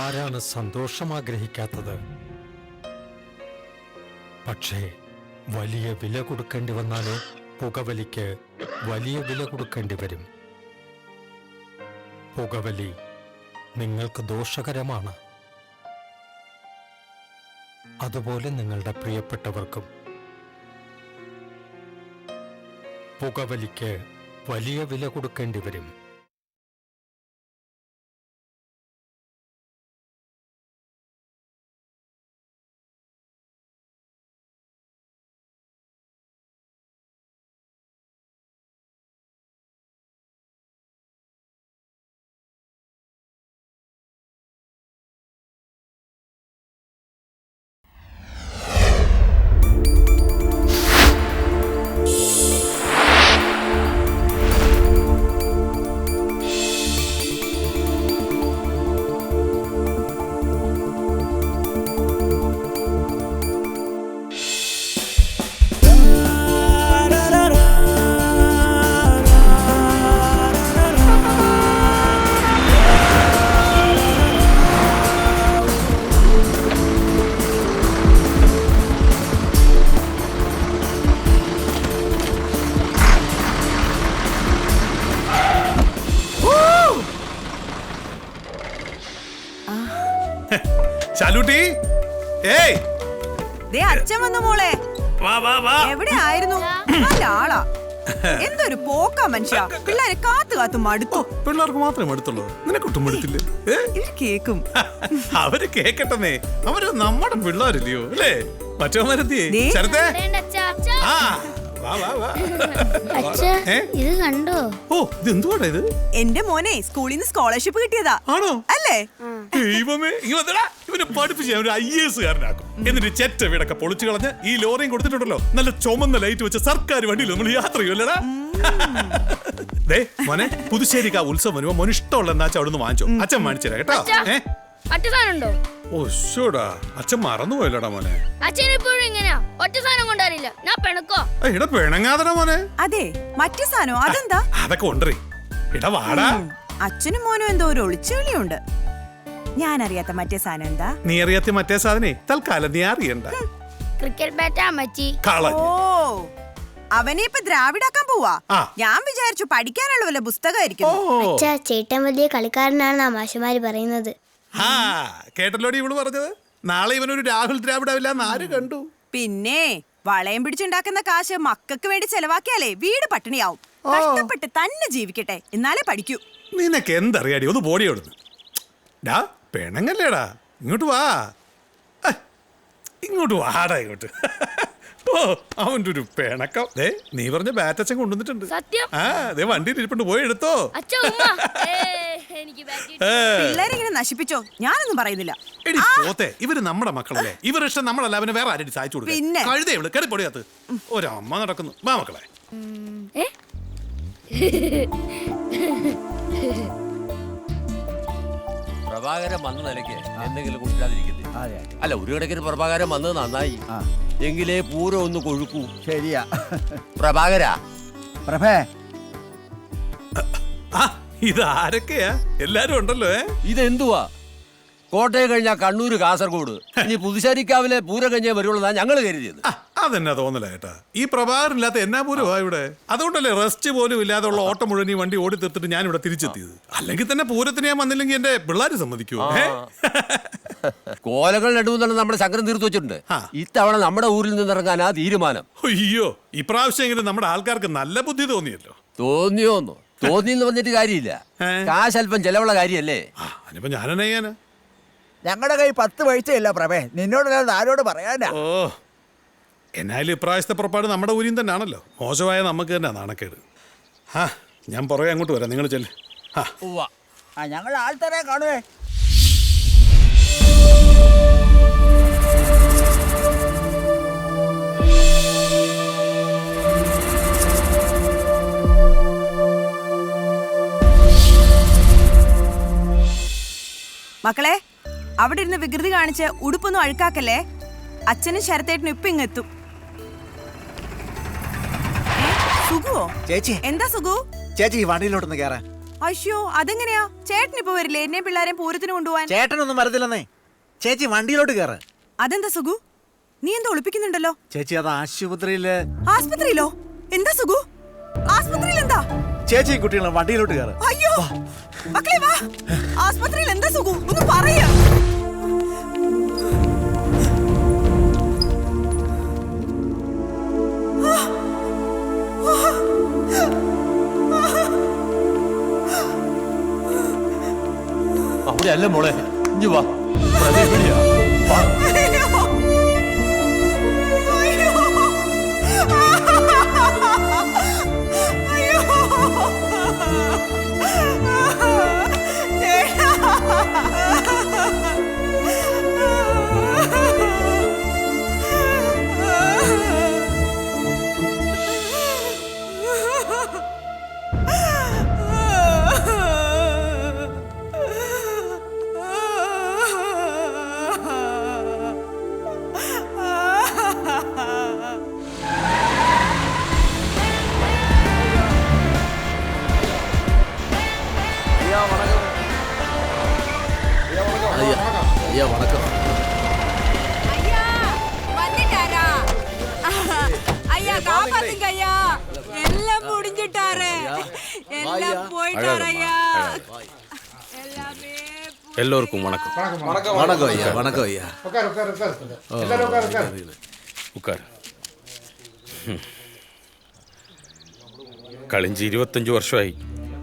ആരാണ് സന്തോഷം ആഗ്രഹിക്കാത്തത്? പക്ഷേ വലിയ വില കൊടുക്കേണ്ടി വന്നാലോ പുകവലിക്ക് വലിയ വില കൊടുക്കേണ്ടി വരും. പുകവലി നിങ്ങൾക്ക് ദോഷകരമാണ്. അതുപോലെ നിങ്ങളുടെ പ്രിയപ്പെട്ടവർക്കും. പുകവലിക്ക് വലിയ വില കൊടുക്കേണ്ടി വരും. ചാലൂട്ടി, ഏയ് ദേ അച്ഛൻ വന്നു മോളെ. വാ വാ വാ. എവിടെ ആയിരുന്നു? നല്ല ആളാ. എന്തൊരു പോക്കാ മനുഷ്യ. പിള്ളേരെ കാത്തു കാത്തു മടുത്തു. പിള്ളേർക്ക് മാത്രമേ മടുത്തുള്ളൂ, നിനക്കൊട്ടും മടുത്തില്ലേ? ഇവര് കേക്കും. അവര് കേക്കട്ടെന്നേ, അവര് നമ്മുടെ പിള്ളേരില്ലയോ അല്ലേ? മറ്റവന്മാരെത്തിയേ ശരത്തേ. ആ വാ വാ വാ. ഇത് കണ്ടോ? ഓ, ഇത് എന്തുവാടാ ഇത്? എന്റെ മോനെ സ്കൂളിൽ നിന്ന് സ്കോളർഷിപ്പ് കിട്ടിയതാ. ആണോ? അല്ലേ? ദൈവമേ, ഇവനെ പഠിപ്പിച്ച് ഞാൻ ഒരു IAS കാരനാക്കും. എന്നിട്ട് ചെറ്റ വീടൊക്കെ പൊളിച്ചു കളഞ്ഞ് ഈ ലോറിയും കൊടുത്തിട്ടുണ്ടല്ലോ, നല്ല ചുമന്ന ലൈറ്റ് വെച്ച് സർക്കാർ വണ്ടിയിൽ നമ്മൾ യാത്ര ചെയ്യുമല്ലടാ. ദേ മോനെ, പുതുശ്ശേരിക്ക് ആ ഉത്സവം വരുമ്പോ മോന് ഇഷ്ടമുള്ള എന്താ വെച്ചാൽ അവിടെ നിന്ന് വാങ്ങിച്ചോ. അച്ഛൻ വാങ്ങിച്ചു തരാം കേട്ടോ. ഓ ശോടാ, അച്ഛൻ മറന്നുപോയല്ലോടാ മോനെ. അച്ഛൻ ഇപ്പോഴും ഇങ്ങനെയാ, ഒറ്റ സാധനം കൊണ്ടറിയില്ല. ഞാൻ പിണക്കോ? ഇവിടെ പിണങ്ങാതടാ മോനെ. അതെ, മറ്റേ സാധനം അതെന്താ? അതൊക്കെ ഉണ്ടേ. ഇടാ വാടാ. അച്ഛനും മോനും എന്തോ ഒരു ഒളിച്ചുകളിയുണ്ട്. ഞാൻ അറിയാത്ത മറ്റേ സാധനം എന്താ? നീ അറിയാത്ത മറ്റേ സാധനേ തൽക്കാലം നീ അറിയണ്ട. ക്രിക്കറ്റ് ബാറ്റാ മച്ചി. ഓ, അവനെ ഇപ്പൊ ദ്രാവിഡാക്കാൻ പോവാ. ഞാൻ വിചാരിച്ചു പഠിക്കാനുള്ള വല്ല പുസ്തകമായിരിക്കും. അച്ഛാ, ചേട്ടൻ വലിയ കളിക്കാരനാണ് മാഷുമാര് പറയുന്നത്. കേട്ടല്ലോടി ഇവള് പറഞ്ഞത്. നാളെ ഇവനൊരു രാഹുൽ ദ്രാവിഡാവില്ലാന്ന് ആര് കണ്ടു? പിന്നെ വളയം പിടിച്ചുണ്ടാക്കുന്ന കാശ് മക്കൾക്ക് വേണ്ടി ചെലവാക്കിയാലേ വീട് പട്ടിണിയാവും. കഷ്ടപ്പെട്ട് തന്നെ ജീവിക്കട്ടെ, എന്നാലേ പഠിക്കൂ. നിനക്ക് എന്തറിയാടി, ഒന്ന് ബോഡിയോടുന്നു. ഡാ പെണങ്ങല്ലേടാ, ഇങ്ങോട്ട് വാ. ഇങ്ങോട്ട് വാടാ ഇങ്ങോട്ട്. ഓ, അവൻ്റെ ഒരു പിണക്കം. ദേ നീ പറഞ്ഞ ബാറ്റച്ചൻ കൊണ്ടുവന്നിട്ടുണ്ട്. ദേ വണ്ടിയിൽ ഇരിപ്പുണ്ട്, പോയി എടുത്തോ. പിള്ളേരെങ്ങനെ നശിപ്പിച്ചോ? ഞാനൊന്നും പറയുന്നില്ല. എടി പോത്തെ, ഇവര് നമ്മുടെ മക്കളല്ലേ. ഇവരുടെ ഇഷ്ടം നമ്മളല്ല, അവന് വേറെ ആരും സഹായിച്ചു കൊടുക്കും. പിന്നെ കഴുതേ ഇവള് കയറി പൊടിയാത്ത് ഒരമ്മ നടക്കുന്നു. വാ മക്കളെ. പ്രഭാകരൻ വന്ന നിലയ്ക്ക് എന്തെങ്കിലും കുടിക്കാതിരിക്കുന്നത്. അല്ല, ഒരു കിടക്കിന് പ്രഭാകരൻ വന്നത് നന്നായി. എങ്കിലേ പൂരം ഒന്ന് കൊഴുക്കൂ. ശരിയാ പ്രഭാകരാ. പ്രഭേ, ഇതാരൊക്കെയാ? എല്ലാരും ഉണ്ടല്ലോ. ഇതെന്തുവാ? കോട്ടയം കഴിഞ്ഞാൽ കണ്ണൂർ, കാസർഗോഡ്, ഇനി പുതുശ്ശേരിക്കാവിലെ പൂരം കഴിഞ്ഞേ വരുള്ളൂ ഞങ്ങൾ കരുതിയത്. അതെന്നാ തോന്നല ചേട്ടാ, ഈ പ്രഭാകരനില്ലാത്ത എന്നാ പൂരമാ ഇവിടെ. അതുകൊണ്ടല്ലേ റെസ്റ്റ് പോലും ഇല്ലാതുള്ള ഓട്ടം മുഴുവൻ ഈ വണ്ടി ഓടി തീർത്തിട്ട് ഞാൻ ഇവിടെ തിരിച്ചെത്തിയത്. അല്ലെങ്കിൽ തന്നെ പൂരത്തിന് ഞാൻ വന്നില്ലെങ്കിൽ എന്റെ പിള്ളേര് സമ്മതിക്കുമോ? കോലകൾ നടുവെന്നാണ് നമ്മുടെ ശങ്കരൻ തീർത്തു വെച്ചിട്ടുണ്ട്. ഇത്തവണ നമ്മുടെ ഊരിൽ നിന്നിറങ്ങാനാ തീരുമാനം. അയ്യോ, ഇപ്രാവശ്യമെങ്കിലും നമ്മുടെ ആൾക്കാർക്ക് നല്ല ബുദ്ധി തോന്നിയല്ലോ. തോന്നിയോന്നോ? തോന്നിയെന്ന് പറഞ്ഞിട്ട് കാര്യമില്ല. കാശ് അല്പം ചെലവുള്ള കാര്യല്ലേ. അതിനിപ്പോ ഞാനെന്നാ ചെയ്യാനാ? ഞങ്ങളുടെ കൈ 10 പൈസയില്ല പ്രഭേ, നിന്നോടല്ലാതെ ആരോട് പറയാനാ? ഓ, എന്നാലും ഇപ്രാവശ്യത്തെ പുറപ്പാട് നമ്മുടെ ഊരിൽ തന്നെ ആണല്ലോ. മോശമായ നമുക്ക് തന്നെ നാണക്കേട്. ഞാൻ പുറകെ അങ്ങോട്ട് വരാം, നിങ്ങൾ ചെല്ല്. ഞങ്ങൾ ആൾത്തറ കാണുവേ. മക്കളെ, അവിടെ ഇരുന്ന് വികൃതി കാണിച്ച് ഉടുപ്പൊന്നും അഴുക്കാക്കല്ലേ. അച്ഛനും ശരത്തേട്ടനും ഇപ്പൊ ഇങ്ങെത്തും. സുഖുവോ? ചേച്ചി എന്താ സുഖു? ചേച്ചി ഈ വണ്ടിയിലോട്ടൊന്ന് കേറാൻ. അയ്യോ അതെങ്ങനെയാ? ചേട്ടൻ ഇപ്പൊ വരില്ലേ എന്നെ പിള്ളേരെ പൂരത്തിന് കൊണ്ടുപോവാൻ? ചേട്ടനൊന്നും വരത്തില്ലെന്നേ. ചേച്ചി വണ്ടിയിലോട്ട് കയറ്. അതെന്താ സുഖു, നീ എന്താ ഒളിപ്പിക്കുന്നുണ്ടല്ലോ? ചേച്ചി അത് ആശുപത്രിയില്. ആസ്പത്രിയിലോ? എന്താ സുഖു, ആസ്പത്രിയിൽ എന്താ? ചേച്ചി കുട്ടികളെ വണ്ടിയിലോട്ട് കയറ്. അയ്യോ മക്കളെ വാ, ആസ്പത്രിയിൽ എന്താ സുഖു, ഒന്ന് പറയാ. അവിടെ അല്ല മോളെ, ഇഞ്ഞു വാ. പ്രദീപിനെയാ. വാ. ஐயா வணக்கம். ஐயா வந்துட்டாரா? ஐயா காப்பாத்துங்க ஐயா, எல்லாம் முடிஞ்சிட்டாரு, எல்லாம் போயிட்டாரு ஐயா. எல்லாமே എല്ലാവർക്കും വണക്കം. വണക്കം അയ്യാ. വണക്കം അയ്യാ. ഉക്കാർ. കളിഞ്ച് 25 വർഷമായി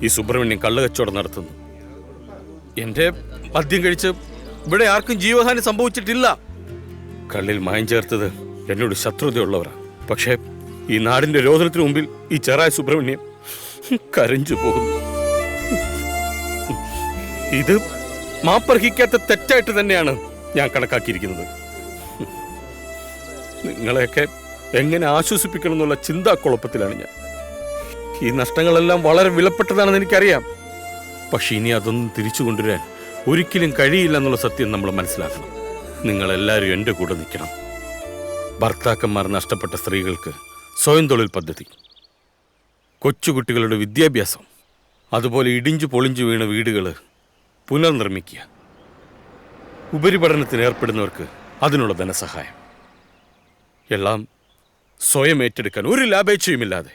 ഈ സുബ്രഹ്മണ്യം കള്ള് കച്ചവടം നടത്തുന്നു. എന്റെ മദ്യം കഴിച്ച് ഇവിടെ ആർക്കും ജീവഹാനി സംഭവിച്ചിട്ടില്ല. കള്ളിൽ മായം ചേർത്തത് എന്നോട് ശത്രുതയുള്ളവരാണ്. പക്ഷേ ഈ നാടിന്റെ രോദനത്തിന് മുമ്പിൽ ഈ ചെറായ സുബ്രഹ്മണ്യം കരഞ്ഞു പോകുന്നു. ഇത് മാപ്പർഹിക്കാത്ത തെറ്റായിട്ട് തന്നെയാണ് ഞാൻ കണക്കാക്കിയിരിക്കുന്നത്. നിങ്ങളെയൊക്കെ എങ്ങനെ ആശ്വസിപ്പിക്കണം എന്നുള്ള ചിന്താക്കുഴപ്പത്തിലാണ് ഞാൻ. ഈ നഷ്ടങ്ങളെല്ലാം വളരെ വിലപ്പെട്ടതാണെന്ന് എനിക്കറിയാം. പക്ഷെ ഇനി അതൊന്നും തിരിച്ചു കൊണ്ടുവരാൻ ഒരിക്കലും കഴിയില്ല എന്നുള്ള സത്യം നമ്മൾ മനസ്സിലാക്കണം. നിങ്ങളെല്ലാവരും എൻ്റെ കൂടെ നിൽക്കണം. ഭർത്താക്കന്മാർ നഷ്ടപ്പെട്ട സ്ത്രീകൾക്ക് സ്വയം തൊഴിൽ പദ്ധതി, കൊച്ചുകുട്ടികളുടെ വിദ്യാഭ്യാസം, അതുപോലെ ഇടിഞ്ചു പൊളിഞ്ചു വീണ വീടുകൾ പുനർനിർമ്മിക്കുക, ഉപരിപഠനത്തിന് ഏർപ്പെടുന്നവർക്ക് അതിനുള്ള ധനസഹായം, എല്ലാം സ്വയം ഏറ്റെടുക്കാൻ ഒരു ലാഭേച്ഛയുമില്ലാതെ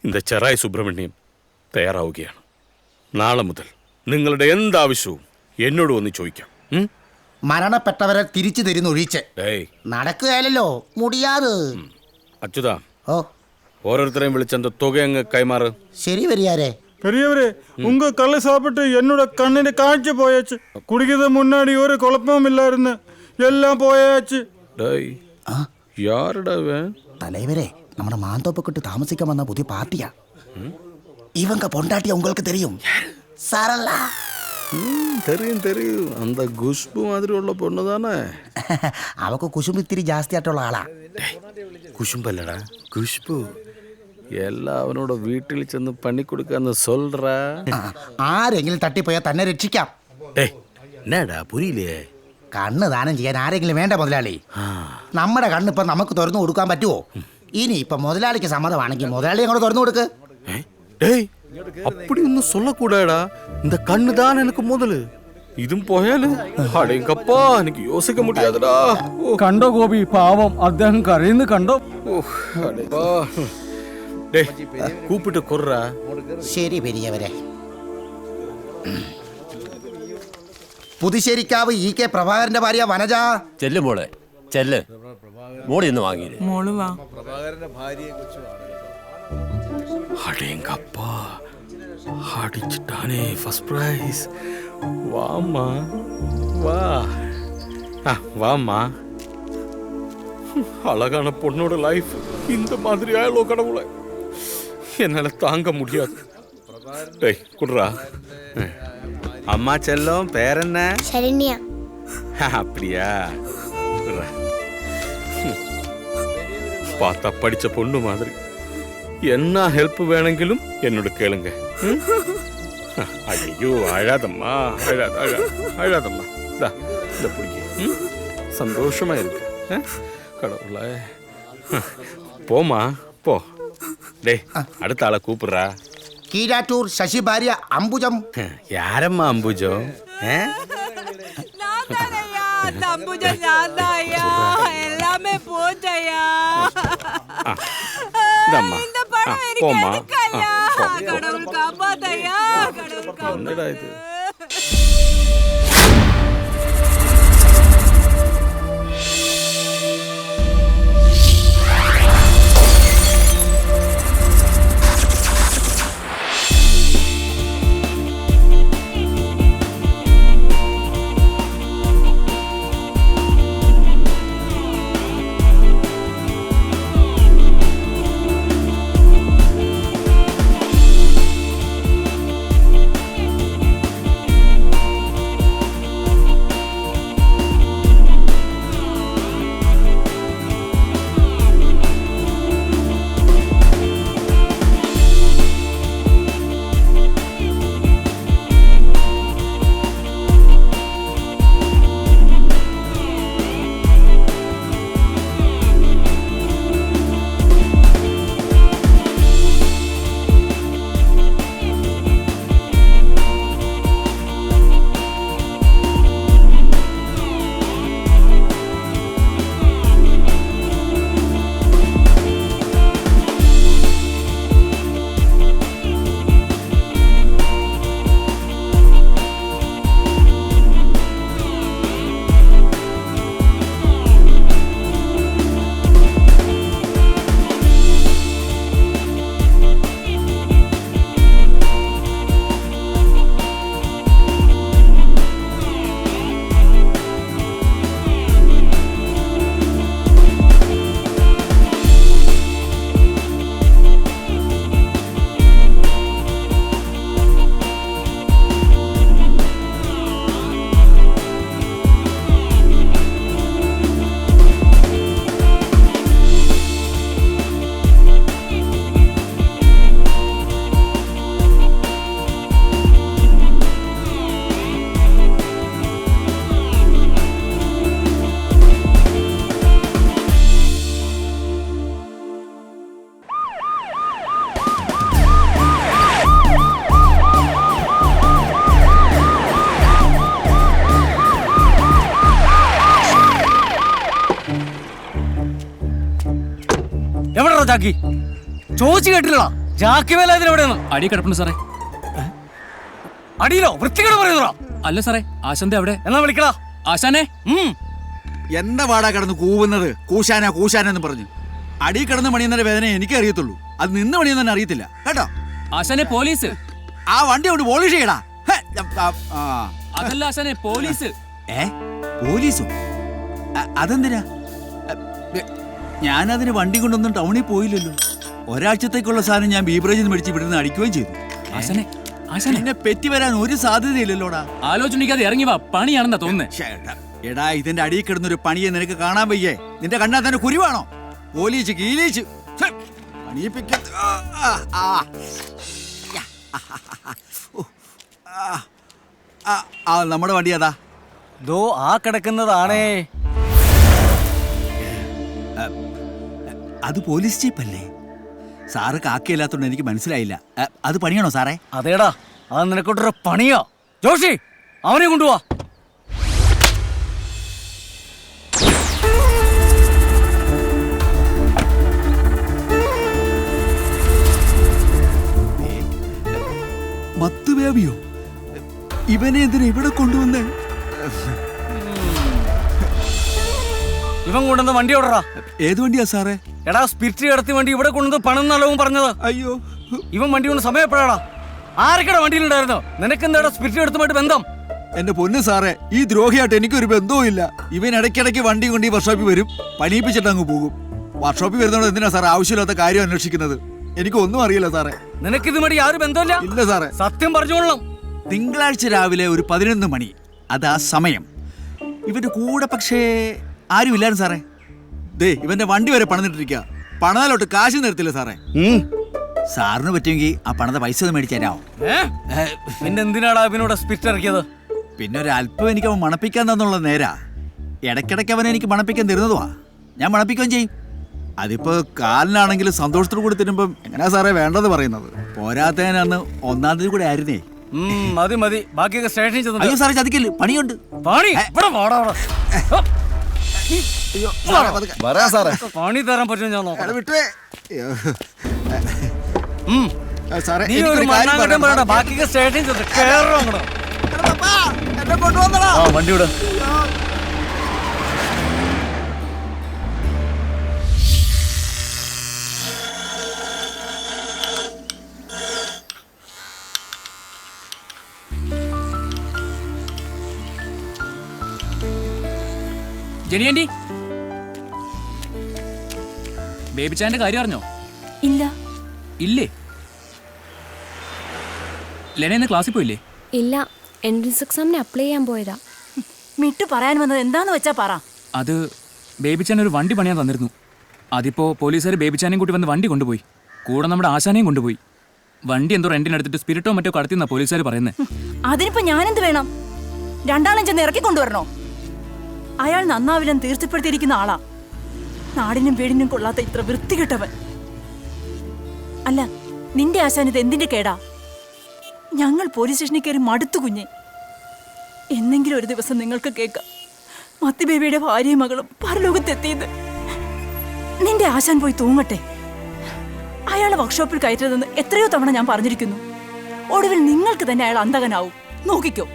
இந்த ചെറായ സുബ്രഹ്മണ്യം തയ്യാറാവുകയാണ്. നാളെ മുതൽ നിങ്ങളുടെ എന്താവശ്യവും എന്നോട് വന്ന് ചോദിക്കാം. മരണപ്പെട്ടവരെ തിരിച്ചു തരുന്നൊഴിച്ച് നടക്കുകയല്ലോ മുടിയാത്. അച്യുതാ, ഓ ഓരോരുത്തരെയും വിളിച്ചെന്ത തുക അങ്ങ് കൈമാറ്. ശരി വരിയാരേ. பெரியவரே, உங்க கல்லை சாப்பிட்டு என்னோட கண்ணிന് காய்ச்ச போயாச்சு. குடிக்கிறது முன்னாடி ஒரு குழப்பமும் இல்லாருன்னு எல்லாம் போயாச்சு. யாருடா தலைவரே, നമ്മുടെ മാന്തോപ്പക്കിട്ട് താമസിക്കാൻ വന്ന പുതിയ പാർട്ടിയാ. ഇവങ്ക പൊണ്ടാട്ടിയ உங்களுக்கு தெரியும். സരള. தெரியும் தெரியும். அந்த குஷ்பு மாதிரி உள்ள பொண்ணு தானே. അവക്ക് കുശുമ്പ് ഇത്തിരി ജാസ്തി ആയിട്ടുള്ള ആളാ. കുശുമ്പല്ലടാ, കുഷ്ബു. എല്ലാവനോട് വീട്ടിൽ ചെന്ന് പണി കൊടുക്കാന്ന് சொல்றா. ആരെങ്കിലും തട്ടിപ്പോയാൽ തന്നെ രക്ഷിക്കാം. എന്നടാ പുരിയില്ലേ? കണ്ണ് ദാനം ചെയ്യാൻ ആരെങ്കിലും വേണ്ട മുതലാളി. നമ്മുടെ കണ്ണിപ്പം നമുക്ക് തുറന്നു കൊടുക്കാൻ പറ്റുമോ? ഇനി ഇപ്പൊ മുതലാളിക്ക് സമ്മതമാണെങ്കിൽ മുതലാളി അങ്ങോട്ട് തുറന്നു കൊടുക്ക്. அப்படி ஒன்னும் சொல்லக்கூடாடா. இந்த கண்ணு தான் எனக்கு முதல். இதும் போயாலும் அடேங்கப்பா, எனக்கு யோசிக்க முடியாதுடா. കണ്ടോ ഗോപി, പാവം അദ്ദേഹം കരയുന്നു കണ്ടോ. கூப்பிட்டு கொர்றா. ശരി പെരിയവരെ. പുതുശ്ശേരിക്കാവ് ഇ കെ പ്രഭാകരന്റെ ഭാര്യ വനജ. ചെല്ല് മോളെ, ചെല്ല്. മോളി ഇന്ന് വാങ്ങിയില്ലേ? മോള് വാ. அடேங்கப்பா, அடிச்சுட்டானே ஃபர்ஸ்ட் பிரைஸ். வாம்மா வா. வாம்மா. அழகான பொண்ணோட லைஃப் இந்த மாதிரி ஆயலோ கடவுளை, என்னால தாங்க முடியாது. டேய் குடுறா. அம்மா செல்லம், பேர் என்ன? ശരണ്യ. அப்படியா? பார்த்தா படிச்ச பொண்ணு மாதிரி. என்ன ஹெல்ப் வேணுங்கிலும் என்னோட கேளுங்க. ஐயோ அழாதம்மா, அழாதம்மா. இந்த பிடிக்க சந்தோஷமா இருக்கு. கடவுளே, போமா போ. டேய் அடுத்த ஆளை கூப்பிடுறா. കീഴാറ്റൂർ ശശി ഭാര്യ അംബുജം. யாரம்மா அம்புஜம் எல்லாமே போச்சையா. இந்த படம் எனக்கு எடுக்கையா. கடவுள் காப்பாத்தையா, கடவுள் காப்பாத்து. എവിടെയാ ജാക്കി? ചോദിച്ചു കേട്ടില്ല. ജാക്കി വേലാതിന് എവിടെയാണ്? അടി കിടപ്പുണ്ട് സാറേ. അടിയിലോ? വൃത്തികേട് പറയുന്നോ? അല്ല സാറേ, ആശാന്റെ അവിടെ. എന്നാ വിളിക്കടാ ആശാനെ. എന്താ പാടാ കിടന്ന് കൂവുന്നത്? കൂശാന കൂശാനെന്ന് പറഞ്ഞു. അടി കിടന്ന് പണിയുന്ന വേദന എനിക്ക് അറിയത്തുള്ളൂ, അത് നിന്ന് പണിയുന്ന അറിയത്തില്ല കേട്ടോ. ആശാനെ പോലീസ്. ആ വണ്ടി കൊണ്ട് പോളിഷ് ചെയ്യടാ. അതല്ല ആശാനെ, പോലീസ്. പോലീസോ? അതെന്തിനാ? ഞാനതിന് വണ്ടി കൊണ്ടൊന്നും ടൗണിൽ പോയില്ലല്ലോ. ഒരാഴ്ചത്തേക്കുള്ള സാധനം ഞാൻ ബീബ്രേജിൽ നിന്ന് മേടിച്ച് ഇവിടുന്ന് അടിക്കുകയും ചെയ്തു. ആശാനെ, ആശാനെ എന്നെ പെറ്റി വരാൻ ഒരു സാധ്യതയില്ലല്ലോടാ. ആലോചിക്കാതെ ഇറങ്ങി വാ, പണിയാണെന്നാ തോന്നുന്നേ. എടാ, ഇതിന്റെ അടിയിൽ കിടന്നൊരു പണിയെ നിനക്ക് കാണാൻ വയ്യേ? നിന്റെ കണ്ണാ തന്നെ കുരുവാണോ? പോലീസ് കീലീച്ച് നമ്മുടെ വണ്ടി അതാ ദോ ആ കിടക്കുന്നതാണേ. അത് പോലീസ് ജീപ്പല്ലേ? സാറ് കാക്കയില്ലാത്തോണ്ട് എനിക്ക് മനസ്സിലായില്ല. അത് പണിയാണോ സാറേ? അതേടാ, അത് നിനക്കൊട്ടൊരു പണിയോ? ജോഷി, അവനെ കൊണ്ടുപോവാ. മത്തുവേവിയോ? ഇവനെ എന്തിനാ ഇവിടെ കൊണ്ടുവന്നേ? ഇവൻ കൊണ്ടുവന്ന വണ്ടി എവിടെടാ? ഏത് വണ്ടിയാ സാറേ? എടാ, സ്പിരിറ്റ് കിടത്തി വണ്ടി ഇവിടെ കൊണ്ടുവന്ന് പണം നല്ലവും പറഞ്ഞത്. അയ്യോ, ഇവൻ വണ്ടി കൊണ്ട് സമയം എപ്പോഴാടാ? ആരൊക്കെടാ വണ്ടിയിലുണ്ടായിരുന്നോ? നിനക്കെന്താടാ സ്പിരിറ്റ് എടുത്തുമായിട്ട് ബന്ധം? എന്റെ പൊന്ന് സാറേ, ഈ ദ്രോഹിയായിട്ട് എനിക്കൊരു ബന്ധവും ഇല്ല. ഇവൻ ഇടയ്ക്കിടയ്ക്ക് വണ്ടി കൊണ്ട് ഈ വർക്ക്ഷോപ്പിൽ വരും, പണിയിപ്പിച്ചിട്ട് അങ്ങ് പോകും. വർക്ക്ഷോപ്പിൽ വരുന്നതോട് എന്തിനാ സാറേ ആവശ്യമില്ലാത്ത കാര്യം അന്വേഷിക്കുന്നത്? എനിക്കൊന്നും അറിയില്ല സാറേ. നിനക്കിതുമായിട്ട് യാതൊരു ബന്ധമില്ല? ഇല്ല സാറേ. സത്യം പറഞ്ഞോളണം. തിങ്കളാഴ്ച രാവിലെ ഒരു 11 മണി, അതാ സമയം. ഇവന്റെ കൂടെ പക്ഷേ ആരും ഇല്ലായിരുന്നു സാറേ. ദേ, ഇവന്റെ വണ്ടി വരെ പണിതിട്ടിരിക്കുക. പണതാലോട്ട് കാശ് നിർത്തില്ല സാറേ. സാറിന് പറ്റുമെങ്കിൽ ആ പണത പൈസ ഒന്ന് മേടിച്ചു തരാമോ? പിന്നെ എന്തിനാടാ ഇവനോട് സ്പിരിറ്റ് ഇറക്കിയത്? പിന്നെ ഒരു അല്പം എനിക്ക് അവൻ മണപ്പിക്കാൻ തന്നുള്ള നേരാ. ഇടയ്ക്കിടയ്ക്ക് അവനെ എനിക്ക് മണപ്പിക്കാൻ തരുന്നതുവാ. ഞാൻ മണപ്പിക്കുകയും ചെയ്യും. അതിപ്പോ കാലിനാണെങ്കിലും സന്തോഷത്തോടു കൂടി തിരുമ്പം എങ്ങനെയാ സാറേ വേണ്ടെന്ന് പറയുന്നത്? പോരാത്തതിനന്ന് 1-ാം തീയതി കൂടെ ആയിരുന്നേ. മതി മതി, ബാക്കിയൊക്കെ സ്റ്റേഷനിൽ ചെന്ന്. അയ്യോ സാറേ ചതിക്കല്ലേ, പണിയുണ്ട്. പണി ഇവിടെ വാടാ, അവിടെ. പണി തരാൻ പറ്റും ഞാൻ നോക്കാം. വിട്ടേ സാറേ, നീ ഒരു എനിക്കൊരു കാര്യം മണ്ണാങ്കട്ടം പറയണ്ട, പറയാം. ബാക്കിയൊക്കെ സ്റ്റേഷനിൽ ചെന്ന് കേറണം അങ്ങോട്ട്. എന്നെ കൊണ്ടുവന്നടാ. ആ വണ്ടി വിട. ജനിയന്റി, ബേബി ചാന്റെ കാര്യം അറിഞ്ഞോ? ഇല്ല. ഇല്ലേ? ലെന ഇന്ന് ക്ലാസ്സിൽ പോയില്ലേ? ഇല്ല, എൻട്രൻസ് എക്സാമിന് അപ്ലൈ ചെയ്യാൻ പോയതാ. മിട്ടു പറയാൻ വന്നത് എന്താന്ന് വെച്ചാ പറ. അത് ബേബി ചാൻ ഒരു വണ്ടി പണിയാൻ തന്നിരുന്നു. അതിപ്പോ പോലീസുകാർ ബേബി ചാനെയും കൂട്ടി വന്ന് വണ്ടി കൊണ്ടുപോയി. കൂടെ നമ്മുടെ ആശാനെയും കൊണ്ടുപോയി. വണ്ടി എന്തോ റെന്റിനെടുത്തിട്ട് സ്പിരിറ്റോ മറ്റോ കടത്തിന്നാ പോലീസുകാർ പറയുന്നത്. അതിനിപ്പോ ഞാനെന്ത് വേണം? രണ്ടാളും ചെന്ന് ഇറക്കി കൊണ്ടുവരണോ? അയാൾ നന്നാവില്ലെന്ന് തീർച്ചപ്പെടുത്തിയിരിക്കുന്ന ആളാ. നാടിനും വീടിനും കൊള്ളാത്ത ഇത്ര വൃത്തികെട്ടവൻ. അല്ല, നിന്റെ ആശാൻ ഇത് എന്തിന്റെ കേടാ? ഞങ്ങൾ പോലീസ് സ്റ്റേഷനിൽ കയറി മടുത്തു കുഞ്ഞെ. എന്നെങ്കിലും ഒരു ദിവസം നിങ്ങൾക്ക് കേൾക്കാം മത്തി ബേബിയുടെ ഭാര്യയും മകളും പരലോകത്തെത്തിയത്. നിന്റെ ആശാൻ പോയി തൂങ്ങട്ടെ. അയാളെ വർക്ക്ഷോപ്പിൽ കയറ്റരുതെന്ന് എത്രയോ തവണ ഞാൻ പറഞ്ഞിരിക്കുന്നു. ഒടുവിൽ നിങ്ങൾക്ക് തന്നെ അയാൾ അന്തകനാവും. നോക്കിക്കോ.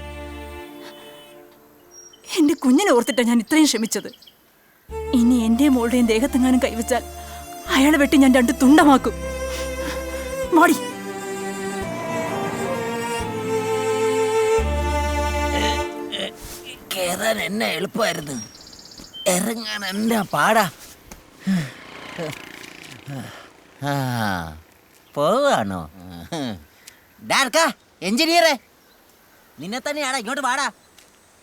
എന്റെ കുഞ്ഞിനെ ഓർത്തിട്ടാ ഞാൻ ഇത്രയും ക്ഷമിച്ചത്. ഇനി എന്റെ മോളുടെയും ദേഹത്തെങ്ങാനും കൈവച്ചാൽ അയാളെ വെട്ടി ഞാൻ 2 തുണ്ടമാക്കും. മാടി. കേറാൻ എന്നെ എളുപ്പമായിരുന്നു, ഇറങ്ങാൻ എന്റെ പാടാ. പോവാണോ? എഞ്ചിനീയറെ, നിന്നെ തന്നെയാടാ. ഇങ്ങോട്ട് പാടാ.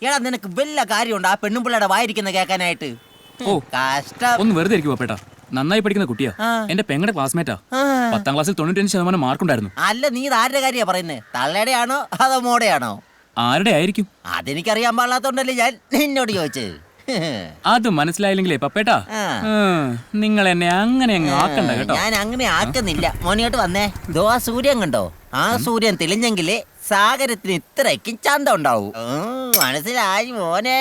എടാ, നിനക്ക് വല്ല കാര്യമുണ്ട് ആ പെണ്ണും പിള്ളയുടെ വായിരിക്കുന്ന കേൾക്കാനായിട്ട്? ഓ കഷ്ടം. ഒന്ന് വെറുതെ ഇരിക്കുവാ പേട്ടാ. നന്നായി പഠിക്കുന്ന കുട്ടിയാ. എന്റെ പെങ്ങളുടെ ക്ലാസ്മേറ്റാ. 10ാം ക്ലാസ്സിൽ 95% മാർക്കുണ്ടായിരുന്നു. അല്ല, നീ ഇത് ആരുടെ കാര്യ പറയുന്നത്? തള്ളയുടെ ആണോ അതോ മോടെയാണോ? ആരുടെ ആയിരിക്കും? അതെനിക്കറിയാൻ പാടില്ലാത്തോണ്ടല്ലേ ഞാൻ നിന്നോട് ചോദിച്ചത്. അത് മനസ്സിലായില്ലെങ്കിലേ പപ്പേട്ടാ, നിങ്ങൾ എന്നെ അങ്ങനെ അങ്ങ് ആക്കണ്ട കേട്ടോ. ഞാൻ അങ്ങനെ ആക്കുന്നില്ല. മോനിയോട്ട് വന്നേ. ദോ ആ സൂര്യൻ കണ്ടോ? ആ സൂര്യൻ തെളിഞ്ഞെങ്കിലേ സാഗരത്തിന് ഇത്രയ്ക്കും ചന്തം ഉണ്ടാവൂ. മനസ്സിലായി മോനെ.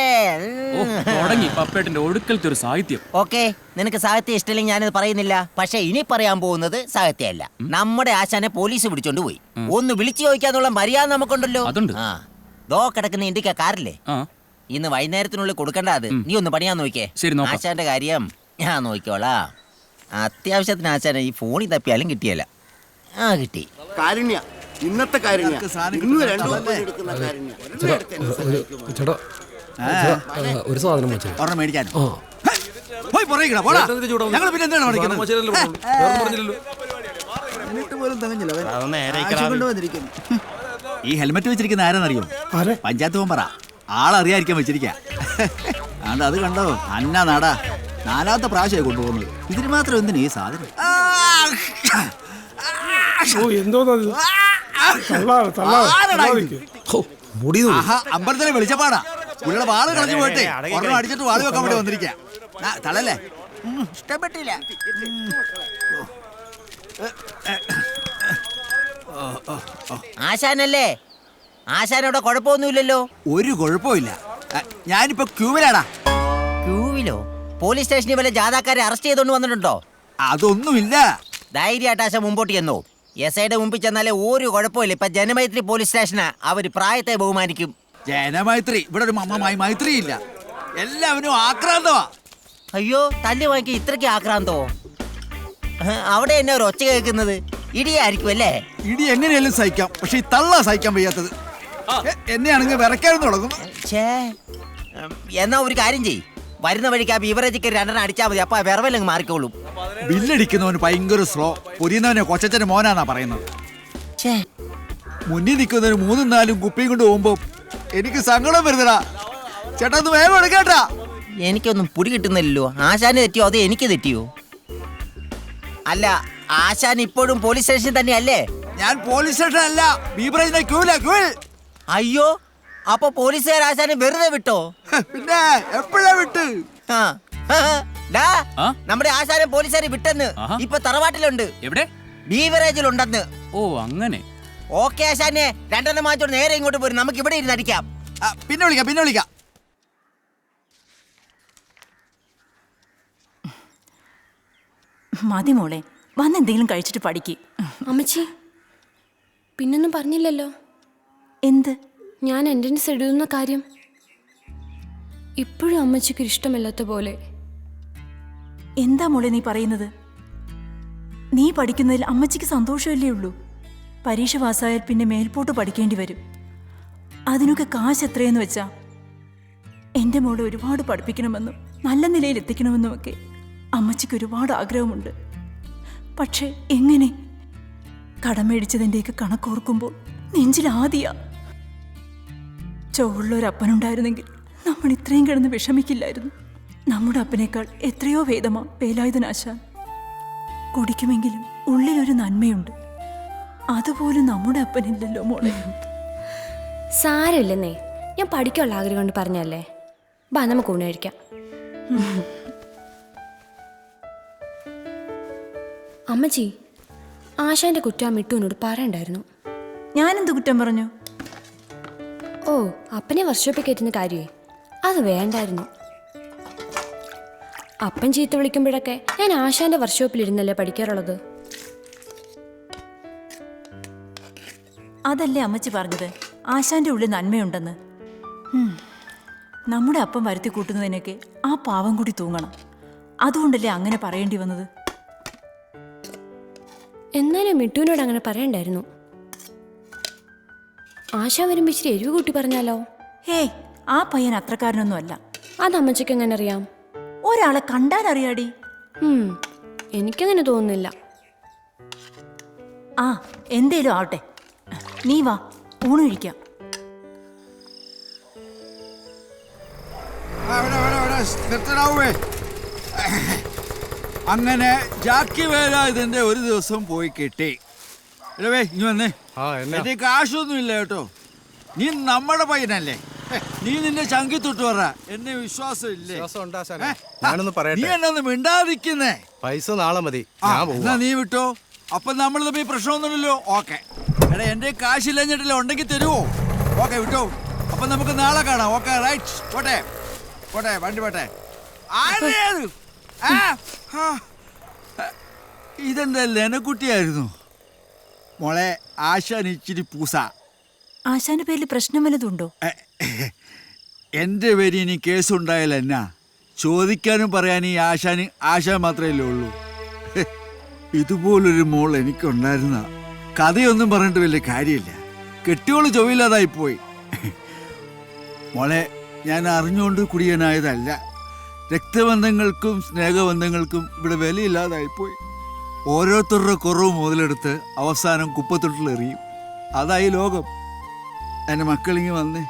തുടങ്ങി പപ്പേട്ടന്റെ ഒടുക്കലത്തെ ഒരു സാഹിത്യം. ഓക്കെ, നിനക്ക് സാഹിത്യം ഇഷ്ടമില്ലെങ്കിൽ ഞാനിത് പറയുന്നില്ല. പക്ഷെ ഇനി പറയാൻ പോകുന്നത് സാഹിത്യമല്ല. നമ്മുടെ ആശാനെ പോലീസ് പിടിച്ചോണ്ട് പോയി. ഒന്ന് വിളിച്ചു ചോദിക്കാന്നുള്ള മര്യാദ നമുക്കുണ്ടല്ലോ. അതുണ്ട്. ദോ കിടക്കുന്ന ഇന്ത്യക്ക കാറില്ലേ, ഇന്ന് വൈകുന്നേരത്തിനുള്ളിൽ കൊടുക്കണ്ട. അത് നീ ഒന്ന് പണിയാൻ നോക്കിയേ. ആശാന്റെ കാര്യം ഞാൻ നോക്കിക്കോളാം. അത്യാവശ്യത്തിന് ആശാനെ ഈ ഫോണിൽ തപ്പിയാലും കിട്ടിയല്ല. കിട്ടി. കാരുണ്യ, ഇന്നത്തെ കാരുണ്യ. ഇന്ന് 2 എടുക്കുന്ന കാരുണ്യ. ഒരു സാധനം മേടിക്കാൻ പോയി പുറകിടാ, പോടാ. ഞങ്ങൾ പിന്നെ എന്താണ് പഠിക്കുന്നത്? ഈ ഹെൽമെറ്റ് വെച്ചിരിക്കുന്ന ആരാന്നറിയോ? പഞ്ചായത്ത് മെമ്പറാ. ആളറിയാതിരിക്കാൻ വെച്ചിരിക്കാ. അത് കണ്ടോ? അന്ന നാടാ 4ാമത്തെ പ്രാവശ്യമായി കൊണ്ടുപോകുന്നത്. ഇതിന് മാത്രം എന്തിനാ ഈ സാധനം? അമ്പലത്തിലെ വെളിച്ചപ്പാടാ. പുള്ളിയുടെ വാള് കളഞ്ഞു പോയിട്ടെ ഒരെണ്ണം അടിച്ചിട്ട് വാള് വെക്കാൻ വേണ്ടി വന്നിരിക്കാ. തളല്ലേ? ഇഷ്ടപ്പെട്ടില്ല. ആശാനല്ലേ? ആശാനോടെ കുഴപ്പമൊന്നുമില്ലല്ലോ. ഒരു കുഴപ്പമില്ല. ഞാനിപ്പോ ക്യൂവിലാടാ. ക്യൂവിലോ? പോലീസ് സ്റ്റേഷനിൽ വല്ല ജാഥാക്കാരെ അറസ്റ്റ് ചെയ്തോണ്ട് വന്നിട്ടുണ്ടോ? അതൊന്നുമില്ല. ധൈര്യമായിട്ട് ആശാൻ മുമ്പോട്ട് ചെന്നോ. SIയുടെ മുമ്പിൽ ചെന്നാലേ ഒരു കുഴപ്പമില്ല. ഇപ്പൊ ജനമൈത്രി പോലീസ് സ്റ്റേഷനാ. അവര് പ്രായത്തെ ബഹുമാനിക്കും. ജനമൈത്രി ഇവിടെ ഒരു മൈത്രി ഇല്ല. എല്ലാവരും ആക്രാന്തമാ. അയ്യോ, തല്ലി വാങ്ങിക്ക് ഇത്രയ്ക്ക് ആക്രാന്തോ? അവിടെ എന്നെ ഒരു ഒച്ച കേൾക്കുന്നത് ഇടിയായിരിക്കും അല്ലേ? ഇടി എങ്ങനെയാലും സഹിക്കാം, പക്ഷെ ഈ തള്ള സഹിക്കാൻ വയ്യാത്തത്. എന്നെയാണെങ്കിൽ വിറയ്ക്കാനും തുടങ്ങും. എന്നാ ഒരു കാര്യം ചെയ്യ്, വരുന്ന വഴിക്ക് ആ ബീവറേജിക്ക് 2 അടിച്ചാൽ മതി. അപ്പൊ വിറവലങ്ങ് മാറിക്കോളും. ബില്ലടിക്കുന്നവന് ഭയങ്കര സ്ലോ, പൊരിയുന്നവനെ കൊച്ചച്ഛന്റെ മോനാന്നാ പറയുന്നത്. മുന്നിൽ നിൽക്കുന്നവന് 3-4 കുപ്പിയും കൊണ്ട് പോകുമ്പോ എനിക്ക് സങ്കടം വരുന്നടാ. ചേട്ടാ ഒന്ന് വേഗം എടുക്കേട്ടാ. എനിക്കൊന്നും പുടി കിട്ടുന്നില്ലല്ലോ. ആശാന് തെറ്റിയോ അതോ എനിക്ക് തെറ്റിയോ? അല്ല, ആശാൻ ഇപ്പോഴും പോലീസ് സ്റ്റേഷൻ തന്നെയല്ലേ? ഞാൻ പോലീസ് സ്റ്റേഷൻ അല്ല, ബീവറേജിന്റെ ക്യൂവിലാ. അയ്യോ, അപ്പൊ പോലീസുകാർ ആശാനെ വെറുതെ വിട്ടോ? പിന്നെ എപ്പോഴാ വിട്ട്? ഡാ, നമ്മുടെ ആശാരം പോലീസുകാരെ വിട്ടെന്ന് ഇപ്പൊ തറവാട്ടിലുണ്ട്. എവിടെ? ബീവറേജിലുണ്ടെന്ന്. ഓ അങ്ങനെ. ഓക്കെ ആശാനെ, രണ്ടെണ്ണം മാറ്റോട് നേരെ ഇങ്ങോട്ട് പോരും. നമുക്ക് ഇവിടെ ഇരുന്ന് അടിക്കാം. പിന്നെ വിളിക്കാം. മതി മോളെ, വന്നെന്തെങ്കിലും കഴിച്ചിട്ട് പഠിക്ക്. അമ്മച്ചി പിന്നൊന്നും പറഞ്ഞില്ലല്ലോ. എന്ത്? ഞാൻ എൻട്രൻസ് എഴുതുന്ന കാര്യം ഇപ്പോഴും അമ്മച്ചിക്ക് ഇഷ്ടമില്ലാത്ത പോലെ. എന്താ മോളെ നീ പറയുന്നത്? നീ പഠിക്കുന്നതിൽ അമ്മച്ചിക്ക് സന്തോഷമല്ലേ ഉള്ളൂ. പരീക്ഷ പാസ്സായാൽ പിന്നെ മേൽപോട്ട് പഠിക്കേണ്ടി വരും. അതിനൊക്കെ കാശ് എത്രയെന്ന് വെച്ചാ? എൻ്റെ മോളെ ഒരുപാട് പഠിപ്പിക്കണമെന്നും നല്ല നിലയിൽ എത്തിക്കണമെന്നും ഒക്കെ അമ്മച്ചിക്ക് ഒരുപാട് ആഗ്രഹമുണ്ട്. പക്ഷേ എങ്ങനെ? കടം മേടിച്ചതിൻ്റെയൊക്കെ കണക്കോർക്കുമ്പോൾ നെഞ്ചിലാദിയാ. ചൊവ്വുള്ളൊരപ്പനുണ്ടായിരുന്നെങ്കിൽ നമ്മൾ ഇത്രയും കിടന്ന് വിഷമിക്കില്ലായിരുന്നു. നമ്മുടെ അപ്പനേക്കാൾ എത്രയോ ഭേദമാ വേലായുധനാശാൻ. കുടിക്കുമെങ്കിലും ഉള്ളിലൊരു നന്മയുണ്ട്. അതുപോലും നമ്മുടെ അപ്പനില്ലല്ലോ മോളെ. സാരമില്ലെന്നേ, ഞാൻ പഠിക്കാനുള്ള ആഗ്രഹം കൊണ്ട് പറഞ്ഞല്ലേ. ബാ, നമുക്ക് ഊണ് കഴിക്കാം. അമ്മച്ചി, ആശാന്റെ കുറ്റം മിട്ടുവിനോട് പറയണ്ടായിരുന്നു. ഞാനെന്ത് കുറ്റം പറഞ്ഞു? ഓ, അപ്പനെ വർക്ക്ഷോപ്പിൽ കയറ്റുന്ന കാര്യമേ, അത് വേണ്ടായിരുന്നു. അപ്പൻ ചീത്ത വിളിക്കുമ്പോഴൊക്കെ ഞാൻ ആശാന്റെ വർക്ക്ഷോപ്പിലിരുന്നല്ലേ പഠിക്കാറുള്ളത്. അതല്ലേ അമ്മച്ചി പറഞ്ഞത്, ആശാന്റെ ഉള്ളിൽ നന്മയുണ്ടെന്ന്. നമ്മുടെ അപ്പം വരുത്തി കൂട്ടുന്നതിനൊക്കെ ആ പാവം കൂടി തൂങ്ങണം. അതുകൊണ്ടല്ലേ അങ്ങനെ പറയേണ്ടി വന്നത്. എന്നാലും മിട്ടുവിനോട് അങ്ങനെ പറയണ്ടായിരുന്നു. ആശാൻ വരുമ്പോ ഇച്ചിരി എരിവ് കൂട്ടി പറഞ്ഞാലോ? ഹേയ്, ആ പയ്യൻ അത്രക്കാരനൊന്നും അല്ല. അത് അമ്മച്ചിക്ക് എങ്ങനെ അറിയാം? ഒരാളെ കണ്ടാൽ അറിയാടി. എനിക്കങ്ങനെ തോന്നുന്നില്ല. ആ, എന്തേലും ആവട്ടെ, നീ വാ, ഊണ് കഴിക്കാം. അങ്ങനെ ജാക്കി വേല ഇതിന്റെ ഒരു ദിവസം പോയി കിട്ടി. ഇനി വന്നേ, എന്റെ കാശൊന്നും ഇല്ല കേട്ടോ. നീ നമ്മുടെ പയ്യനല്ലേ, നീ നിന്റെ ചങ്കി തൊട്ട് പറ. എന്നെ വിശ്വാസം ഇല്ലേ? നീ എന്നെ ഒന്ന് മിണ്ടാതിരിക്കുന്നേ. പൈസ നാളെ മതി. എന്നാ നീ വിട്ടോ. അപ്പൊ നമ്മൾ തമ്മിൽ പ്രശ്നമൊന്നുമില്ലല്ലോ. ഓക്കെ. എടാ, എന്റെ കാശില്ലഞ്ഞിട്ടില്ല, ഉണ്ടെങ്കിൽ തരുമോ? ഓക്കെ, വിട്ടോ. അപ്പൊ നമുക്ക് നാളെ കാണാം. Okay, right. പോട്ടെ പോട്ടെ, വണ്ടി പോട്ടെ. ഇതെന്താ ലെനക്കുട്ടിയായിരുന്നു മോളെ. ആശാൻ ഇച്ചിരി പൂസ. ആശാന്റെ പേരിൽ പ്രശ്നം വല്ലതുണ്ടോ? എൻ്റെ പേര് ഇനി കേസുണ്ടായാൽ എന്നാ ചോദിക്കാനും പറയാനും ഈ ആശാൻ മാത്രമല്ലേ ഉള്ളൂ. ഇതുപോലൊരു മോൾ എനിക്കുണ്ടായിരുന്ന കഥയൊന്നും പറഞ്ഞിട്ട് വലിയ കാര്യമില്ല. കെട്ടിയോള് ചൊവ്വില്ലാതായിപ്പോയി. മോളെ, ഞാൻ അറിഞ്ഞുകൊണ്ട് കുടിയനായതല്ല. രക്തബന്ധങ്ങൾക്കും സ്നേഹബന്ധങ്ങൾക്കും ഇവിടെ വിലയില്ലാതായിപ്പോയി. ഓരോരുത്തരുടെ കുറവ് മുതലെടുത്ത് അവസാനം കുപ്പത്തൊട്ടിലെറിയും. അതായി ലോകം. എൻ്റെ മക്കളിങ്ങ് വന്നേ.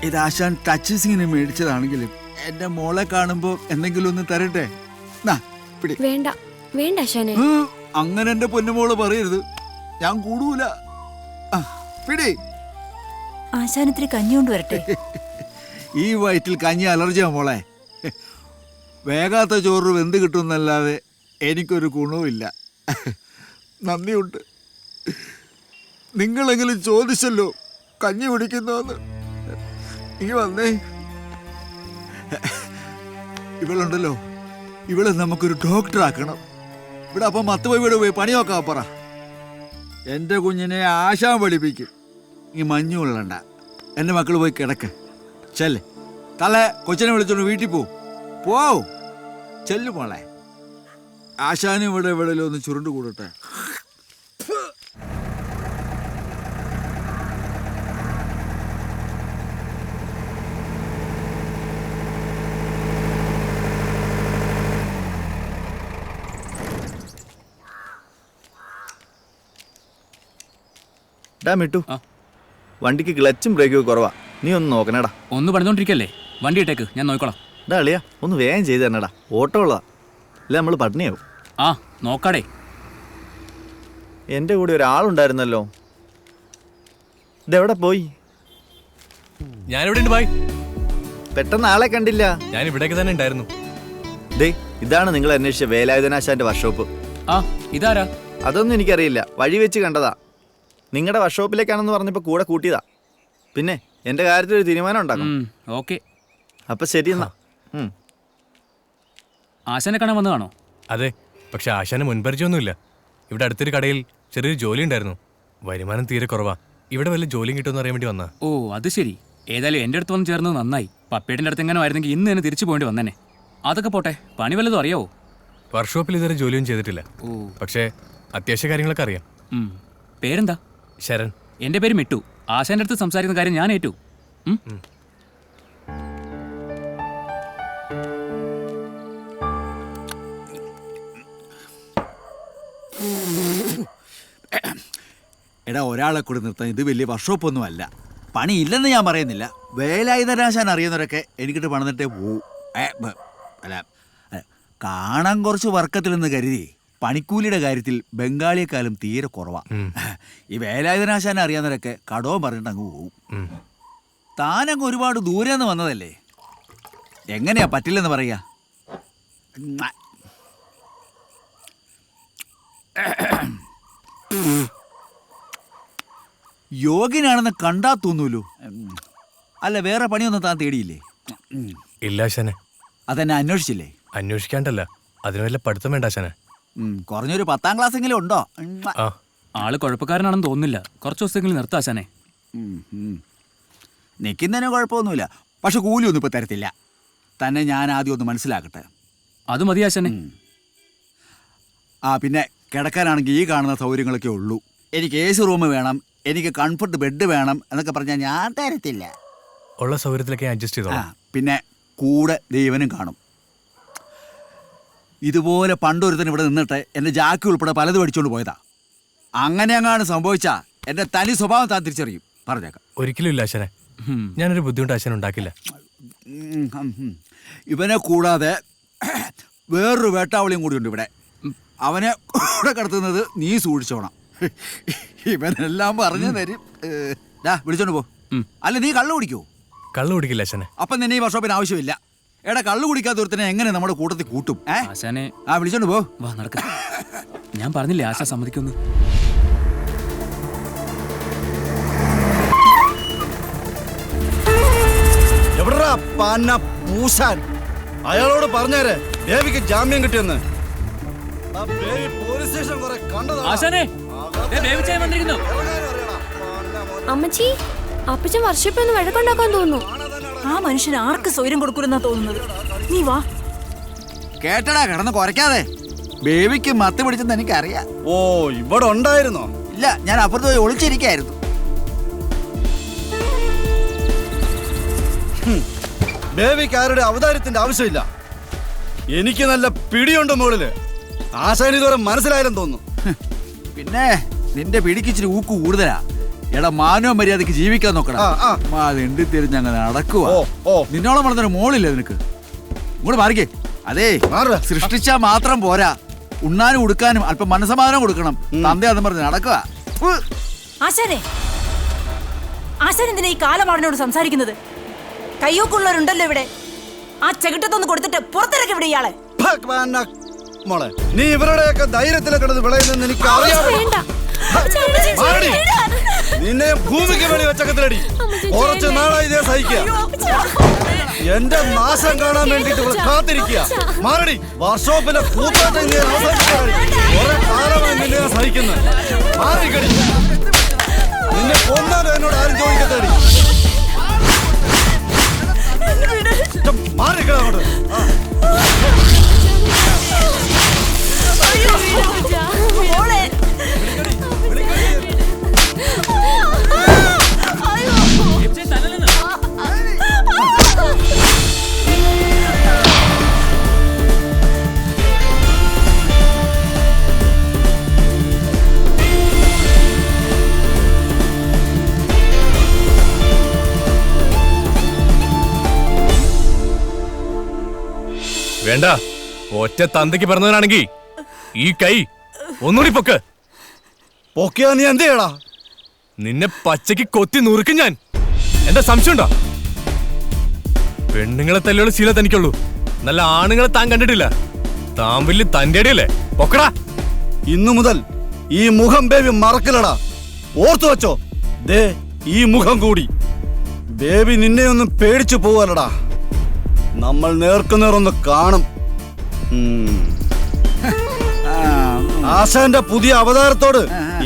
ഇത് ആശാൻ ടച്ചിസിങ്ങിന് മേടിച്ചതാണെങ്കിലും എൻ്റെ മോളെ കാണുമ്പോൾ എന്തെങ്കിലും ഒന്ന് തരട്ടെ. വേണ്ട വേണ്ട ആശാനെ. അങ്ങനെ എൻ്റെ പൊന്നുമോള് പറയരുത്, ഞാൻ കൂടൂല. പിടി. ആശാനത്തിന് കഞ്ഞി കൊണ്ടുവരട്ടെ? ഈ വയറ്റിൽ കഞ്ഞി അലർജിയാ മോളെ. വേഗാത്ത ചോറ് വെന്ത് കിട്ടുമെന്നല്ലാതെ എനിക്കൊരു ഗുണവുമില്ല. നന്ദിയുണ്ട്, നിങ്ങളെങ്കിലും ചോദിച്ചല്ലോ കഞ്ഞി കുടിക്കുന്നോന്ന്. നീ വന്നേ. ഇവളുണ്ടല്ലോ, ഇവളെ നമുക്കൊരു ഡോക്ടറാക്കണം. ഇവിടെ അപ്പം 10 വീട് പോയി പണി നോക്കാൻ പറ. എൻ്റെ കുഞ്ഞിനെ ആശാൻ പഠിപ്പിക്കും. ഈ മഞ്ഞു കൊള്ളണ്ട. എൻ്റെ മക്കൾ പോയി കിടക്ക്. ചെല്ല്. തല കൊച്ചിനെ വിളിച്ചോണ്ട് വീട്ടിൽ പോവും. ചെല്ലു മോളെ. ആശാനും ഇവിടെ എവിടെയല്ലോ ഒന്ന് ചുരുണ്ട് കൂടട്ടെ. മിട്ടു, വണ്ടിക്ക് ക്ലച്ചും ബ്രേക്കും കുറവാ. നീ ഒന്ന് നോക്കണേടാ. ഒന്ന് പണിതോണ്ടിരിക്കല്ലേ, വണ്ടി ഇട്ടേക്ക്, ഞാൻ നോക്കോളാം. അളിയാ, ഒന്ന് വേഗം ചെയ്ത് തരണേടാ. ഓട്ടോ ഉള്ളതാ, അല്ല നമ്മൾ പട്ടിണിയാവും. ആ നോക്കാടേ. എൻ്റെ കൂടെ ഒരാളുണ്ടായിരുന്നല്ലോ, ഇതെവിടെ പോയി? ഞാനിവിടെ ഉണ്ട്. ബായ്. പെട്ടെന്ന് ആളെ കണ്ടില്ല. ഞാൻ ഇവിടേക്ക് തന്നെ ഉണ്ടായിരുന്നു. ദേ ഇതാണ് നിങ്ങൾ അന്വേഷിച്ച വേലായുധനാശാന്റെ വർക്ക്ഷോപ്പ്. ആ ഇതാരാ? അതൊന്നും എനിക്കറിയില്ല, വഴി വെച്ച് കണ്ടതാ. നിങ്ങളുടെ വർക്ക്ഷോപ്പിലേക്കാണെന്ന് പറഞ്ഞപ്പോൾ കൂടെ കൂട്ടിയതാ. പിന്നെ എൻ്റെ കാര്യത്തിൽ ഒരു തീരുമാനം ഉണ്ടാക്കും. ഓക്കെ, അപ്പം ശരി എന്നാ. ആശാനെ കാണാൻ വന്നതാണോ? അതെ, പക്ഷെ ആശാന് മുൻപരിചയമൊന്നുമില്ല. ഇവിടെ അടുത്തൊരു കടയിൽ ചെറിയൊരു ജോലി ഉണ്ടായിരുന്നു. വരുമാനം തീരെ കുറവാ. ഇവിടെ വല്ല ജോലിയും കിട്ടുമെന്ന് അറിയാൻ വേണ്ടി വന്നാ. ഓ അത് ശരി. ഏതായാലും എൻ്റെ അടുത്ത് വന്ന് ചേർന്നത് നന്നായി. പപ്പേട്ടിൻ്റെ അടുത്ത് എങ്ങനെ ആയിരുന്നെങ്കിൽ ഇന്ന് തന്നെ തിരിച്ചു പോകേണ്ടി വന്നേനെ. അതൊക്കെ പോട്ടെ, പണി വല്ലതും അറിയാവോ? വർക്ക്ഷോപ്പിൽ ഇതുവരെ ജോലിയൊന്നും ചെയ്തിട്ടില്ല. പക്ഷേ അത്യാവശ്യ കാര്യങ്ങളൊക്കെ അറിയാം. പേരെന്താ? ശരൺ. എൻ്റെ പേര് മിട്ടു. ആശാന്റെ അടുത്ത് സംസാരിക്കുന്ന കാര്യം ഞാൻ ഏറ്റു. എടാ, ഒരാളെ കൂടി നിർത്താൻ ഇത് വലിയ വർക്ക്ഷോപ്പൊന്നും അല്ല. പണിയില്ലെന്ന് ഞാൻ പറയുന്നില്ല. വേലായുധനാശാൻ അറിയുന്നവരൊക്കെ എനിക്കിട്ട് പണിതിട്ടേ പോവും. അല്ല, കാണാൻ കുറച്ച് വർക്കത്തിലെന്ന് കരുതി പണിക്കൂലിയുടെ കാര്യത്തിൽ ബംഗാളിയെക്കാളും തീരെ കുറവാ. ഈ വേലായുധനാശാനെ അറിയാവുന്നവരൊക്കെ കടവും പറഞ്ഞിട്ട് അങ്ങ് പോവും. താനങ്ങ് ഒരുപാട് ദൂരെ നിന്ന് വന്നതല്ലേ, എങ്ങനെയാ പറ്റില്ലെന്ന് പറയാ? യോഗ്യനാണെന്ന് കണ്ടാ തോന്നൂലോ. അല്ല, വേറെ പണിയൊന്നും താൻ തേടിയില്ലേ? ഇല്ല ആശാനെ. അതെന്നെ അന്വേഷിച്ചില്ലേ? അന്വേഷിക്കാണ്ടല്ല, അതിന് വല്ല പഠിത്തം വേണ്ട ആശാനെ. കുറഞ്ഞൊരു 10ാം ക്ലാസ് എങ്കിലും ഉണ്ടോ? ആള് കുഴപ്പക്കാരനാണെന്ന് തോന്നുന്നില്ല. കുറച്ച് ദിവസമെങ്കിലും നിർത്താം ആശാനെ. നിൽക്കുന്നതിന് കുഴപ്പമൊന്നുമില്ല, പക്ഷെ കൂലിയൊന്നും ഇപ്പം തരത്തില്ല. തന്നെ ഞാൻ ആദ്യം ഒന്ന് മനസ്സിലാക്കട്ടെ. അത് മതി ആശാനെ. പിന്നെ കിടക്കാനാണെങ്കിൽ ഈ കാണുന്ന സൗകര്യങ്ങളൊക്കെ ഉള്ളൂ. എനിക്ക് AC റൂം വേണം, എനിക്ക് കംഫർട്ട് ബെഡ് വേണം എന്നൊക്കെ പറഞ്ഞാൽ ഞാൻ തരത്തില്ല. ഉള്ള സൗകര്യത്തിലൊക്കെ അഡ്ജസ്റ്റ് ചെയ്തോളാം. പിന്നെ കൂടെ ദൈവനും കാണും. ഇതുപോലെ പണ്ടൊരുത്തൻ ഇവിടെ നിന്നിട്ട് എൻ്റെ ജാക്കി ഉൾപ്പെടെ പലതും അടിച്ചുകൊണ്ട് പോയതാ. അങ്ങനെ അങ്ങാണ് സംഭവിച്ചാ എൻ്റെ തനി സ്വഭാവം താൻ തിരിച്ചറിയും. പറഞ്ഞേക്കാം. ഒരിക്കലും ഇല്ല ആശാനെ, ഞാനൊരു ബുദ്ധിമുട്ട് ആശാൻ ഉണ്ടാക്കില്ല. ഇവനെ കൂടാതെ വേറൊരു വേട്ടാവളിയും കൂടിയുണ്ട് ഇവിടെ. അവനെ കൂടെ കിടത്തുന്നത് നീ സൂക്ഷിച്ചോണം. ഇവനെല്ലാം പറഞ്ഞു തരും. വിളിച്ചോണ്ട് പോ. അല്ല, നീ കള്ളു കുടിക്കോ? കള്ളു കുടിക്കില്ല ആശാനെ. അപ്പം നിന്നെ ഈ വർക്ക്ഷോപ്പിന് ആവശ്യമില്ല. എടാ, കള്ളു കുടിക്കാത്ത ഒരുത്തനെ എങ്ങനെ നമ്മുടെ കൂട്ടത്തിൽ കൂട്ടും? ആശാനെ വിളിച്ചോണ്ട് പോ. വാ, നടക്ക. ഞാൻ പറഞ്ഞില്ലേ ആശാ സമ്മതിക്കൊന്നു. എവിടാ പൂശാൻ? അയാളോട് പറഞ്ഞേരെ ദേവിക്ക് ജാമ്യം കിട്ടിയെന്ന്. പോലീസ് സ്റ്റേഷൻ കുറെ ആശാനെ, വന്നിരിക്കുന്നു. അമ്മച്ചി, അപ്പച്ചൻ വർഷപ്പൊന്ന് വഴക്കുണ്ടാക്കാൻ തോന്നുന്നു. ആ മനുഷ്യൻ ആർക്ക് സ്വൈരം കൊടുക്കുമെന്നാ തോന്നുന്നത്. നീ വാ. കേട്ടടാ, കിടന്ന് കുറയ്ക്കാതെ. ബേബിക്ക് മത്ത് പിടിച്ചെന്ന് എനിക്കറിയാം. ഓ, ഇവിടെ ഉണ്ടായിരുന്നോ? ഇല്ല, ഞാൻ അപ്പുറത്ത് പോയി ഒളിച്ചിരിക്കായിരുന്നു. ബേബിക്ക് ആരുടെ അവതാരത്തിന്റെ ആവശ്യമില്ല. എനിക്ക് നല്ല പിടിയുണ്ട് മുകളില്. ആശാന് ഇതുവരെ മനസ്സിലായാലും തോന്നുന്നു. പിന്നെ നിന്റെ പിടിക്കിച്ചിരി ഊക്ക് കൂടുതലാ. എടാ, മാനവ മര്യാദക്ക് ജീവിക്കാൻ നോക്കണം. എണ്ടി തിരിഞ്ഞങ്ങ് നടക്കുക. നിന്നോളം വളർന്നൊരു മോളില്ല നിനക്ക്. ഇങ്ങോട്ട് മാറിക്കേ. അതേ, സൃഷ്ടിച്ചാ മാത്രം പോരാ, ഉണ്ണാനും ഉടുക്കാനും അല്പം മനസ്സമാധാനം കൊടുക്കണം. തന്തേ അതും പറഞ്ഞ് നടക്കുക. ആശാനെ, ആശാൻ എന്തിനാ ഈ കാലമാടനോട് സംസാരിക്കുന്നത്? കയ്യൊക്കുള്ളവരുണ്ടല്ലോ ഇവിടെ. ആ ചെകിട്ടത്തൊന്ന് കൊടുത്തിട്ട് പുറത്തിറക്കി ഇവിടെ ഇയാളെ. മോളെ, നീ ഇവരുടെയൊക്കെ ധൈര്യത്തിലെ കിടന്ന് വിളയുന്നെന്ന് എനിക്ക് അറിയാം. നിന്നെ ഭൂമിക്ക് വേണ്ടി വെച്ചക്കത്തിലടി. കുറച്ച് നാളായി ഇതേ സഹിക്കുക. എന്റെ നാശം കാണാൻ വേണ്ടിട്ട് ഇവിടെ കാത്തിരിക്കുക. മാറടി. വർക്ക്ഷോപ്പിലെ കൂത്താട്ടം കുറെ കാലമായി നിന്നെ ഞാൻ സഹിക്കുന്നത്. മാറിക്കടി. നിന്നെ കൊന്നാലും എന്നോട് ആരും ചോദിക്കത്തടി. മാറിക്കട അങ്ങോട്ട്. വേണ്ട, ഒറ്റ തന്തയ്ക്ക് പറഞ്ഞവനാണെങ്കി ഈ കൈ ഒന്നുകൂടി പൊക്ക്. പൊക്കിയാ നീ എന്ത് ചെയ്യടാ? നിന്നെ പച്ചയ്ക്ക് കൊത്തി നുറുക്കും ഞാൻ. എന്താ സംശയം ഉണ്ടോ? പെണ്ണുങ്ങളെ തല്ലുള്ള ശീലം തനിക്കുള്ളൂ, നല്ല ആണുങ്ങളെ താൻ കണ്ടിട്ടില്ല. താൻ വലിയ തന്റെ അടിയല്ലേ? പൊക്കടാ. ഇന്നു മുതൽ ഈ മുഖം ബേബി മറക്കലടാ, ഓർത്തു വെച്ചോ. ദേ ഈ മുഖം കൂടി. ബേബി നിന്നെ ഒന്നും പേടിച്ചു പോവാലടാ. നമ്മൾ നേർക്കുനേറൊന്ന് കാണും. ആശാന്റെ പുതിയ അവതാരത്തോട്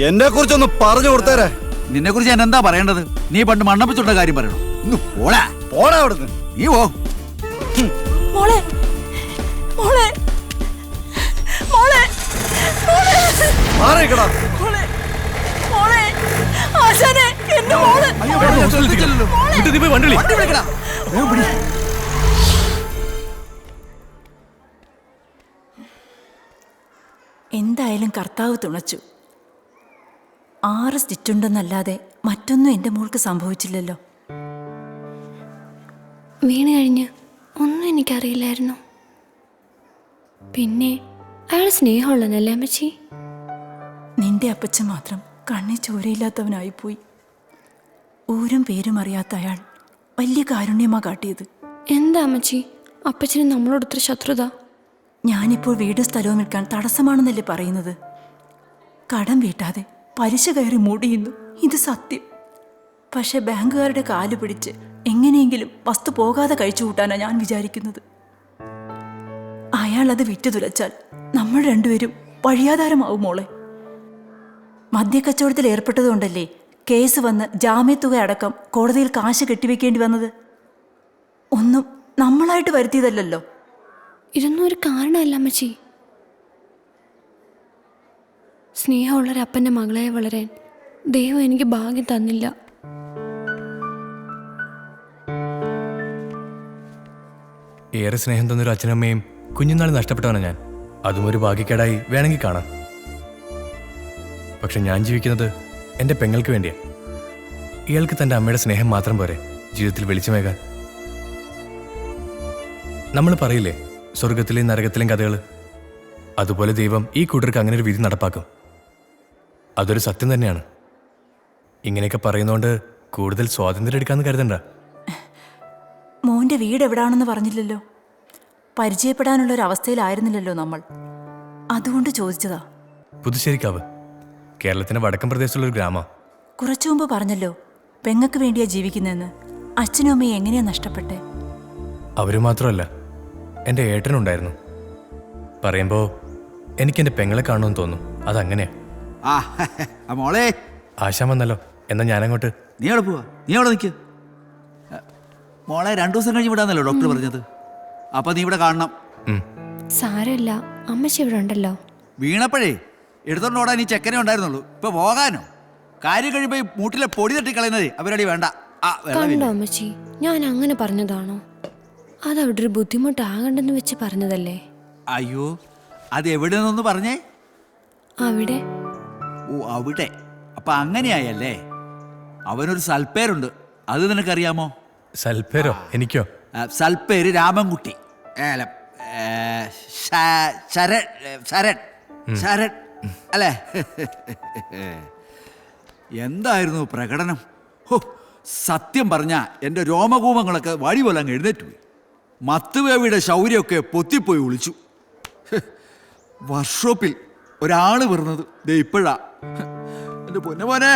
എന്നെ കുറിച്ചൊന്ന് പറഞ്ഞു കൊടുത്തേരെ. നിന്നെ കുറിച്ച് ഞാൻ എന്താ പറയേണ്ടത്? നീ പണ്ട് മണ്ണപ്പിച്ചുള്ള കാര്യം പറയണോ? പോടാ പോടാ അവിടുന്ന്. നീ പോ. മോളെ മോളെ മോളെ മാറിക്കടാ. മോളെ ആശാനെ എന്റെ മോളെ വണ്ടി എന്തായാലും കർത്താവ് തുണച്ചു. 6 സ്റ്റിച്ചുണ്ടെന്നല്ലാതെ മറ്റൊന്നും എൻ്റെ മോൾക്ക് സംഭവിച്ചില്ലല്ലോ. വീണ് കഴിഞ്ഞ് ഒന്നും എനിക്കറിയില്ലായിരുന്നു. പിന്നെ അയാൾ സ്നേഹമുള്ളതല്ലേ അമ്മച്ചി? നിന്റെ അപ്പച്ചൻ മാത്രം കണ്ണി ചോരയില്ലാത്തവനായിപ്പോയി. ഊരും പേരും അറിയാത്ത അയാൾ വലിയ കാരുണ്യമാ കാട്ടിയത്. എന്താ അമ്മച്ചി അപ്പച്ചന് നമ്മളോടൊത്ര ശത്രുത? ഞാനിപ്പോൾ വീടും സ്ഥലവും വിൽക്കാൻ തടസ്സമാണെന്നല്ലേ പറയുന്നത്. കടം വീട്ടാതെ പലിശ കയറി മൂടിയുന്നു, ഇത് സത്യം. പക്ഷെ ബാങ്കുകാരുടെ കാല് പിടിച്ച് എങ്ങനെയെങ്കിലും വസ്തു പോകാതെ കഴിച്ചു കൂട്ടാനാ ഞാൻ വിചാരിക്കുന്നത്. അയാൾ അത് വിറ്റു തുലച്ചാൽ നമ്മൾ രണ്ടുപേരും വഴിയാധാരമാവും മോളെ. മദ്യക്കച്ചവടത്തിൽ ഏർപ്പെട്ടതുകൊണ്ടല്ലേ കേസ് വന്ന് ജാമ്യത്തുക അടക്കം കോടതിയിൽ കാശ് കെട്ടിവെക്കേണ്ടി വന്നത്. ഒന്നും നമ്മളായിട്ട് വരുത്തിയതല്ലോ. ഇതൊന്നും ഒരു കാരണമല്ല അമ്മച്ചി. സ്നേഹമുള്ളൊരപ്പൻ്റെ മകളായി വളരാൻ ദൈവം എനിക്ക് ഭാഗ്യം തന്നില്ല. ഏറെ സ്നേഹം തന്നൊരു അച്ഛനമ്മയും കുഞ്ഞുനാൾ നഷ്ടപ്പെട്ടവനാണ് ഞാൻ. അതും ഒരു ഭാഗ്യക്കേടായി വേണമെങ്കിൽ കാണാം. പക്ഷെ ഞാൻ ജീവിക്കുന്നത് എൻ്റെ പെങ്ങൾക്ക് വേണ്ടിയാ. ഇയാൾക്ക് തൻ്റെ അമ്മയുടെ സ്നേഹം മാത്രം പോരെ ജീവിതത്തിൽ വെളിച്ചമേകാൻ? നമ്മൾ പറയില്ലേ സ്വർഗത്തിലെയും നരകത്തിലെയും കഥകൾ? അതുപോലെ ദൈവം ഈ കൂട്ടർക്ക് അങ്ങനെ ഒരു വിധി നടപ്പാക്കും. അതൊരു സത്യം തന്നെയാണ്. ഇങ്ങനെയൊക്കെ പറയുന്നതുകൊണ്ട് കൂടുതൽ സ്വാതന്ത്ര്യം എടുക്കാമെന്ന് കരുതണ്ട. മോൻ്റെ വീട് എവിടാണെന്ന് പറഞ്ഞില്ലല്ലോ. പരിചയപ്പെടാനുള്ളൊരവസ്ഥയിലായിരുന്നില്ലല്ലോ നമ്മൾ. അതുകൊണ്ട് ചോദിച്ചതാ. പുതുശ്ശേരിക്കാവ് കേരളത്തിന്റെ വടക്കൻ പ്രദേശത്തുള്ളൊരു ഗ്രാമം. കുറച്ചു മുമ്പ് പറഞ്ഞല്ലോ പെങ്ങക്ക് വേണ്ടിയാ ജീവിക്കുന്നതെന്ന്. അച്ഛനും അമ്മയും എങ്ങനെയാ നഷ്ടപ്പെട്ടെ? അവര് മാത്രമല്ല, എൻ്റെ ഏട്ടനുണ്ടായിരുന്നു. പറയുമ്പോൾ എനിക്ക് എൻ്റെ പെങ്ങളെ കാണുമെന്ന് തോന്നും. അതങ്ങനെയാ. മോളെ ആശാൻ വന്നല്ലോ. എന്നാ ഞാനങ്ങോട്ട്. നീ അവിടെ പോവാ, നീ അവിടെ നിൽക്ക്. മോളെ 2 ദിവസം കഴിഞ്ഞ് വിടാന്നല്ലോ ഡോക്ടർ പറഞ്ഞത്. അപ്പൊ നീ ഇവിടെ കാണണം. സാരമില്ല, അമ്മച്ചി ഇവിടെ ഉണ്ടല്ലോ. വീണപ്പോഴേ എടുത്തോണ്ട് ഓടാൻ ഈ ചെക്കനെ ഉണ്ടായിരുന്നുള്ളൂ. ഇപ്പൊ പോകാനോ? കാര്യം കഴിയുമ്പോ ഈ മൂട്ടിലെ പൊടി തട്ടി കളയുന്നത് അവരടി വേണ്ട. കണ്ടോ അമ്മച്ചി, ഞാൻ അങ്ങനെ പറഞ്ഞതാണോ? അതവിടെ ഒരു ബുദ്ധിമുട്ടാകണ്ടെന്ന് വെച്ച് പറഞ്ഞതല്ലേ. അയ്യോ, അത് എവിടെ നിന്നൊന്ന് പറഞ്ഞേ? അവിടെ. ഓ, അവിടെ. അപ്പൊ അങ്ങനെയായല്ലേ. അവനൊരു സൽപ്പേരുണ്ട്, അത് നിനക്കറിയാമോ? സൽപ്പേരോ? എനിക്കോ? സൽപ്പേര് രാമൻകുട്ടി. ശരൺ ശരൺ അല്ലേ? എന്തായിരുന്നു പ്രകടനം! ഹോ, സത്യം പറഞ്ഞ എൻ്റെ രോമകൂപങ്ങളൊക്കെ വഴി പോലെ അങ്ങ് എഴുന്നേറ്റ് പോയി. മത്തുവേവിയുടെ ശൗര്യമൊക്കെ പൊത്തിപ്പോയി ഒളിച്ചു. വർക്ക്ഷോപ്പിൽ ഒരാൾ വരുന്നത് ദേ ഇപ്പോഴാ. എൻ്റെ പൊന്നെ.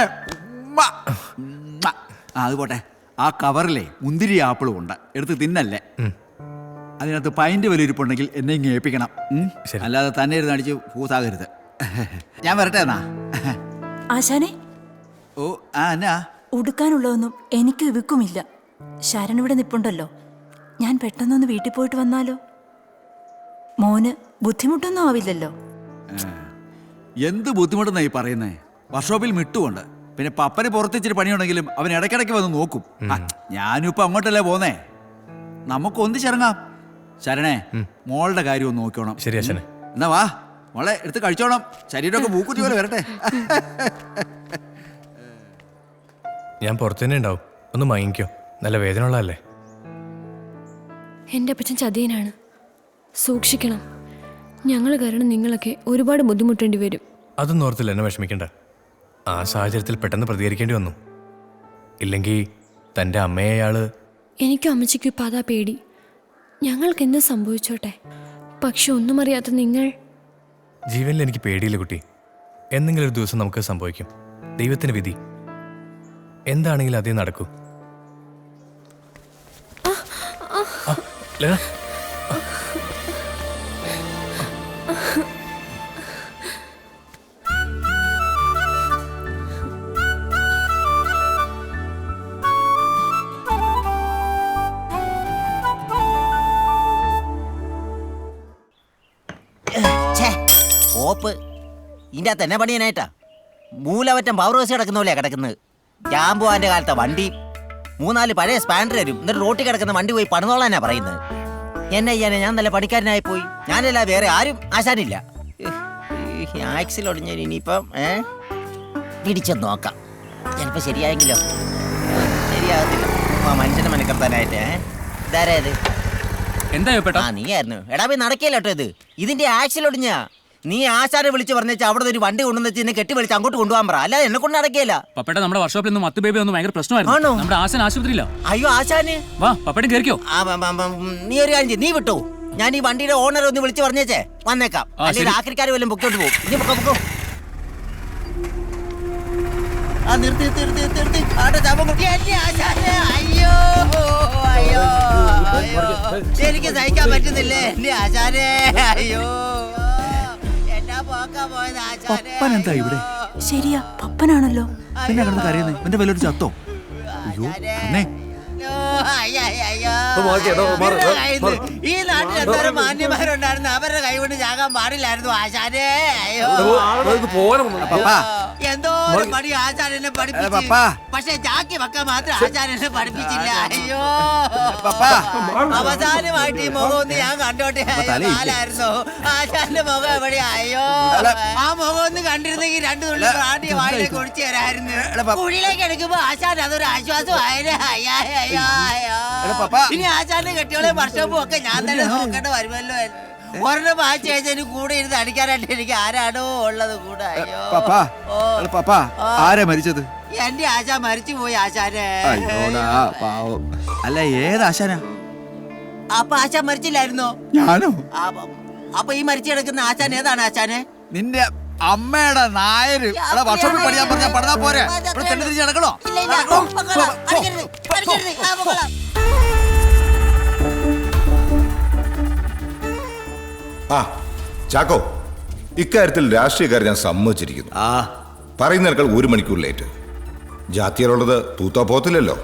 അത് പോട്ടെ, ആ കവറിലെ മുന്തിരി ആപ്പിളും ഉണ്ട്, എടുത്ത് തിന്നല്ലേ. അതിനകത്ത് പൈൻ്റ് വലിയിരിപ്പുണ്ടെങ്കിൽ എന്നെ ഇങ്ങനെ ഏൽപ്പിക്കണം. അല്ലാതെ തന്നെ ഇരുന്ന് അടിച്ച് പൂസാകരുത്. ഞാൻ വരട്ടെ എന്നാ. ആശാനെ, ഓ എന്നാ? ഉടുക്കാനുള്ളതൊന്നും എനിക്ക് വിൽക്കുമില്ല. ശരൺ ഇവിടെ നിപ്പുണ്ടല്ലോ. ഞാൻ പെട്ടെന്നൊന്ന് വീട്ടിൽ പോയിട്ട് വന്നാലോ? മോന് ബുദ്ധിമുട്ടൊന്നും ആവില്ലല്ലോ? എന്ത് ബുദ്ധിമുട്ടെന്നായി പറയുന്നേ? വർക്ക്ഷോപ്പിൽ മിട്ടുമുണ്ട്. പിന്നെ പപ്പന് പുറത്തിച്ചിരി പണിയുണ്ടെങ്കിലും അവൻ ഇടയ്ക്കിടയ്ക്ക് വന്ന് നോക്കും. ഞാനും ഇപ്പൊ അങ്ങോട്ടല്ലേ പോന്നേ. നമുക്ക് ഒന്നിച്ചിറങ്ങാം. ശരണേ, മോളുടെ കാര്യം ഒന്ന് നോക്കണം. ശരി അച്ഛനെ. എന്നാ വാ മോളെ, എടുത്ത് കഴിച്ചോണം. ശരീരമൊക്കെ മൂക്കുറ്റി പോലെ വരട്ടെ. ഞാൻ പുറത്തു തന്നെ ഉണ്ടാവും. ഒന്ന് മയങ്ങിക്കോ, നല്ല വേദന ഉള്ളതല്ലേ. എൻ്റെ അപ്പച്ചൻ ചതിയനാണ്, സൂക്ഷിക്കണം. ഞങ്ങൾ കാരണം നിങ്ങളൊക്കെ ഒരുപാട് ബുദ്ധിമുട്ടേണ്ടി വരും. അതൊന്നും ഓർത്തില്ല എന്നെ വിഷമിക്കണ്ട. ആ സാഹചര്യത്തിൽ പെട്ടെന്ന് പ്രതികരിക്കേണ്ടി വന്നു. ഇല്ലെങ്കിൽ തൻ്റെ അമ്മയെ അയാള്. എനിക്കും അമ്മച്ചിക്കും ഇപ്പം അതാ പേടി. ഞങ്ങൾക്ക് എന്ത് സംഭവിച്ചോട്ടെ, പക്ഷെ ഒന്നും അറിയാത്ത നിങ്ങൾ. ജീവനിൽ എനിക്ക് പേടിയില്ല കുട്ടി. എന്തെങ്കിലും ഒരു ദിവസം നമുക്ക് സംഭവിക്കും. ദൈവത്തിന് വിധി എന്താണെങ്കിലും അതേ നടക്കൂ. ലത, ഓപ്പ് ഇതിൻ്റെ അകത്ത് എന്നെ പണിയാനായിട്ടാ. മൂലവറ്റം പവർ ഹൗസ് കിടക്കുന്ന പോലെയാ കിടക്കുന്നത്. ജാമ്പുവാന്റെ കാലത്തെ വണ്ടി 3-4 പഴയ സ്പാൻഡർ വരും. എന്നിട്ട് റോട്ടിൽ കിടക്കുന്ന വണ്ടി പോയി പണിതോളാനാ പറയുന്നത്. എന്നെ ചെയ്യാനെ, ഞാൻ നല്ല പണിക്കാരനായി പോയി. ഞാനല്ല, വേറെ ആരും ആശാനില്ല. ആക്സിൽ ഒടിഞ്ഞ ഇനിയിപ്പം പിടിച്ചെന്ന് നോക്കാം. ചിലപ്പോ ശരിയായെങ്കിലോ? ശരിയാകത്തില്ല. മനുഷ്യനെ മനക്കെടുത്താനായിട്ട്. ഇതാരാ ഇത്? എന്താ നീ ആയിരുന്നു. എടാ പോയി നടക്കില്ല കേട്ടോ. ഇതിന്റെ ആക്സിൽ ഒടിഞ്ഞ. നീ ആശാനെ വിളിച്ച് പറഞ്ഞാൽ അവിടെ ഒരു വണ്ടി കൊണ്ടുവന്ന് വെച്ച് എന്നെ കെട്ടി വിളിച്ച് അങ്ങോട്ട് കൊണ്ടുപോകാൻ പറ. അല്ല എന്നെ കൊണ്ട് നടക്കില്ല. പപ്പേട്ട നമ്മുടെ വർക്ക്ഷോപ്പിൽ നിന്ന് മത്ത് ബേബി ഒന്ന് ഭയങ്കര പ്രശ്നമായിരുന്നു. നമ്മുടെ ആശാൻ ആശുപത്രിയില്ല. അയ്യോ ആശാന് വാ, പപ്പേട്ടൻ കേറിക്കോ. നീ ഒരു കാര്യം, നീ വിട്ടോ. ഞാൻ ഈ വണ്ടിയുടെ ഓണർ ഒന്ന് വിളിച്ച് പറഞ്ഞേച്ചേ വന്നേക്കാം. അല്ലെങ്കിൽ ആക്രിക്കാർ വല്ലതും പൊക്കോട്ട് പോകും. ഇനി പൊക്കോ. അയ്യോ അയ്യോ എനിക്ക് സഹിക്കാൻ പറ്റുന്നില്ലേ എന്റെ ആശാനെ. അയ്യോ എന്നാ പോക്കാ പോയത് ആശാനെ. പപ്പനെന്താ ഇവിടെ? ശരിയാ, പപ്പനാണല്ലോ. പിന്നെ കിടന്ന് കരയുന്നേ? എന്റെ വല്ലൊരു ചത്തോ? അയ്യോ അന്നേ, ഈ നാട്ടിൽ എന്തോരം മാന്യന്മാരുണ്ടായിരുന്നു. അവരുടെ കൈ കൊണ്ട് ചാകാൻ പാടില്ലായിരുന്നു ആശാനെ. അയ്യോ എന്തോ പണി ആശാനെ പഠിപ്പിച്ചു. പക്ഷെ ചാക്കി വെക്കാൻ മാത്രം ആശാനെ പഠിപ്പിച്ചില്ല. അയ്യോ അവസാനമായിട്ട് ഈ മുഖം ഒന്ന് ഞാൻ കണ്ടോട്ടെ. ആലായിരുന്നു ആശാന്റെ മുഖം എവിടെയാ? അയ്യോ ആ മുഖം ഒന്ന് കണ്ടിരുന്നെങ്കിൽ 2 തുള്ളി പ്രാണിയെ വായിലേക്ക് ഒഴിച്ചു തരായിരുന്നു. കുഴിയിലേക്ക് എടുക്കുമ്പോ ആശാൻ അതൊരു ആശ്വാസമായേ. അയ്യാ അയ്യോ അയ്യോ. ഇനി ആശാന്റെ കെട്ടിയോളെ വർഷവും ഒക്കെ ഞാൻ തന്നെ നോക്കേണ്ട വരുമല്ലോ. ഒരെണ്ണം വായിച്ചു കഴിഞ്ഞാൽ കൂടെ ഇരുന്ന് അടിക്കാനായിട്ട് എനിക്ക് ആരാണോ ഉള്ളത് കൂടെ. പാപ്പാ ആരാ മരിച്ചത്? എന്റെ ആശാൻ മരിച്ചു പോയി ആശാനെ. അല്ല ഏത് ആശാനാ? അപ്പൊ ആശാൻ മരിച്ചില്ലായിരുന്നോ? ഞാനോ? അപ്പൊ ഈ മരിച്ചു കിടക്കുന്ന ആശാൻ ഏതാണ് ആശാനെ? നിന്റെ അമ്മയുടെ നായര്. വർഷോപ്പിൽ പഠിക്കാൻ പറഞ്ഞാ പഠിതാ പോരെ? തിരിച്ച് നടക്കണോ? ആ ചാക്കോ, ഇക്കാര്യത്തിൽ രാഷ്ട്രീയക്കാർ ഞാൻ സമ്മതിച്ചിരിക്കുന്നു. പറയുന്നേക്കാൾ 1 മണിക്കൂർ ലേറ്റ്. ജാത്തിയറുള്ളത് തൂത്താ പോത്തില്ലല്ലോ.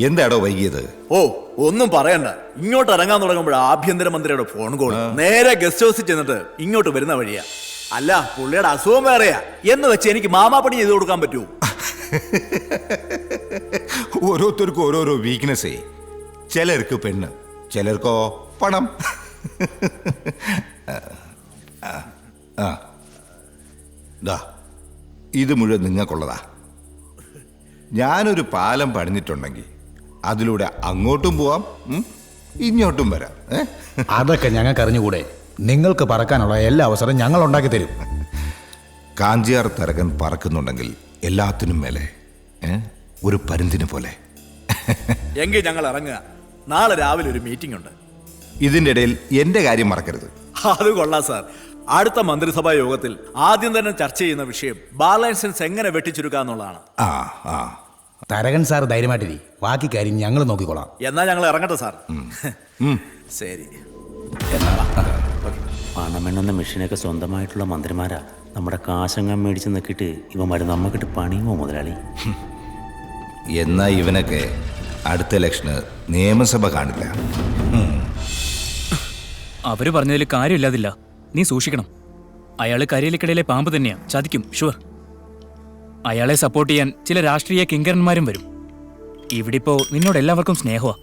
എന്താടോ വൈകിയത്? ഓ ഒന്നും പറയണ്ട. ഇങ്ങോട്ട് ഇറങ്ങാൻ തുടങ്ങുമ്പോൾ ആഭ്യന്തരമന്ത്രിയുടെ ഫോൺ കോൾ. നേരെ ഗസ്റ്റ് ഹൗസിൽ ചെന്നിട്ട് ഇങ്ങോട്ട് വരുന്ന വഴിയാ. അല്ല പുള്ളിയുടെ അസുഖം വേറെയാ എന്ന് വെച്ച് എനിക്ക് മാമാപ്പണി ചെയ്ത് കൊടുക്കാൻ പറ്റുമോ? ഓരോരുത്തർക്കും ഓരോരോ വീക്ക്നെസ്സേ. ചിലർക്ക് പെണ്ണ്, ചിലർക്കോ പണം. ഇത് മുഴുവൻ നിങ്ങൾക്കുള്ളതാ. ഞാനൊരു പാലം പണിഞ്ഞിട്ടുണ്ടെങ്കിൽ അതിലൂടെ അങ്ങോട്ടും പോവാം, ഇങ്ങോട്ടും വരാം. അതൊക്കെ ഞങ്ങൾക്ക് അറിഞ്ഞുകൂടെ? നിങ്ങൾക്ക് പറക്കാനുള്ള എല്ലാ അവസരവും ഞങ്ങൾ ഉണ്ടാക്കി തരും. കാഞ്ചിയാർ തരകൻ പറക്കുന്നുണ്ടെങ്കിൽ എല്ലാത്തിനും മേലെ ഒരു പരുന്തിന് പോലെ. എങ്കിൽ ഞങ്ങൾ ഇറങ്ങുക. നാളെ രാവിലെ ഒരു മീറ്റിംഗ് ഉണ്ട്. ഇതിന്റെ ഇടയിൽ എന്റെ കാര്യം മറക്കരുത്. അത് കൊള്ളാം സാർ. അടുത്ത മന്ത്രിസഭാ യോഗത്തിൽ ആദ്യം തന്നെ ചർച്ച ചെയ്യുന്ന വിഷയം ബാർ ലൈസൻസ് എങ്ങനെ വെട്ടിച്ചുരുക്കാന്നുള്ളതാണ്. തരകൻ സാർ ധൈര്യമായിട്ടിരി, ബാക്കി കാര്യം ഞങ്ങൾ നോക്കിക്കോളാം. എന്നാ ഞങ്ങൾ ഇറങ്ങട്ടെ സാർ. ശരി. പണമെണ്ണുന്ന മെഷീനൊക്കെ സ്വന്തമായിട്ടുള്ള മന്ത്രിമാരാ. നമ്മുടെ കാശങ്ങം മേടിച്ച് നോക്കിയിട്ട് ഇവന്മാര് നമ്മക്കിട്ട് പണിയുമോ മുതലാളി? എന്നാ ഇവനൊക്കെ അടുത്ത ഇലക്ഷന് നിയമസഭ കാണില്ല. അവര് പറഞ്ഞതിൽ കാര്യമില്ലാതില്ല. നീ സൂക്ഷിക്കണം. അയാള് കരിയിലക്കിടയിലെ പാമ്പ് തന്നെയാ. ചതിക്കും, ഷുവർ. അയാളെ സപ്പോർട്ട് ചെയ്യാൻ ചില രാഷ്ട്രീയ കിങ്കരന്മാരും വരും. ഇവിടിപ്പോ നിന്നോട് എല്ലാവർക്കും സ്നേഹമാ.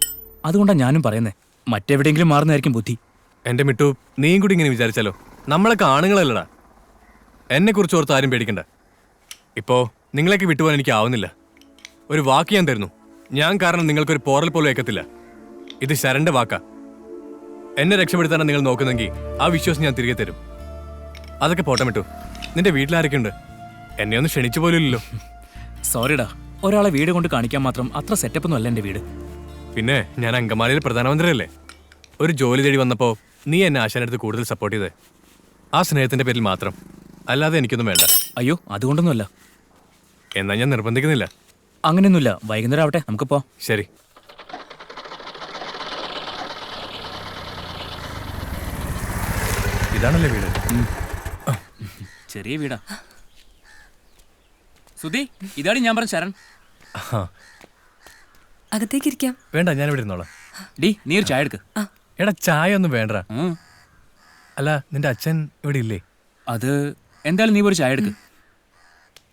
അതുകൊണ്ടാണ് ഞാനും പറയുന്നത്, മറ്റെവിടെയെങ്കിലും മാറുന്നതായിരിക്കും ബുദ്ധി. എന്റെ മിട്ടു, നീയും കൂടി ഇങ്ങനെ വിചാരിച്ചാലോ? നമ്മളൊക്കെ ആണുങ്ങളല്ലടാ. എന്നെ കുറിച്ച് ഓർത്ത് ആരും പേടിക്കണ്ട. ഇപ്പോ നിങ്ങളൊക്കെ വിട്ടുപോകാൻ എനിക്ക് ആവുന്നില്ല. ഒരു വാക്ക് ഞാൻ തരുന്നു. ഞാൻ കാരണം നിങ്ങൾക്കൊരു പോറൽ പോലും ഏക്കത്തില്ല. ഇത് ശരന്റെ വാക്കാ. എന്നെ രക്ഷപ്പെടുത്താനാണ് നിങ്ങൾ നോക്കുന്നെങ്കിൽ ആ വിശ്വാസം ഞാൻ തിരികെ തരും. അതൊക്കെ പോട്ടെ മിട്ടു. നിന്റെ വീട്ടിലാരൊക്കെ ഉണ്ട്? എന്നെ ഒന്ന് ക്ഷണിച്ചു പോലുമില്ലല്ലോ. സോറിടാ, ഒരാളെ വീട് കൊണ്ട് കാണിക്കാൻ മാത്രം അത്ര സെറ്റപ്പ് ഒന്നും അല്ല എൻ്റെ വീട്. പിന്നെ ഞാൻ അങ്കമാലിയിൽ പ്രധാനമന്ത്രിയല്ലേ. ഒരു ജോലി തേടി വന്നപ്പോ നീ എന്നെ ആശാനടുത്ത് കൂടുതൽ സപ്പോർട്ട് ചെയ്തേ. ആ സ്നേഹത്തിന്റെ പേരിൽ മാത്രം, അല്ലാതെ എനിക്കൊന്നും വേണ്ട. അയ്യോ, അതുകൊണ്ടൊന്നുമല്ല. എന്നാ ഞാൻ നിർബന്ധിക്കുന്നില്ല. അങ്ങനെയൊന്നുമില്ല, വൈകുന്നേരം ആവട്ടെ, നമുക്ക് പോ. ശരി. ഇതാണല്ലേ വീട്? ചെറിയ വീടാ. സുധി, ഇതാണ് ഞാൻ പറഞ്ഞ ശരൺ. അകത്തേക്ക് ഇരിക്കാം. വേണ്ട, ഞാൻ ഇവിടെ ഇരുന്നോളാം. ഡി, നീ ഒരു ചായ എടുക്ക്. എടാ, ചായ ഒന്നും വേണ്ട. അല്ല, നിന്റെ അച്ഛൻ ഇവിടെ ഇല്ലേ? അത് എന്തായാലും നീ ഒരു ചായ എടുക്ക്.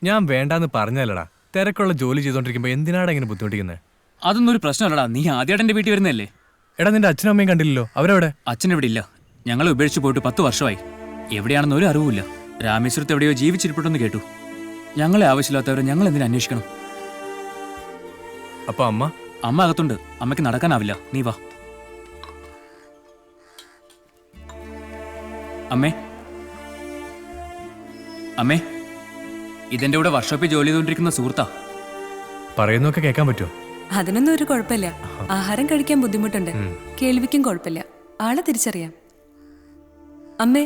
ഞാൻ വേണ്ടാന്ന് പറഞ്ഞല്ലടാ. തിരക്കുള്ള ജോലി ചെയ്തോണ്ടിരിക്കുമ്പോ എന്തിനാടാ ഇങ്ങനെ ബുദ്ധിമുട്ടിക്കുന്നത്? അതൊന്നും ഒരു പ്രശ്നമല്ലടാ, നീ ആദ്യമായിട്ട് എൻ്റെ വീട്ടിൽ വരുന്നതല്ലേ. എടാ, നിന്റെ അച്ഛനും അമ്മയും കണ്ടില്ലല്ലോ, അവരെവിടെ? അച്ഛൻ ഇവിടെ ഇല്ല. ഞങ്ങൾ ഉപേക്ഷിച്ച് പോയിട്ട് 10 വർഷമായി. എവിടെയാണെന്ന് ഒരു അറിവുമില്ല. രാമേശ്വരത്ത് എവിടെയോ ജീവിച്ചിരിപ്പുണ്ടെന്ന് കേട്ടു. ഞങ്ങളെ ആവശ്യമില്ലാത്തവരെ ഞങ്ങൾ എന്തിനു അന്വേഷിക്കണം? അപ്പൊ അമ്മ? അമ്മ അകത്തുണ്ട്. അമ്മയ്ക്ക് നടക്കാനാവില്ല, നീ വാ. അമ്മേ, അമ്മേ, ഇതെന്റെ കൂടെ വർക്ക്ഷോപ്പിൽ ജോലി ചെയ്തുകൊണ്ടിരിക്കുന്ന സുഹൃത്താ. പറയുന്നൊക്കെ കേൾക്കാൻ പറ്റുമോ? അതിനൊന്നും ഒരു കുഴപ്പമില്ല. ആഹാരം കഴിക്കാൻ ബുദ്ധിമുട്ടുണ്ട്, കേൾവിക്കും കുഴപ്പമില്ല. ആളെ തിരിച്ചറിയാം. അമ്മേ,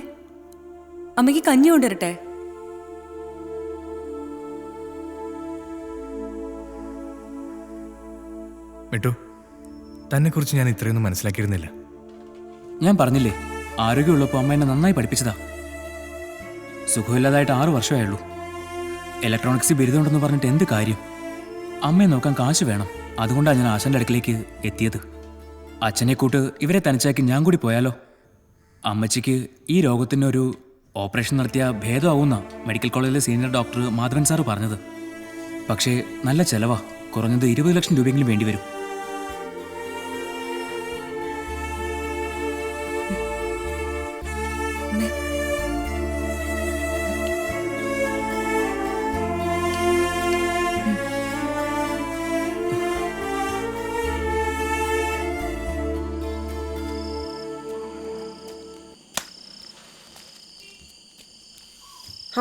അമ്മയ്ക്ക് കഞ്ഞി കൊണ്ടുവരട്ടെ? മിട്ടു, തന്നെ കുറിച്ച് ഞാൻ ഇത്രയൊന്നും മനസ്സിലാക്കിയിരുന്നില്ല. ഞാൻ പറഞ്ഞില്ലേ, ആരോഗ്യമുള്ളപ്പോൾ അമ്മ എന്നെ നന്നായി പഠിപ്പിച്ചതാ. സുഖമില്ലാതായിട്ട് 6 വർഷമായുള്ളൂ. ഇലക്ട്രോണിക്സ് ബിരുദമുണ്ടെന്ന് പറഞ്ഞിട്ട് എന്ത് കാര്യം? അമ്മയെ നോക്കാൻ കാശ് വേണം. അതുകൊണ്ടാണ് ഞാൻ ആശാന്റെ അടുക്കിലേക്ക് എത്തിയത്. അച്ഛനെ കൂട്ട് ഇവരെ തനിച്ചാക്കി ഞാൻ കൂടി പോയാലോ? അമ്മച്ചിക്ക് ഈ രോഗത്തിനൊരു ഓപ്പറേഷൻ നടത്തിയ ഭേദമാവുന്ന മെഡിക്കൽ കോളേജിലെ സീനിയർ ഡോക്ടർ മാധവൻ സാറ് പറഞ്ഞത്. പക്ഷേ നല്ല ചെലവാ. കുറഞ്ഞത് 20 ലക്ഷം രൂപയെങ്കിലും വേണ്ടിവരും.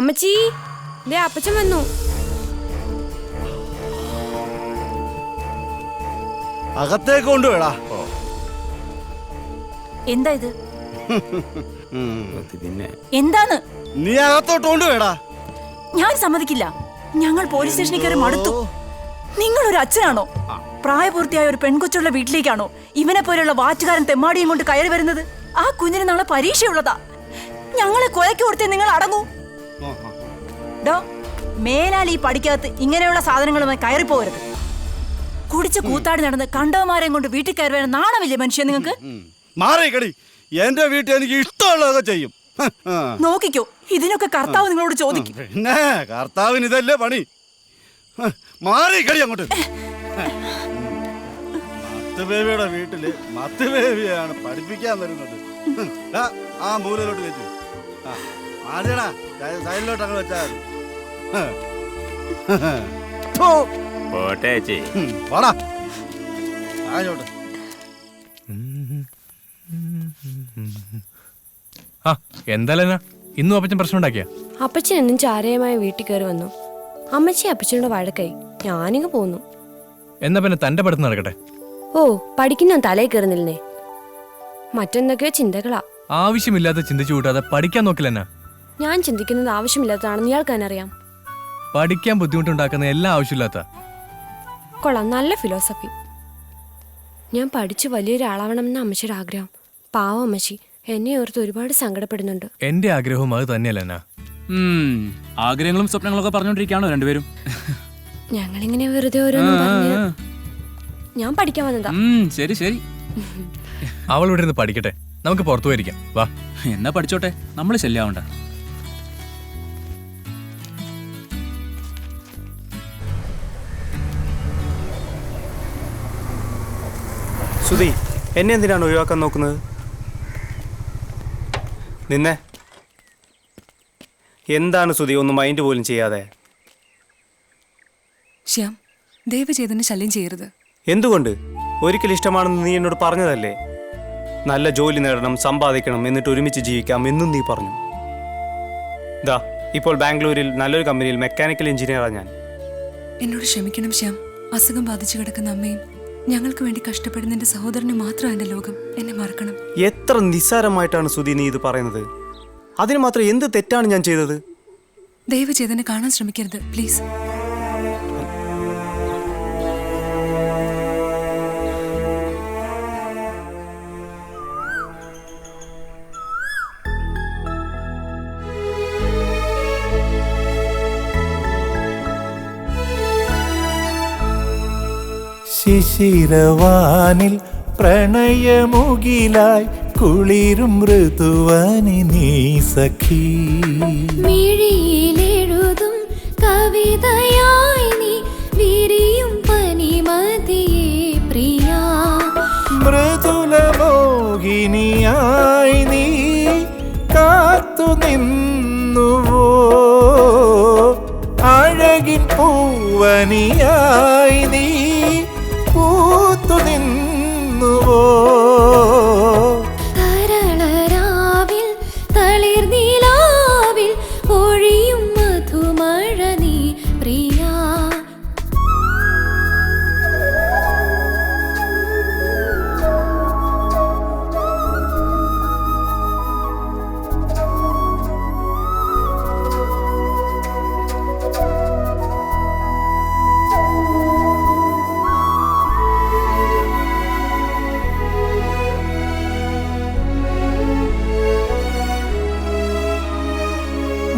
അമ്മച്ചി, ദേ അപ്പച്ചൻ വന്നു. അകത്തേക്ക് കൊണ്ടുപോടാ. എന്താ ഇത്? പിന്നെ എന്താണ്? നീ അകത്തോട്ട് കൊണ്ടുപോടാ. ഞാൻ സമ്മതിക്കില്ല. ഞങ്ങൾ പോലീസ് സ്റ്റേഷനിൽ കയറി മടുത്തു. നിങ്ങൾ ഒരു അച്ഛനാണോ? പ്രായപൂർത്തിയായ ഒരു പെൺകൊച്ചുള്ള വീട്ടിലേക്കാണോ ഇവനെ പോലെയുള്ള വാറ്റുകാരൻ തെമ്മാടിയും കൊണ്ട് കയറി വരുന്നത്? ആ കുഞ്ഞിന് നാളെ പരീക്ഷയുള്ളതാ. ഞങ്ങളെ കൊലയ്ക്ക് കൊടുത്തേ നിങ്ങൾ അടങ്ങൂ. ഡോ, മേലാൽ ഈ പടിക്കകത്ത് ഇങ്ങനെയുള്ള സാധനങ്ങളുമായി കയറിപ്പോകരുത്. കുടിച്ച് കൂത്താടി നടന്ന് കണ്ടവന്മാരെയും കൊണ്ട് വീട്ടിൽ കയറി വരാൻ നാണമില്ലേ മനുഷ്യ നിങ്ങൾക്ക്? മാറിക്കടി, എന്റെ വീട്ടിൽ എനിക്ക് ഇഷ്ടമുള്ളതൊക്കെ ചെയ്യും. നോക്കിക്കോ, ഇതിനൊക്കെ കർത്താവ് നിങ്ങളോട് ചോദിക്കും. പിന്നെ കർത്താവിന് ഇതല്ലേ പണി. മാറിക്കടി അങ്ങോട്ട്. മത്തുബേബിയുടെ വീട്ടില് മത്തുബേബിയാണ് പഠിപ്പിക്കാൻ വരുന്നത്. ആ മൂലയിലോട്ട് വെച്ചു. മാറിയടാ, സൈഡിലോട്ട് അങ്ങ് വെച്ചാൽ പോട്ടേച്ചി വാടാ ആയോട്ട്. ആ, എന്തായാലും ഇന്നും അപ്പച്ചൻ പ്രശ്നം ഉണ്ടാക്കിയ? അപ്പച്ചൻ എന്നും ചാരയുമായി വീട്ടിൽ കയറി വന്നു. അമ്മച്ചി അപ്പച്ചനോട് വഴക്കായി. ഞാനിങ്ങ് പോന്നു. എന്നാ പിന്നെ തന്റെ പഠിത്തം നടക്കട്ടെ. ഓ, പഠിക്കുന്ന തലയിൽ കയറുന്നില്ലേ? മറ്റെന്തൊക്കെയോ ചിന്തകളാ. ആവശ്യമില്ലാത്ത ചിന്തിച്ചു കൂട്ടാതെ പഠിക്കാൻ നോക്കില്ലെന്നാ? ഞാൻ ചിന്തിക്കുന്നത് ആവശ്യമില്ലാത്തതാണെന്ന് ഇയാൾക്ക് തന്നെ അറിയാം. പഠിക്കാൻ ബുദ്ധിമുട്ടുണ്ടാക്കുന്ന എല്ലാം ആവശ്യമില്ലാത്ത. കൊള്ളാം, നല്ല ഫിലോസഫി. ഞാൻ പഠിച്ച് വലിയൊരാളാവണമെന്ന് അമ്മച്ചിയുടെ ആഗ്രഹം. പാവം അമ്മച്ചി എന്നെ ഓർത്ത് ഒരുപാട് സങ്കടപ്പെടുന്നുണ്ട്. എന്റെ ആഗ്രഹവും അത് തന്നെയല്ല. ആഗ്രഹങ്ങളും സ്വപ്നങ്ങളും ഒക്കെ പറഞ്ഞോണ്ടിരിക്കുകയാണോ രണ്ടുപേരും? ഞങ്ങളിങ്ങനെ വെറുതെ ഓരോന്നും പറഞ്ഞ് ഞാൻ പഠിക്കാൻ വന്നതാ. ശരി ശരി, അവൾ ഇവിടെ ഇരുന്ന് പഠിക്കട്ടെ, നമുക്ക് പുറത്തു പോയിരിക്കാം. വാ. എന്നാ പഠിച്ചോട്ടെ, നമ്മൾ ശല്യാവണ്ട. സുധി, എന്നെ എന്തിനാണ് ഒഴിവാക്കാൻ നോക്കുന്നത്? നിന്നെ എന്താണ് സുധി ഒന്നും മൈൻഡ് പോലും ചെയ്യാതെ? ശ്യാം, ദയവ് ചെയ്തെന്നെ ശല്യം ചെയ്യരുത്. എന്തുകൊണ്ട്? ഒരിക്കലും ഇഷ്ടമാണെന്ന് നീ എന്നോട് പറഞ്ഞതല്ലേ? നല്ല ജോലി നേടണം, സമ്പാദിക്കണം, എന്നിട്ട് ഒരുമിച്ച് ജീവിക്കാം എന്നും നീ പറഞ്ഞു. ദാ ഇപ്പോൾ ബാംഗ്ലൂരിൽ നല്ലൊരു കമ്പനിയിൽ മെക്കാനിക്കൽ എഞ്ചിനീയറാണ് ഞാൻ. എന്നോട് ക്ഷമിക്കണം ശ്യാം. അസുഖം ബാധിച്ചു കിടക്കുന്ന അമ്മയും ഞങ്ങൾക്ക് വേണ്ടി കഷ്ടപ്പെടുന്ന എന്റെ സഹോദരന് മാത്രം എന്റെ ലോകം. എന്നെ മറക്കണം. എത്ര നിസ്സാരമായിട്ടാണ് സുധി നീ ഇത് പറയുന്നത്. അതിന് മാത്രം എന്ത് തെറ്റാണ് ഞാൻ ചെയ്തത്? ദയവ് ചെയ്തെന്നെ കാണാൻ ശ്രമിക്കരുത് പ്ലീസ്. ശിശിരവാനിൽ പ്രണയമുകിലായി കുളിരും ഋതുവാനി നീ സഖി. മിഴിയിലെഴുതും കവിതയായി നീ വിരിയും പനിമതിയേ പ്രിയ. മൃദുലമോഹിനിയായി നീ കാത്തു നിന്നുവോ, അഴകിൻ പൂവനിയായി നീ പൂത്തു നിന്നുവോ. തരളരാവിൽ തളിർനിലാവിൽ ഒഴിയും മധുമഴ നീ പ്രിയ.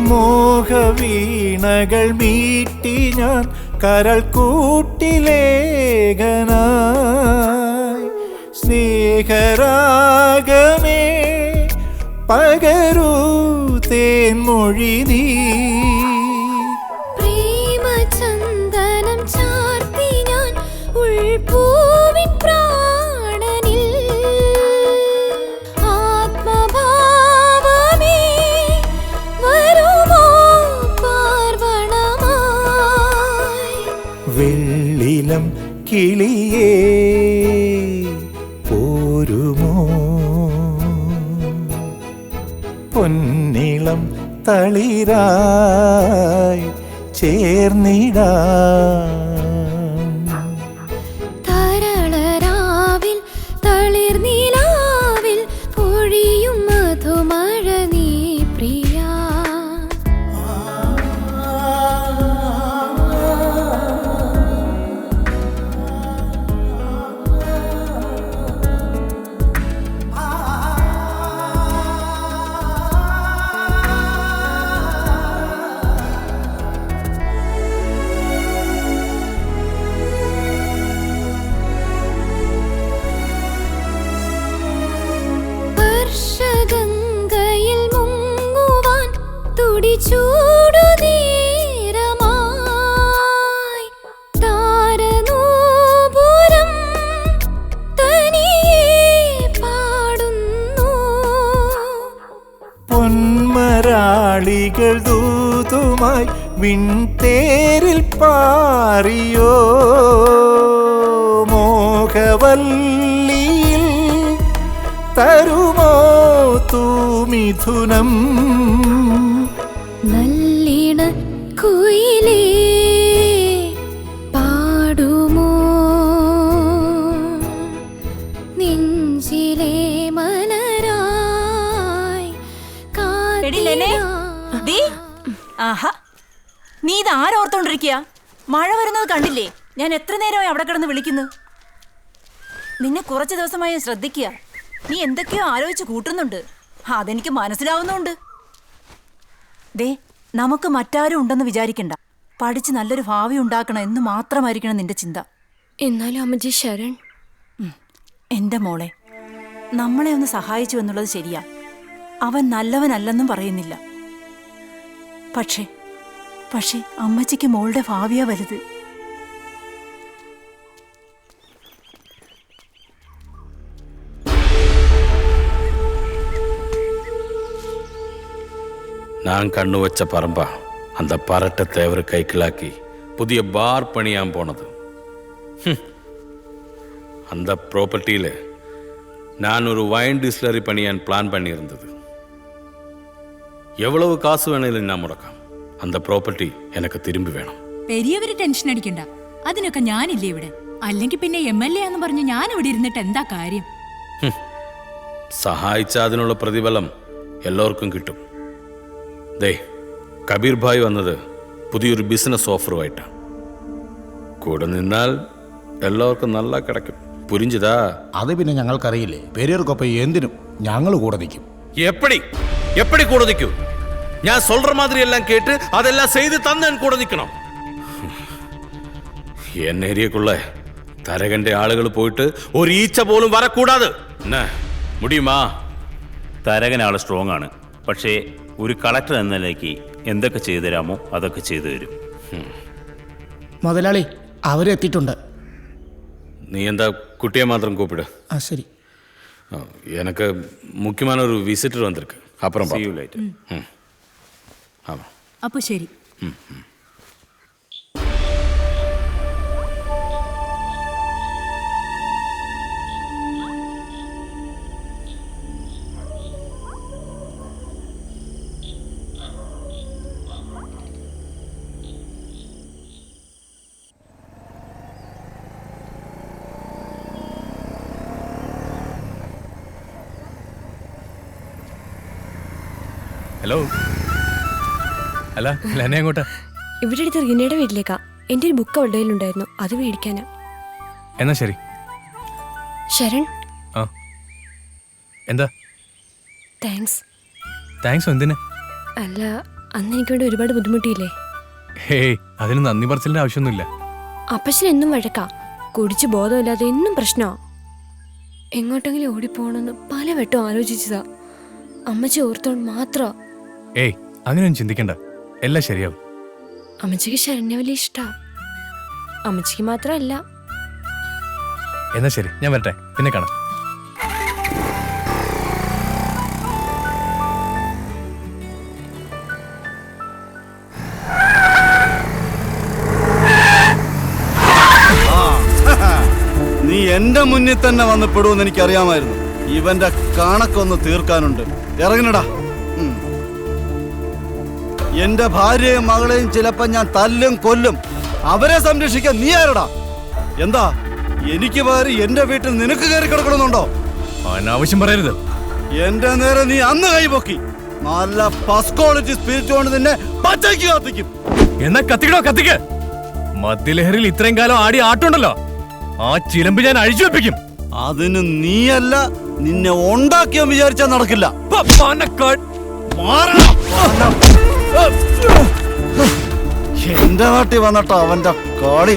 മോഹവീണകൾ മീട്ടി ഞാൻ കരൾ കൂട്ടിലേഖനായി. സ്നേഹരാഗമേ പകരൂ തേൻമൊഴി നീ. പ്രേമചന്ദനം ചാർത്തി ഞാൻ ഉൾപൂവിൻ പ്രാണനിൽ. ആത്മഭാവമേ വരുമോ പാർവണമായി. വെള്ളിലം കിളിയേ പോരുമോ, പൊന്നിളം തളിരായി ചേർന്നിടാം. തരളരാവിൽ തളിർനിലാവിൽ പൊഴിയും മധുമഴ നീ പ്രിയ. വർഷഗംഗയിൽ മുങ്ങുവാൻ തുടിചൂടുനേരമായി. താരനൂപുരം തനിയെ പാടുന്നു. പൊന്മരാളികൾ ദൂതുമായി വിൺതേരിൽ പാറിയോ, മോഹവല്ലിയിൽ തരുമോ തൂമിഥുനം. നല്ലിണ കുയിലേ പാടുമോ നെഞ്ചിലെ മലരായി ആഹാ, നീ ഇത് ആരോർത്തോണ്ടിരിക്കുക? മഴ വരുന്നത് കണ്ടില്ലേ? ഞാൻ എത്ര നേരമായി അവിടെ കിടന്ന് വിളിക്കുന്നു. നിന്നെ കുറച്ച് ദിവസമായി ശ്രദ്ധിക്കുക. നീ എന്തൊക്കെയോ ആലോചിച്ച് കൂട്ടുന്നുണ്ട്. അതെനിക്ക് മനസ്സിലാവുന്നുണ്ട്. ദേ, നമുക്ക് മറ്റാരും ഉണ്ടെന്ന് വിചാരിക്കണ്ട. പഠിച്ച് നല്ലൊരു ഭാവി ഉണ്ടാക്കണം എന്ന് മാത്രമായിരിക്കണം നിന്റെ ചിന്ത. എന്നാലും അമ്മജി ശരൺ, എന്റെ മോളെ, നമ്മളെ ഒന്ന് സഹായിച്ചു എന്നുള്ളത് ശരിയാ. അവൻ നല്ലവനല്ലെന്നും പറയുന്നില്ല. പക്ഷേ അമ്മച്ചിക്ക് മോളുടെ ഭാവിയാ വലുത്. நான் கண்ணு வச்ச பரம்பா அந்த பரட்டை தேவர கைக்கிளாக்கி புதிய பார் பணியாம போனது. அந்த ப்ராப்பர்ட்டியில் நான் ஒரு வைன் டிஸ்லரி பணியான் பிளான் பண்ணியிருந்தது. எவ்வளவு காசு வேணாலும் நான் முடക്കാം. அந்த ப்ராப்பர்ட்டி எனக்கு திரும்பி வேணும். പെരിയവര് ടെൻഷൻ അടിക്കണ്ട. അതിനൊക്കെ ഞാനില്ലേ ഇവിടെ. അല്ലെങ്കിൽ പിന്നെ MLA എന്ന് പറഞ്ഞ് ഞാൻ ഇവിടെ ഇരുന്നിട്ട് എന്താ കാര്യം? സഹായിച്ച അതിനുള്ള പ്രതിഫലം എല്ലാവർക്കും കിട്ടും. ദേ, കബീർ ഭായ് വന്നത് പുതിയൊരു ബിസിനസ് ഓഫറുമായിട്ടാണ്. കൂടെ നിന്നാൽ എല്ലാവർക്കും നല്ല കിടക്കും. പുരിഞ്ചതാ? അത് പിന്നെ ഞങ്ങൾക്കറിയില്ലേ. പെരിയർക്കൊപ്പം എന്തിനും ഞങ്ങൾ കൂടെ നിൽക്കും. എപ്പടി കൂടെ നിൽക്കൂ? ഞാൻ சொல்ற மாதிரி എല്ലാം കേട്ട് അതെല്ലാം ചെയ്ത് തന്നാൻ കൂടെ നിൽക്കണം. എൻ ഏരിയക്കുള്ള തരകന്റെ ആളുകൾ പോയിട്ട് ഒരു ഈച്ച പോലും വരക്കൂടാതെ. മുടിയുമാ? തരകൻ ആള് സ്ട്രോങ് ആണ്. പക്ഷേ ഒരു കളക്ടർ എന്ന നിലയ്ക്ക് എന്തൊക്കെ ചെയ്തു തരാമോ അതൊക്കെ ചെയ്തു തരും. മുതലാളി അവരെത്തിയിട്ടുണ്ട്. നീ എന്താ കുട്ടിയെ മാത്രം കൂപ്പിട്. ആ ശരി. எனக்கு முக்கியமான ஒரு விசிட்டர் வந்திருக்கு. அப்புறம் See you later. ஆமாம். അപ്പൊ ശരി. ഹലോ. അല്ല എന്നെ എങ്ങോട്ടാ? ഇവിടെ അടുത്ത് റീനയുടെ വീട്ടിലേക്കാ. എൻ്റെ ഒരു ബുക്ക് അവളുടെ കയ്യിലുണ്ടായിരുന്നു, അത് മേടിക്കാനാ. എന്നാ ശരി. ശരൺ. ആ എന്താ? താങ്ക്സ് എന്തിന്? അല്ല, അന്ന് എനിക്ക് വേണ്ടി ഒരുപാട് ബുദ്ധിമുട്ടിയില്ലേ? ഹേയ്, അതിന് നന്ദി പറച്ചിലിന്റെ ആവശ്യമൊന്നുമില്ല. അപ്പച്ചൻ എന്നും വഴക്കാ. കുടിച്ച് ബോധമില്ലാതെ എന്നും പ്രശ്നമാ. എങ്ങോട്ടെങ്കിലും ഓടിപ്പോണെന്ന് പലവട്ടം ആലോചിച്ചതാ. അമ്മച്ചി ഓർത്തോണ്ട് മാത്രമാ. ഏയ്, അങ്ങനെയൊന്നും ചിന്തിക്കണ്ട, എല്ലാം ശരിയാവും. അമ്മച്ചിക്ക് ശരണ്യ വലിയ ഇഷ്ടാ. അമ്മച്ചിക്ക് മാത്രമല്ല. എന്നാ ശരി, ഞാൻ വരട്ടെ, പിന്നെ കാണാം. നീ എന്റെ മുന്നിൽ തന്നെ വന്ന് പെടുമെന്ന് എനിക്കറിയാമായിരുന്നു. ഇവന്റെ കണക്കൊന്ന് തീർക്കാനുണ്ട്. ഇറങ്ങണടാ. എന്റെ ഭാര്യയും മകളെയും ചിലപ്പോ ഞാൻ തല്ലും കൊല്ലും. അവരെ സംരക്ഷിക്കാൻ നീ ആരടാ? എന്താ എനിക്ക് പകരം എന്റെ വീട്ടിൽ നിനക്ക് കയറി കിടക്കണമെന്നുണ്ടോ? അനാവശ്യം പറയരുത്. എന്റെ നേരെ നീ അന്ന് കൈപൊക്കി. നല്ല ഫസ്റ്റ് ക്വാളിറ്റി സ്പിരിറ്റ് കൊണ്ട് നിന്നെ പച്ചയ്ക്ക് കത്തിക്കും. എന്നാ കത്തിക്കണോ? കത്തിക്ക്. മദ്യലഹരിയിൽ ഇത്രയും കാലം ആടി ആട്ടുണ്ടല്ലോ, ആ ചിലമ്പ് ഞാൻ അഴിച്ചു വെപ്പിക്കും. അതിന് നീയല്ല, നിന്നെ ഉണ്ടാക്കിയാൻ വിചാരിച്ചാൽ നടക്കില്ല. എന്റെ നാട്ടിൽ വന്നിട്ടോ അവന്റെ കളി.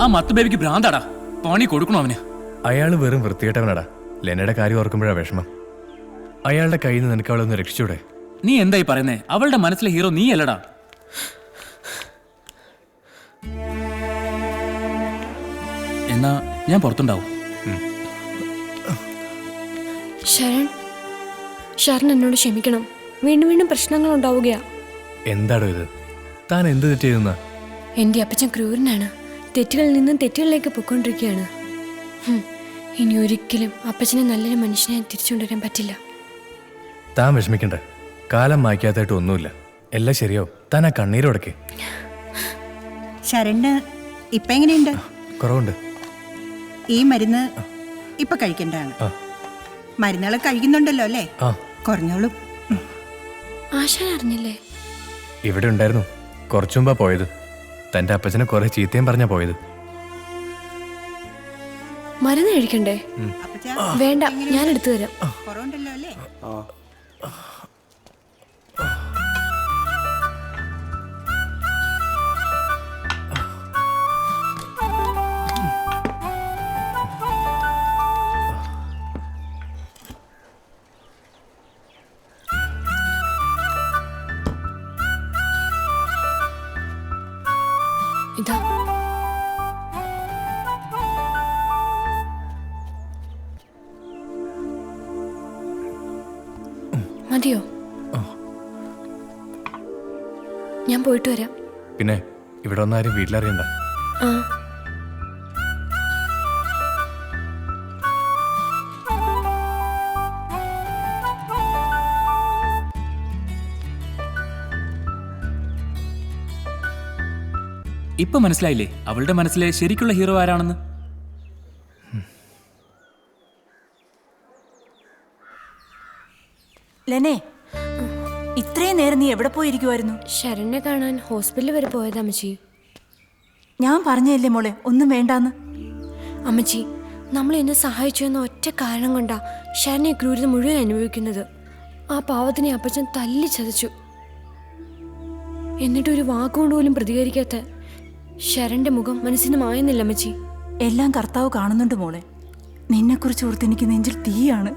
ആ മത്ത് ബേബിക്ക് ഭ്രാന്താടാ. പണി കൊടുക്കണോ അവന്? അയാൾ വെറും വൃത്തികെട്ടവനാടാ. ലെനയുടെ കാര്യം ഓർക്കുമ്പോഴാ വിഷമം. അയാളുടെ കയ്യിൽ നിന്ന് നിനക്ക് അവളെ ഒന്ന് രക്ഷിച്ചൂടെ? നീ എന്തായി പറയുന്നേ? അവളുടെ മനസ്സിലെ ഹീറോ നീ അല്ലടാ. എന്നാ ഞാൻ പുറത്തുണ്ടാവും. ശരൺ എന്നോട് ക്ഷമിക്കണം. വീണ്ടും വീണ്ടും പ്രശ്നങ്ങൾ ഉണ്ടാവുകയാ. എന്താടോ ഇത്? താൻ എന്ത് തെറ്റ് ചെയ്യുന്ന? എന്റെ അപ്പച്ചൻ ക്രൂരനാണ്. തെറ്റുകളിൽ നിന്നും തെറ്റുകളിലേക്ക് പൊയ്ക്കൊണ്ടിരിക്കുകയാണ്. ഇനി ഒരിക്കലും അപ്പച്ചനെ നല്ലൊരു മനുഷ്യനെ തിരിച്ചുകൊണ്ടുവരാൻ പറ്റില്ല. താൻ വിഷമിക്കണ്ട. കാലം മായ്ക്കാത്തായിട്ട് ഒന്നുമില്ല. എല്ലാം ശരിയാവും. താൻ ആ കണ്ണീരോടക്കെ. ശരണ് ഇപ്പൊ എങ്ങനെയുണ്ട്? കുറവുണ്ട്. ഈ മരുന്ന് ഇപ്പൊ കഴിക്കേണ്ടതാണ്. മരുന്നുകൾ കഴിക്കുന്നുണ്ടല്ലോ അല്ലേ? കുറഞ്ഞോളും. ആശാൻ അറിഞ്ഞില്ലേ? ഇവിടെ ഉണ്ടായിരുന്നു. കുറച്ചു മുമ്പാ പോയത്. തന്റെ അപ്പച്ചനെ കുറെ ചീത്തയും പറഞ്ഞാ പോയത്. മരുന്ന് കഴിക്കണ്ടേ? വേണ്ട, ഞാൻ എടുത്തു തരാം. കുറവുണ്ടല്ലോ അല്ലേ? ഇതാ. മതിയോ? ഞാൻ പോയിട്ട് വരാം. പിന്നെ ഇവിടെ ഒന്നാരും വീട്ടിലറിയണ്ട. ഇപ്പൊ മനസ്സിലായില്ലേ അവളുടെ മനസ്സിലെ ശരിക്കുള്ള ഹീറോ ആരാണെന്ന്? ലെനെ, ഇത്രയും നേരം നീ എവിടെ പോയിരിക്കുമായിരുന്നു? ശരണ്യെ കാണാൻ ഹോസ്പിറ്റലിൽ വരെ പോയതാ അമ്മച്ചി. ഞാൻ പറഞ്ഞല്ലേ മോളെ ഒന്നും വേണ്ടാന്ന്. അമ്മച്ചി, നമ്മൾ എന്നെ സഹായിച്ചു എന്ന ഒറ്റ കാരണം കൊണ്ടാ ശരണ്യെ ക്രൂരത മുഴുവൻ അനുഭവിക്കുന്നത്. ആ പാവത്തിനെ അപ്പച്ചൻ തല്ലി ചതച്ചു. എന്നിട്ടൊരു വാക്കുകൊണ്ട് പോലും പ്രതികരിക്കാത്ത ശരണ്ന്റെ മുഖം മനസ്സിന് മായുന്നില്ല അമ്മച്ചി. എല്ലാം കർത്താവ് കാണുന്നുണ്ട് മോളെ. നിന്നെക്കുറിച്ച് ഓർത്ത് എനിക്ക് നെഞ്ചിൽ തീയാണ്.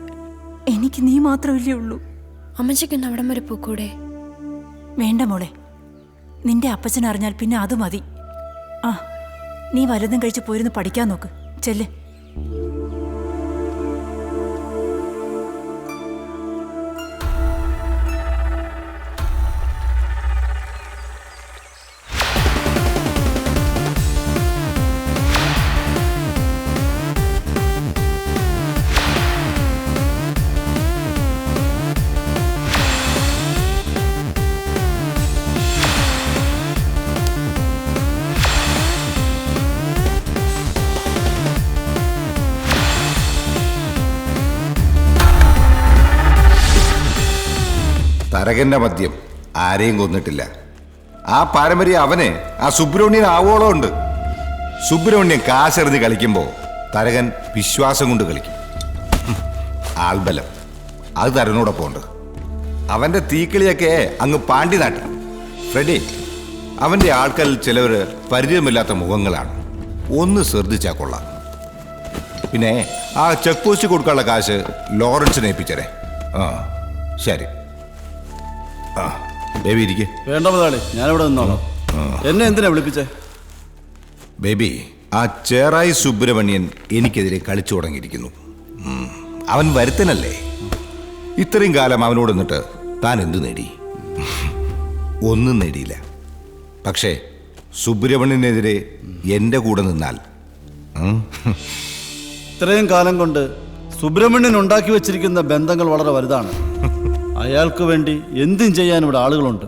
എനിക്ക് നീ മാത്രമല്ലേ ഉള്ളൂ. അമ്മച്ചിക്കൊന്ന് അവിടം വരെ പോക്കൂടെ? വേണ്ട മോളെ, നിന്റെ അപ്പച്ചൻ അറിഞ്ഞാൽ പിന്നെ അത് മതി. ആ, നീ വലുതും കഴിച്ച് പോയിരുന്ന് പഠിക്കാൻ നോക്ക്. ചെല്ല്. തരകന്റെ മദ്യം ആരെയും കൊന്നിട്ടില്ല. ആ പാരമ്പര്യം അവന് ആ സുബ്രഹ്മണ്യൻ ആവോളം ഉണ്ട്. സുബ്രഹ്മണ്യൻ കാശെറിഞ്ഞ് കളിക്കുമ്പോൾ തരകൻ വിശ്വാസം കൊണ്ട് കളിക്കും. ആൾബലം അത് തരനോടൊപ്പം ഉണ്ട്. അവന്റെ തീക്കിളിയൊക്കെ അങ്ങ് പാണ്ടി നാട്ടി. ഫ്രെഡി, അവന്റെ ആൾക്കാരിൽ ചിലവർ പരിചയമില്ലാത്ത മുഖങ്ങളാണ്. ഒന്ന് ശ്രദ്ധിച്ചാൽ കൊള്ളാം. പിന്നെ ആ ചെക്ക് പോസ്റ്റ് കൊടുക്കാനുള്ള കാശ് ലോറൻസിനെ ഏൽപ്പിച്ചേ. ആ ശരി. ആ ബേബി ഇരിക്കേ. വേണ്ട മുതലാളി, ഞാനിവിടെ നിന്നോളാം. എന്നെ എന്തിനാ വിളിപ്പിച്ചേ? ബേബി, ആ ചേറായി സുബ്രഹ്മണ്യൻ എനിക്കെതിരെ കളിച്ചു തുടങ്ങിയിരിക്കുന്നു. അവൻ വരുത്തനല്ലേ? ഇത്രയും കാലം അവനോട് നിന്നിട്ട് താൻ എന്തു നേടി? ഒന്നും നേടിയില്ല. പക്ഷേ സുബ്രഹ്മണ്യനെതിരെ എൻ്റെ കൂടെ നിന്നാൽ ഇത്രയും കാലം കൊണ്ട് സുബ്രഹ്മണ്യൻ ഉണ്ടാക്കി വെച്ചിരിക്കുന്ന ബന്ധങ്ങൾ വളരെ വലുതാണ്. അയാൾക്ക് വേണ്ടി എന്തും ചെയ്യാൻ ഇവിടെ ആളുകളുണ്ട്.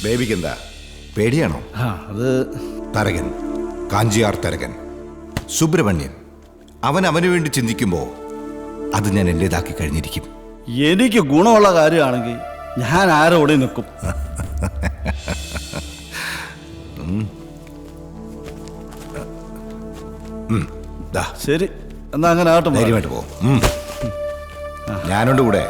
ബേബിക്ക് എന്താ പേടിയാണോ? അത് തരകൻ, കാഞ്ചിയാർ തരകൻ, സുബ്രഹ്മണ്യൻ, അവന് വേണ്ടി ചിന്തിക്കുമ്പോൾ അത് ഞാൻ എൻ്റെതാക്കി കഴിഞ്ഞിരിക്കും. എനിക്ക് ഗുണമുള്ള കാര്യമാണെങ്കിൽ ഞാൻ ആരെ ഓടി നിൽക്കും. ശരി, എന്നാ അങ്ങനെ ആകട്ടെ. ധൈര്യമായിട്ട് പോ. ഞാനുണ്ട് കൂടെ.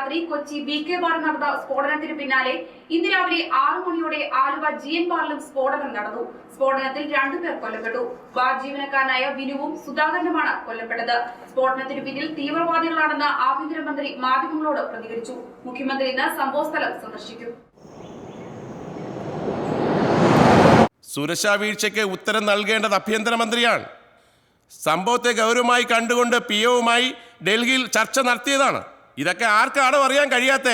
രാത്രി കൊച്ചി BK ബാറിൽ നടന്ന സ്ഫോടനത്തിന് പിന്നാലെ ഇന്ന് രാവിലെ 6 മണിയോടെ ആലുവ GN ബാറിലും സ്ഫോടനം നടന്നു. സ്ഫോടനത്തിൽ 2 പേർ കൊല്ലപ്പെട്ടു. ബാർ ജീവനക്കാരനായ വിനുവും സുധാകരനുമാണ് കൊല്ലപ്പെട്ടത്. സ്ഫോടനത്തിന് പിന്നിൽ തീവ്രവാദികളാണെന്ന് ആഭ്യന്തരമന്ത്രി മാധ്യമങ്ങളോട് പ്രതികരിച്ചു. മുഖ്യമന്ത്രി ഇന്ന് സംഭവസ്ഥലം സന്ദർശിക്കും. സുരക്ഷാ വീഴ്ചയ്ക്ക് ഉത്തരം നൽകേണ്ടത് ആഭ്യന്തരമന്ത്രിയാണ്. സംഭവത്തെ ഗൗരവമായി കണ്ടുകൊണ്ട് POവുമായി ഡൽഹിയിൽ ചർച്ച നടത്തിയതാണ്. ഇതൊക്കെ ആർക്കാണോ അറിയാൻ കഴിയാത്ത?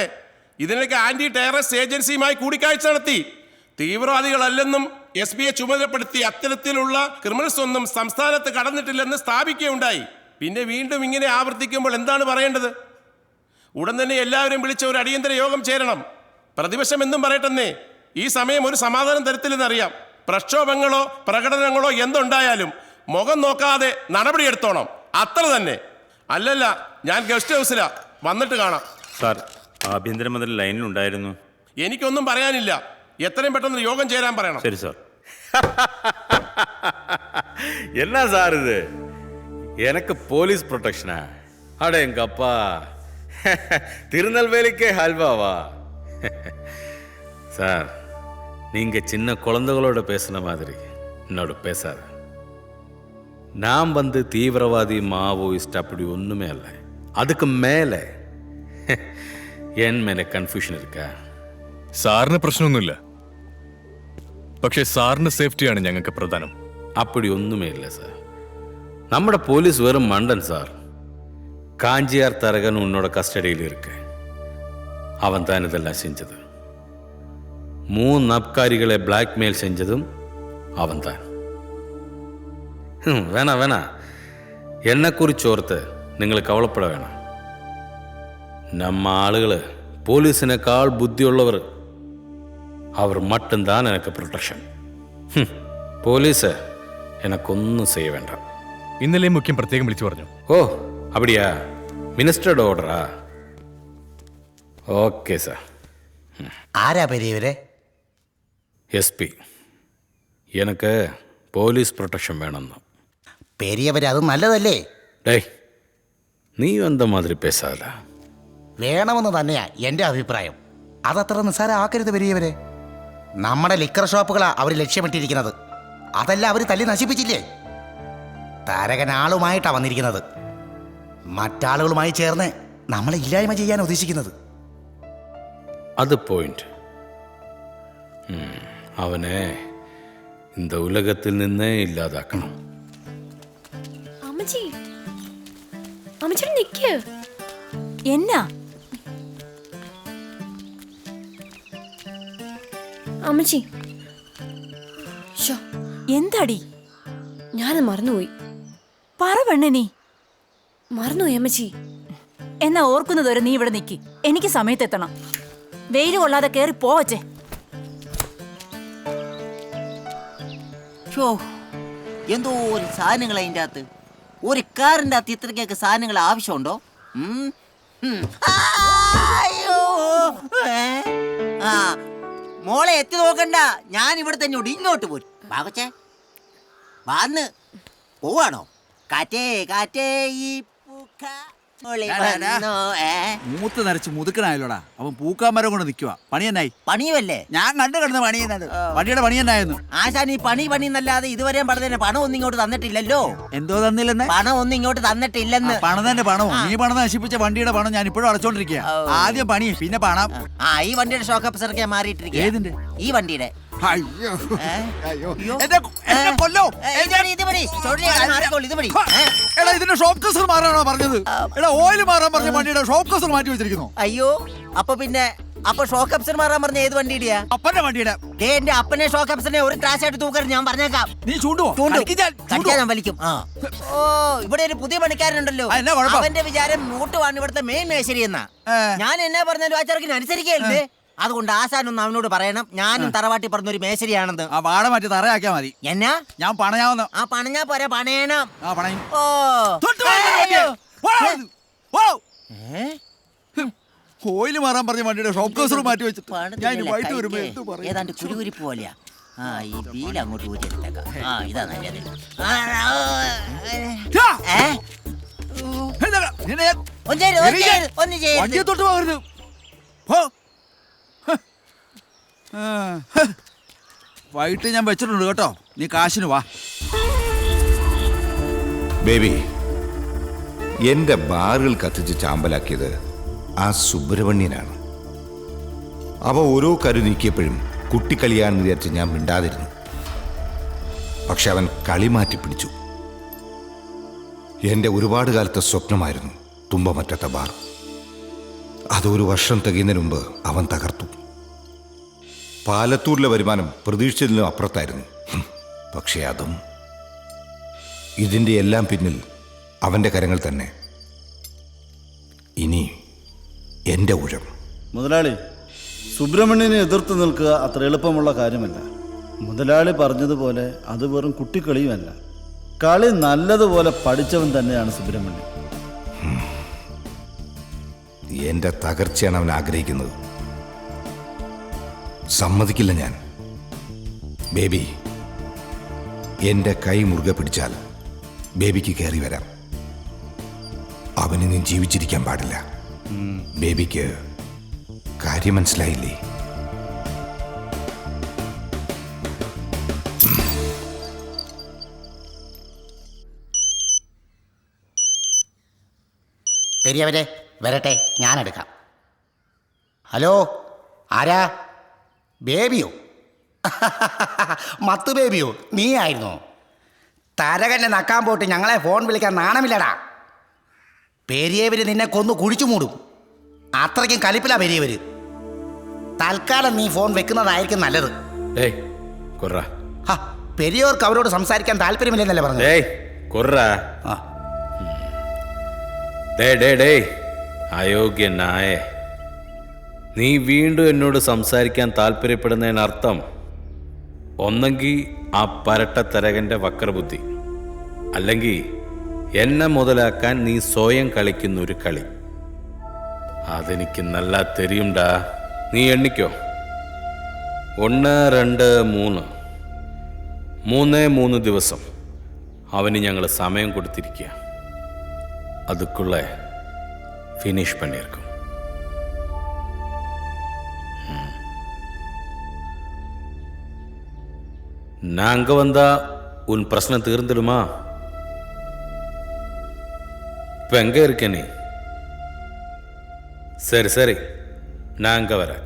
ഇതിനൊക്കെ ആന്റി ടെററിസ്റ്റ് ഏജൻസിയുമായി കൂടിക്കാഴ്ച നടത്തി. തീവ്രവാദികളല്ലെന്നും SPയെ ചുമതലപ്പെടുത്തി അത്തരത്തിലുള്ള ക്രിമിനൽസ് ഒന്നും സംസ്ഥാനത്ത് കടന്നിട്ടില്ലെന്ന് സ്ഥാപിക്കുകയുണ്ടായി. പിന്നെ വീണ്ടും ഇങ്ങനെ ആവർത്തിക്കുമ്പോൾ എന്താണ് പറയേണ്ടത്? ഉടൻ തന്നെ എല്ലാവരും വിളിച്ച ഒരു അടിയന്തര യോഗം ചേരണം. പ്രതിപക്ഷം എന്നും പറയട്ടെന്നേ, ഈ സമയം ഒരു സമാധാനം തരത്തില്ലെന്നറിയാം. പ്രക്ഷോഭങ്ങളോ പ്രകടനങ്ങളോ എന്തുണ്ടായാലും മുഖം നോക്കാതെ നടപടിയെടുത്തോണം, അത്ര തന്നെ. അല്ലല്ല, ഞാൻ ഗസ്റ്റ് ഹൗസിലാ, വന്നിട്ട് കാണാം. സാർ, ആഭ്യന്തരമന്ത്രി ലൈനിലുണ്ടായിരുന്നു. എനിക്കൊന്നും പറയാനില്ല, എത്രയും പെട്ടെന്ന് യോഗം ചേരാൻ പറയണം. ശരി സാർ. என்ன சார் இது? எனக்கு போலீஸ் ப்ரொடெக்ஷனா? அட எங்க அப்பா, திருநெல்வேலிக்கே ஹல்வாவா? சார், நீங்க சின்ன குழந்தைகளோட பேசுன மாதிரி என்னோட பேசாத. நான் வந்து தீவிரவாதி மாவோயிஸ்ட் அப்படி ஒண்ணுமே இல்லை. அதுக்கு மேலே என் மேலே கன்ഫ്യൂഷൻ இருக்கா? സാറിന് പ്രശ്നമൊന്നുമില്ല, പക്ഷേ സാറിന്റെ സേഫ്റ്റിയാണ് ഞങ്ങൾക്ക് പ്രധാനം. அப்படி ஒண்ணுமே இல்லை சார். നമ്മുടെ പോലീസ് വെറും മണ്ടൻ സാർ. காஞ்சியார் தரகன் உன்னோட கஸ்டடியில் இருக்கு. அவன் தான் இதெல்லாம் செஞ்சது. 3 அப்காரிகளை பிளாக்மெயில் செஞ்சதும் அவன் தான். வேணாம் வேணாம், என்னை குறிച്ച് ഓർത്ത് നിങ്ങൾ കവലപ്പെട വേണം. நம்ம ആളുകള് പോലീസിനേക്കാൾ ബുദ്ധിയുള്ളവർ. അവർ மட்டும்தான் எனக்கு ப்ரொடெக்ஷன். പോലീസ് എനക്കൊന്നും ചെയ്യ വേണ്ട. ഇന്നലെ മുഖ്യം പ്രത്യേകം വിളിച്ചു പറഞ്ഞു. ഓ அப்படியா? മിനിസ്റ്ററുടെ ഓർഡറാ? Okay sir. ആരാ പെരിയവരെ? SP. எனக்கு പോലീസ് പ്രൊട്ടക്ഷൻ വേണമെന്ന്. പെരിയവരെ, അത് നല്ലതല്ലേ? ഡേയ്, നീ എന്താ മാതിരി പേസാല? വേണമെന്ന് തന്നെയാ എൻ്റെ അഭിപ്രായം. അതത്ര നിസ്സാരമാക്കരുത് പെരിയവരെ. നമ്മുടെ ലിക്കർ ഷോപ്പുകളാ അവർ ലക്ഷ്യമിട്ടിരിക്കുന്നത്. അതെല്ലാം അവർ തല്ലി നശിപ്പിച്ചില്ലേ? താരകൻ ആളുമായിട്ടാ വന്നിരിക്കുന്നത്. മറ്റാളുകളുമായി ചേർന്ന് നമ്മളെ ഇല്ലായ്മ ചെയ്യാൻ ഉദ്ദേശിക്കുന്നത്. അത് പോയിന്റ്. അവനെ இந்த உலகத்தில் നിന്നേ ഇല്ലാതാക്കണം. അമ്മച്ചി, അമ്മച്ചി നിക്ക്. എന്നാ അമ്മച്ചി? എന്താടി? ഞാൻ മറന്നുപോയി. പറ പെണ്ണെ, നീ മറന്നുപോയി അമ്മച്ചി. എന്നാ ഓർക്കുന്നതുവരെ നീ ഇവിടെ നിക്ക്. എനിക്ക് സമയത്തെത്തണം. വെയിൽ കൊള്ളാതെ കേറി പോവച്ചേ. എന്തോ ഒരു സാധനങ്ങൾ അതിൻ്റെ അകത്ത്. ഒരു കാറിൻ്റെ അകത്ത് ഇത്രയ്ക്കൊക്കെ സാധനങ്ങൾ ആവശ്യമുണ്ടോ? ആ മോളെ എത്തി നോക്കണ്ട, ഞാൻ ഇവിടെ തന്നെ ഉണ്ട്. ഇങ്ങോട്ട് പോരും ഭാഗച്ചേ. വന്ന് പോവാണോ? കാറ്റേ കാറ്റേ ഈ മൂത്ത് നരച്ച് മുതുക്കനായല്ലോടാ. അവൻ പൂക്കാമരം കൊണ്ട് നിൽക്കുക. പണി എന്നായി? പണിയുമല്ലേ? ഞാൻ കണ്ടു കിടന്ന് പണിയുന്നത്. വണ്ടിയുടെ പണി എന്നായിരുന്നു? ആശാൻ ഈ പണി എന്നല്ലാതെ ഇതുവരെ പറഞ്ഞ പണം ഒന്നും ഇങ്ങോട്ട് തന്നിട്ടില്ലല്ലോ. എന്തോ തന്നില്ലെന്ന്? പണം ഒന്നും ഇങ്ങോട്ട് തന്നിട്ടില്ലെന്ന്. പണം തന്നെ പണമോ? നീ പണം നശിപ്പിച്ച വണ്ടിയുടെ പണം ഞാൻ ഇപ്പോഴും അടച്ചോണ്ടിരിക്കുക. ആദ്യം പണി, പിന്നെ പണം. ഈ വണ്ടിയുടെ ഷോക്ക് അപ്സറൊക്കെ മാറിയിട്ടിരിക്കുക. ഏതിന്റെ? ഈ വണ്ടിയുടെ. ഇതിന്റെ ഷോക്ക് കസർ മാറാണോ പറഞ്ഞത്? എടാ, ഓയിൽ മാറാൻ പറഞ്ഞ വണ്ടിയുടെ ഷോക്ക് കസർ മാറ്റി വെച്ചിരിക്കുന്നു. അയ്യോ, അപ്പൊ പിന്നെ ഷോക്ക് അപ്സർ മാറാൻ പറഞ്ഞ ഏത് വണ്ടിയുടെയാ? അപ്പന്റെ വണ്ടിയുടെ. എന്റെ അപ്പനെ ഷോക്ക് അപ്സറിനെ ഒരു ക്ലാസ് ആയിട്ട് തൂക്കരുത്, ഞാൻ പറഞ്ഞേക്കാം. നീ ചൂണ്ടുവോ? ഞാൻ വലിക്കും. ഓ, ഇവിടെ ഒരു പുതിയ പണിക്കാരനുണ്ടല്ലോ. അവന്റെ വിചാരം മൂട്ടുവാണ് ഇവിടുത്തെ മെയിൻ മേശരി എന്നാ. ഞാൻ എന്നാ പറഞ്ഞാലും ആ ചെറുക്കിന് അനുസരിക്കല്ലേ. അതുകൊണ്ട് ആശാനൊന്നും അവനോട് പറയണം, ഞാനും തറവാട്ടി പറഞ്ഞൊരു മേശരിയാണെന്ന്. ആ വാട മാറ്റി തറയാക്കിയാ മതി. എന്നാ? ഞാൻ പണയാവുന്ന. ആ പണഞ്ഞാ പോരാ, പണയണം. ഓ, ഓയിൽ മാറാൻ പറഞ്ഞ വണ്ടിയുടെ ഷോക്ക് കസർ മാറ്റി വെച്ചിട്ട് ഞാൻ വൈകിട്ട് വരുമ്പോ എന്ത് പറയും? ഏതാണ്ട് കുരുകുരിപ്പ് പോലെയാ. ഈ വീൽ അങ്ങോട്ട് ഊരിയെടുത്തേക്കാം. ഇതാ നല്ലത്. വണ്ടിയെ തൊട്ട് പോകരുത്. ഹോ. ഹ. ആ, ഹ. വൈകിട്ട് ഞാൻ വെച്ചിട്ടുണ്ട് കേട്ടോ, നീ കാശിന് വാ. ബേബി, എന്റെ ബാറുകൾ കത്തിച്ച് ചാമ്പലാക്കിയത് ആ സുബ്രഹ്മണ്യനാണ്. അവ ഓരോ കരു നീക്കിയപ്പോഴും കുട്ടിക്കളിയാണെന്ന് വിചാരിച്ച് ഞാൻ മിണ്ടാതിരുന്നു. പക്ഷെ അവൻ കളി മാറ്റി പിടിച്ചു. എന്റെ ഒരുപാട് കാലത്തെ സ്വപ്നമായിരുന്നു തുമ്പമറ്റത്തെ ബാർ. അതൊരു വർഷം തികയുന്നതിന് മുമ്പ് അവൻ തകർത്തു. പാലത്തൂരിലെ വരുമാനം പ്രതീക്ഷിച്ചതിനും അപ്പുറത്തായിരുന്നു. പക്ഷേ അതും, ഇതിൻ്റെ എല്ലാം പിന്നിൽ അവൻ്റെ കരങ്ങൾ തന്നെ. ഇനി എൻ്റെ ഊഴം. മുതലാളി, സുബ്രഹ്മണ്യനെ എതിർത്ത് നിൽക്കുക അത്ര എളുപ്പമുള്ള കാര്യമല്ല. മുതലാളി പറഞ്ഞതുപോലെ അത് വെറും കുട്ടിക്കളിയുമല്ല. കളി നല്ലതുപോലെ പഠിച്ചവൻ തന്നെയാണ് സുബ്രഹ്മണ്യൻ. എൻ്റെ തകർച്ചയാണ് അവൻ ആഗ്രഹിക്കുന്നത്. സമ്മതിക്കില്ല ഞാൻ. ബേബി, എൻ്റെ കൈ മുറുകെ പിടിച്ചാൽ ബേബിക്ക് കയറി വരാം. അവന് നീ ജീവിച്ചിരിക്കാൻ പാടില്ല. ബേബിക്ക് കാര്യം മനസ്സിലായില്ലേ? പെരിയവരെ വരട്ടെ, ഞാനെടുക്കാം. ഹലോ, ആരാ? ബേബിയോ? മത്ത് ബേബിയോ? നീ ആയിരുന്നോ? തരകന്നെ നക്കാൻ പോയിട്ട് ഞങ്ങളെ ഫോൺ വിളിക്കാൻ നാണമില്ലടാ. പെരിയവര് നിന്നെ കൊന്നു കുഴിച്ചു മൂടും. അത്രയ്ക്കും കലിപ്പിലാ പെരിയവര്. തൽക്കാലം നീ ഫോൺ വെക്കുന്നതായിരിക്കും നല്ലത്. പെരിയോർക്ക് അവരോട് സംസാരിക്കാൻ താല്പര്യമില്ലെന്നല്ലേ പറഞ്ഞത്? അയോഗ്യനായ നീ വീണ്ടും എന്നോട് സംസാരിക്കാൻ താല്പര്യപ്പെടുന്നതിനർത്ഥം ഒന്നെങ്കിൽ ആ പരട്ട തരകന്റെ വക്രബുദ്ധി, അല്ലെങ്കിൽ എന്നെ മുതലാക്കാൻ നീ സ്വയം കളിക്കുന്ന ഒരു കളി. അതെനിക്ക് നല്ല തെരിയുണ്ടാ. നീ എണ്ണിക്കോ. 1, 2, 3 ദിവസം അവന് ഞങ്ങൾ സമയം കൊടുത്തിരിക്കുക. அதுக்குள்ள ஃபினிஷ் பண்ணியிருக்கோம். நான் அங்கே வந்தா உன் பிரச்சனை தீர்ந்துடுமா? இப்போ எங்கே இருக்க நீ? சரி சரி, நான் அங்கே வரேன்.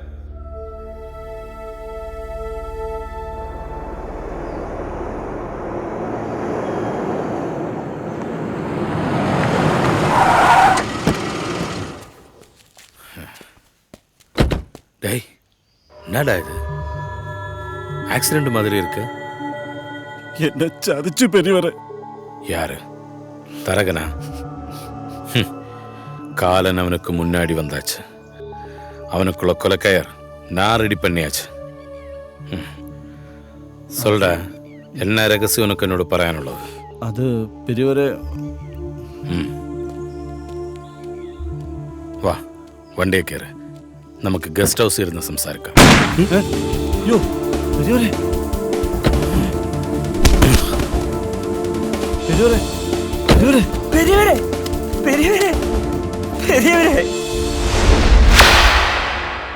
டேய், என்னடா இது? ஆக்சிடென்ட் மாதிரி இருக்கு. என்ன சதிச்சு பெரியவரே. யாரு? தரகனா? காலன் அவனுக்கு முன்னாடி வந்தாச்சு. அவனுக்குள்ள கொலைக்கயர் நான் ரெடி பண்ணியாச்சு. சொல்டா, என்ன ரகசியம் உனக்கு என்னோட പറയാനുള്ളത്? அது பெரியவரே. വാ, വണ്ടിയെ കയറ്. നമുക്ക് ഗസ്റ്റ് ഹൗസിൽ ഇരുന്ന് സംസാരിക്കാം.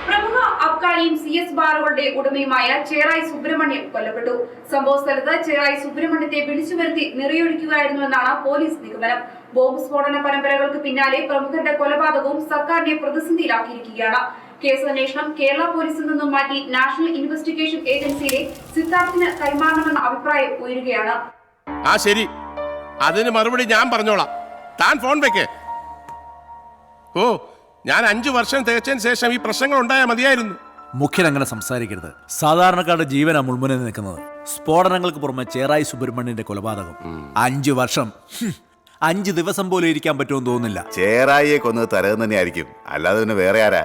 പ്രമുഖ അബ്കാരിയും CS ബാറുകളുടെ ഉടമയുമായ ചേറായി സുബ്രഹ്മണ്യം കൊല്ലപ്പെട്ടു. സംഭവ സ്ഥലത്ത് ചേറായി സുബ്രഹ്മണ്യത്തെ വിളിച്ചു വരുത്തി നിറയൊഴിക്കുകയായിരുന്നുവെന്നാണ് പോലീസ് നിഗമനം. ബോംബ് സ്ഫോടന പരമ്പരകൾക്ക് പിന്നാലെ പ്രമുഖരുടെ കൊലപാതകവും സർക്കാരിനെ പ്രതിസന്ധിയിലാക്കിയിരിക്കുകയാണ്. കേസ് അന്വേഷണം കേരള പോലീസിൽ നിന്നും മാറ്റി നാഷണൽ ഇൻവെസ്റ്റിഗേഷൻ ഏജൻസിയിലെ സിദ്ധാർത്ഥിന് കൈമാറണമെന്ന അഭിപ്രായം ഉയരുകയാണ്. ശരി, അതിന് മറുപടി ഞാൻ പറഞ്ഞോളാം. താൻ ഫോൺ വെക്കേ. ഞാൻ 5 വർഷം തികച്ചതിന് ശേഷം ഈ പ്രശ്നങ്ങൾ ഉണ്ടായാൽ മതിയായിരുന്നു. മുഖ്യൻ അങ്ങനെ സംസാരിക്കരുത്. സാധാരണക്കാരുടെ ജീവനാ മുൾമുനയിൽ നിൽക്കുന്നത്. സ്ഫോടനങ്ങൾക്ക് പുറമെ ചേറായി സുബ്രഹ്മണ്യന്റെ കൊലപാതകം. 5 വർഷം, 5 ദിവസം പോലും ഇരിക്കാൻ പറ്റുമെന്ന് തോന്നുന്നില്ല. ചേറായിയെ കൊന്നത് തരകൻ തന്നെയായിരിക്കും, അല്ലാതെ പിന്നെ വേറെ ആരാ?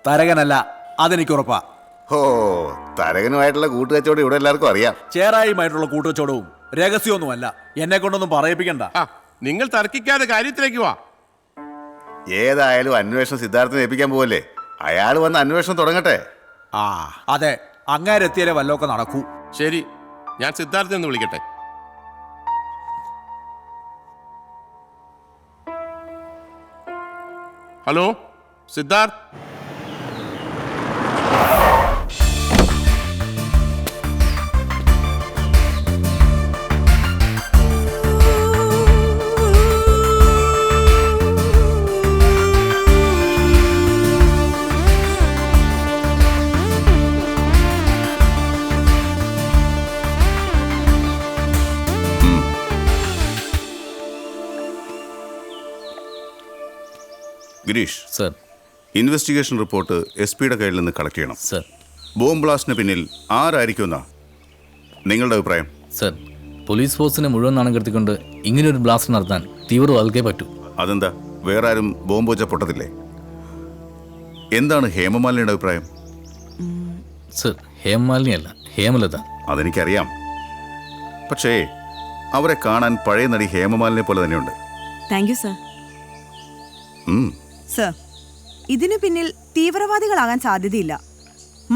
തരകനല്ല, അതെനിക്ക് ഉറപ്പാ. തരകനുമായിട്ടുള്ള കൂട്ടുകച്ചവടം ഇവിടെ എല്ലാവർക്കും അറിയാം. ചേറായിയുമായിട്ടുള്ള കൂട്ടുകച്ചവടവും രഹസ്യമൊന്നുമല്ല. എന്നെ കൊണ്ടൊന്നും പറയിപ്പിക്കണ്ട. നിങ്ങൾ തർക്കിക്കാതെ കാര്യത്തിലേക്ക് വാ. ഏതായാലും അന്വേഷണം സിദ്ധാർത്ഥനെ ഏൽപ്പിക്കാൻ പോവല്ലേ? അയാൾ വന്ന് അന്വേഷണം തുടങ്ങട്ടെ. അതെ, അങ്ങേരെത്തിയാലേ വല്ലതൊക്കെ നടക്കൂ. ശരി, ഞാൻ സിദ്ധാർത്ഥനെ ഒന്ന് വിളിക്കട്ടെ. Hello Siddharth. Girish sir, investigation report S പിയുടെ കയ്യിൽ നിന്ന് കളക്ട് ചെയ്യണം സർ. ബോംബ് ബ്ലാസ്റ്റിന് പിന്നിൽ ആരായിരിക്കുമെന്നാ നിങ്ങളുടെ അഭിപ്രായം? സർ, പോലീസ് ഫോഴ്സിനെ മുഴുവൻ നാണം കെടുത്തിക്കൊണ്ട് ഇങ്ങനെയൊരു ബ്ലാസ്റ്റ് നടത്താൻ തീവ്രവാദികൾക്കേ പറ്റൂ. അതെന്താ, വേറെ ആരും ബോംബ് വെച്ച പൊട്ടത്തില്ലേ? എന്താണ് ഹേമമാലിനിയുടെ അഭിപ്രായം? സർ, ഹേമമാലിനിയല്ല, ഹേമലത. അതെനിക്കറിയാം. പക്ഷേ അവരെ കാണാൻ പഴയ നടി ഹേമമാലിനെ പോലെ തന്നെയുണ്ട്. Thank you sir. സർ, ഇതിനു പിന്നിൽ തീവ്രവാദികളാകാൻ സാധ്യതയില്ല.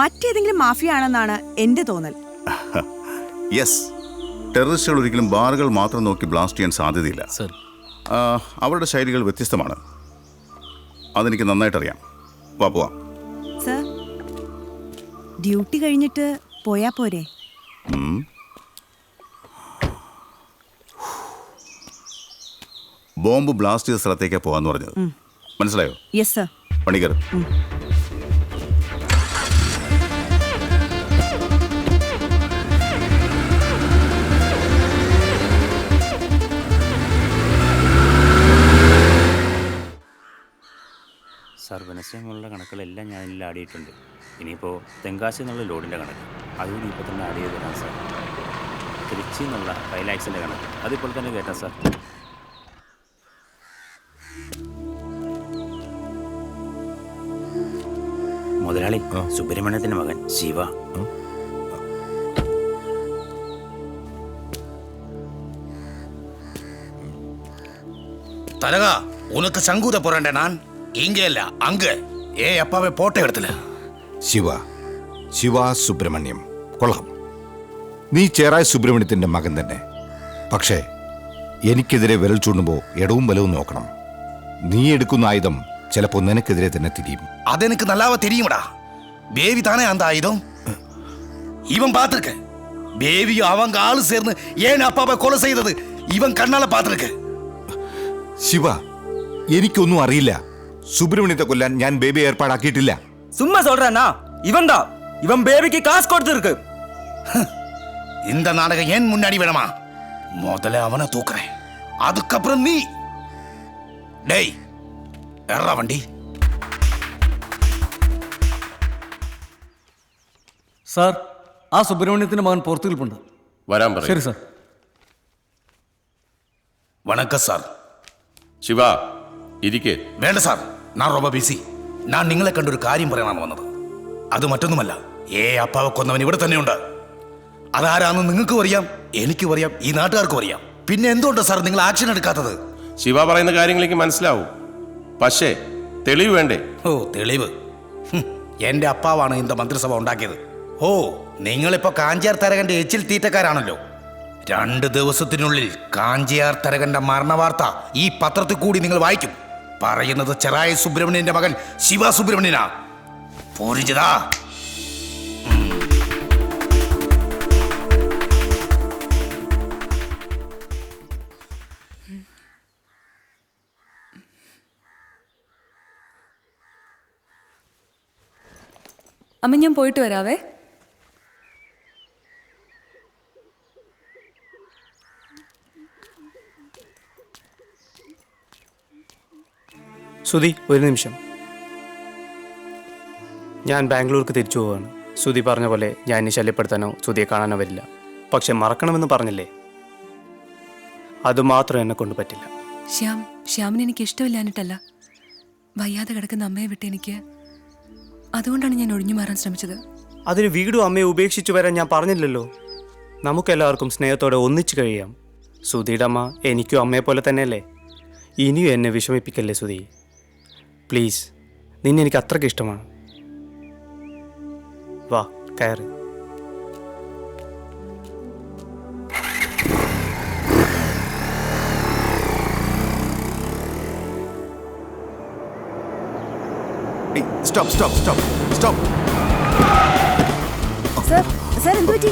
മറ്റേതെങ്കിലും മാഫിയ ആണെന്നാണ് എന്റെ തോന്നൽ. യെസ്, ടെററിസ്റ്റുകൾ ഒരിക്കലും ബാറുകൾ മാത്രം നോക്കി ബ്ലാസ്റ്റ് ചെയ്യാൻ സാധ്യതയില്ല. അവരുടെ ശൈലികൾ വ്യത്യസ്തമാണ്. അതെനിക്ക് നന്നായിട്ടറിയാം. വാ പോവാം. സർ, ഡ്യൂട്ടി കഴിഞ്ഞിട്ട് പോയാ പോരെ? ബോംബ് ബ്ലാസ്റ്റ് ചെയ്ത സ്ഥലത്തേക്കാണ് പോകാന്ന് പറഞ്ഞത്. മനസ്സിലായോ? Yes sir. പണിക്കർ. സർവനശ്യമുള്ള കണക്കുകളെല്ലാം ഞാൻ ഇതിൽ ആഡ് ചെയ്തിട്ടുണ്ട്. ഇനിയിപ്പോൾ തെങ്കാശി എന്നുള്ള ലോഡിൻ്റെ കണക്ക് അതുകൂടി ഇപ്പോൾ തന്നെ ആഡ് ചെയ്ത് തരാം സാർ. തിരുച്ചി എന്നുള്ള 5 lakhs-ൻ്റെ കണക്ക് അതിപ്പോൾ തന്നെ കേട്ടാം സാർ. മുതലാളി, സുബ്രഹ്മണ്യത്തിൻ്റെ മകൻ ശിവ. தலகா, உனக்கு சங்கூத போறேன் நான் இங்கே இல்ல அங்க. அப்பாவே போட்டோ எடுத்துல. ശിവ സുബ്രഹ്മണ്യം കൊള്ളാം. നീ ചേറായ സുബ്രഹ്മണ്യത്തിന്റെ മകൻ തന്നെ. പക്ഷേ എനിക്കെതിരെ വിരൽ ചൂണ്ടുമ്പോൾ ഇടവും വലവും നോക്കണം. നീ എടുക്കുന്ന ആയുധം ചിലപ്പോൾ നിനക്കെതിരെ തന്നെ തിരിയും. അതെനിക്ക് നല്ലാവ தெரியும்டா. பேவி தானே அந்த ஆயுதம். இவன் பார்த்திருக்க. பேவியும் அவங்க ஆளு சேர்ந்து ஏன் அப்பாவை கொலை செய்தது இவன் கண்ணால பார்த்திருக்க. ശിവ, എനിക്കൊന്നും അറിയില്ല. സുബ്രഹ്മണ്യത്തെ കൊല്ലാൻ ഞാൻ ബേബി ഏർപ്പാടാക്കിയിട്ടില്ല. சும்மா சொல்றேன்னா இவன் தான். இவன் பேபிக்கு காசு கொடுத்துருக்கு. இந்த நாடகம் ஏன் முன்னாடி வேணுமா? முதல்ல அவனை தூக்குறேன், அதுக்கப்புறம் நீ. டேய், ஏறா வண்டி. സാർ, ആ സുബ്രഹ്മണ്യത്തിന്റെ മകൻ പുറത്തു നിൽപ്പുണ്ട്. വരാൻ പറയും. ശരി സാർ. வணக்கம் சார். ശിവ, ഇരിക്കേ. വേണ്ട സാർ, ഞാൻ ரொம்ப ബിസി. ഞാൻ നിങ്ങളെ കണ്ടൊരു കാര്യം പറയാനാണ് വന്നത്. അത് മറ്റൊന്നുമല്ല, അപ്പാവെ കൊന്നവൻ ഇവിടെ തന്നെയുണ്ട്. അതാരാന്ന് നിങ്ങൾക്കും അറിയാം, എനിക്കും അറിയാം, ഈ നാട്ടുകാർക്കും അറിയാം. പിന്നെ എന്തുകൊണ്ടാണ് സാർ നിങ്ങൾ ആക്ഷൻ എടുക്കാത്തത്? ശിവ പറയുന്ന കാര്യങ്ങളെനിക്ക് മനസ്സിലാവും, പക്ഷേ തെളിവ് വേണ്ടേ? ഓ, തെളിവ്? എന്റെ അപ്പാവാണ് இந்த മന്ത്രിസഭ ഉണ്ടാക്കിയത്. ഓ, നിങ്ങളിപ്പോ കാഞ്ചിയാർ തരകന്റെ എച്ചിൽ തീറ്റക്കാരാണല്ലോ. 2 ദിവസത്തിനുള്ളിൽ കാഞ്ചിയാർ തരകന്റെ മരണവാർത്ത ഈ പത്രത്തിൽ കൂടി നിങ്ങൾ വായിക്കും. പറയുന്നത് ചെറായ സുബ്രഹ്മണ്യന്റെ മകൻ ശിവ സുബ്രഹ്മണ്യനാ. പൂരിച്ചതാ. അമ്മ, ഞാൻ പോയിട്ട് വരാവേ. സുധി, ഒരു നിമിഷം. ഞാൻ ബാംഗ്ലൂർക്ക് തിരിച്ചു പോവാണ്. സുധി പറഞ്ഞ പോലെ ഞാൻ ഇനി ശല്യപ്പെടുത്താനോ സുധിയെ കാണാനോ വരില്ല. പക്ഷെ മറക്കണമെന്ന് പറഞ്ഞില്ലേ, അതുമാത്രം എന്നെ കൊണ്ട് പറ്റില്ല. ശ്യാമിനെ എനിക്ക് ഇഷ്ടമില്ലാഞ്ഞിട്ടല്ല, വയ്യാതെ കിടക്കുന്ന അമ്മയെ വിട്ട് എനിക്ക്, അതുകൊണ്ടാണ് ഞാൻ ഒഴിഞ്ഞു മാറാൻ ശ്രമിച്ചത്. അതിന് വീടും അമ്മയെ ഉപേക്ഷിച്ചു വരാൻ ഞാൻ പറഞ്ഞില്ലല്ലോ. നമുക്കെല്ലാവർക്കും സ്നേഹത്തോടെ ഒന്നിച്ചു കഴിയാം. സുധിയുടെ അമ്മ എനിക്കും അമ്മയെ പോലെ തന്നെയല്ലേ. ഇനിയും എന്നെ വിഷമിപ്പിക്കല്ലേ സുധി, പ്ലീസ്. നിന്നെ എനിക്ക് അത്രയ്ക്ക് ഇഷ്ടമാണ്. വാ, കയറ്. Stop stop stop stop. Sir sir എന്ത് പറ്റി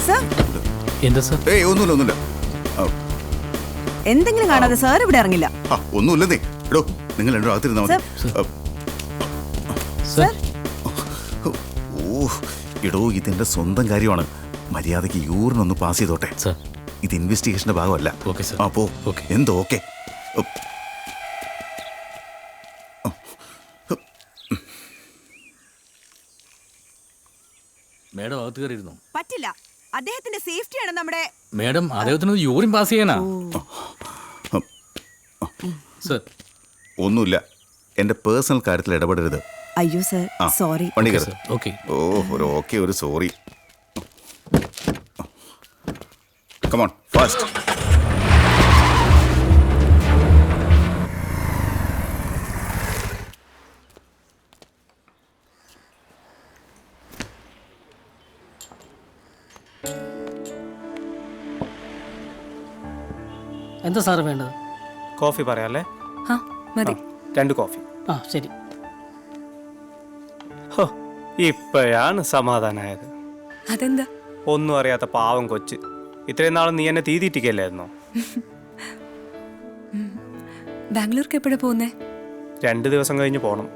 സർ? എന്താ സർ? ഏയ് ഒന്നുമില്ല. എന്തെങ്കിലും കാണാതെ സാർ ഇവിടെ ഇറങ്ങില്ല. ഒന്നുമില്ലെന്നേ. എടോ നിങ്ങൾ രണ്ടും അകത്തിരുന്നാ മതി. ഓ എടോ ഇതെന്റെ സ്വന്തം കാര്യമാണ്. മര്യാദയ്ക്ക് യൂറിനൊന്ന് പാസ് ചെയ്തോട്ടെ. ഇത് ഇൻവെസ്റ്റിഗേഷന്റെ ഭാഗമല്ല. അപ്പോ എന്തോ ഓക്കെ. മേഡം അകത്ത് കയറിയിരുന്നു. പറ്റില്ല, അദ്ദേഹത്തിന്റെ സേഫ്റ്റിയാണ് നമ്മുടെ. മേഡം അദ്ദേഹത്തിന് യൂറിൻ പാസ് ചെയ്യാനാ. സർ ഒന്നുമില്ല, എന്റെ പേഴ്സണൽ കാര്യത്തിൽ ഇടപെടരുത്. അയ്യോ സർ, സോറി. വണ്ടി കയറി. ഓക്കെ. ഓ ഒരു ഓക്കെ ഒരു സോറി. Come on fast. എന്താ സാറ് വേണ്ടത്? കോഫി പറയാല്ലേ? ആ മതി. 2 കോഫി. ആ ശരി. ഇപ്പോഴാണ് സമാധാനമായത്. അതെന്താ? ഒന്നും അറിയാത്ത പാവം കൊച്ച്. ഇത്രയും നാളും നീ എന്നെ തീറ്റിക്കല്ലായിരുന്നോ? ബാംഗ്ലൂർക്ക് എപ്പോഴാ പോകുന്നേ? 2 ദിവസം കഴിഞ്ഞ് പോണം.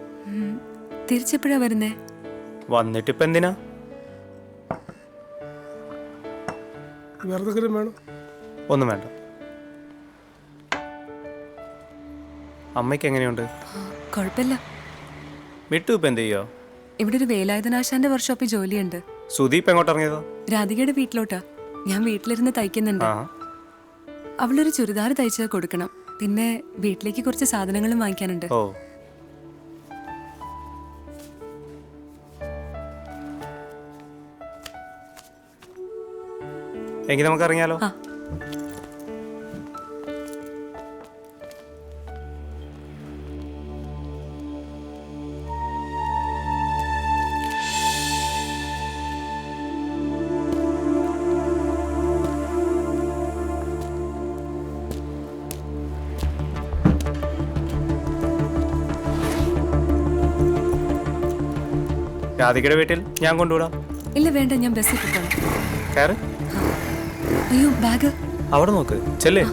തിരിച്ചെപ്പോഴാ വരുന്നേ? വന്നിട്ടിപ്പോ എന്തിനാ? വേണം? ഒന്നും വേണ്ട. അമ്മയ്ക്ക് എങ്ങനെയുണ്ട്? കുഴപ്പമില്ല. മിട്ടു ഇപ്പൊ എന്ത് ചെയ്യോ? ഇവിടെ ഒരു വേലായുധനാശാന്റെ വർക്ക്ഷോപ്പിൽ ജോലിയുണ്ട്. സുദീപ് എങ്ങോട്ട് ഇറങ്ങിയതോ? രാധികയുടെ വീട്ടിലോട്ടാ. ഞാൻ വീട്ടിലിരുന്ന് തയ്ക്കുന്നുണ്ട്. അവളൊരു ചുരിദാർ തയ്ച്ചത് കൊടുക്കണം. പിന്നെ വീട്ടിലേക്ക് കുറച്ച് സാധനങ്ങളും വാങ്ങിക്കാനുണ്ട്. ഓ എങ്കിൽ നമുക്ക് ഇറങ്ങിയാലോ? രാധികയുടെ വീട്ടിൽ ഞാൻ കൊണ്ടുവിടാം. ഇല്ല വേണ്ട, ഞാൻ ബസ്സിൽ പോകണം. കയറ്. അയ്യോ ബാഗ് അവിടെ നോക്ക്. ചെല്ലേ.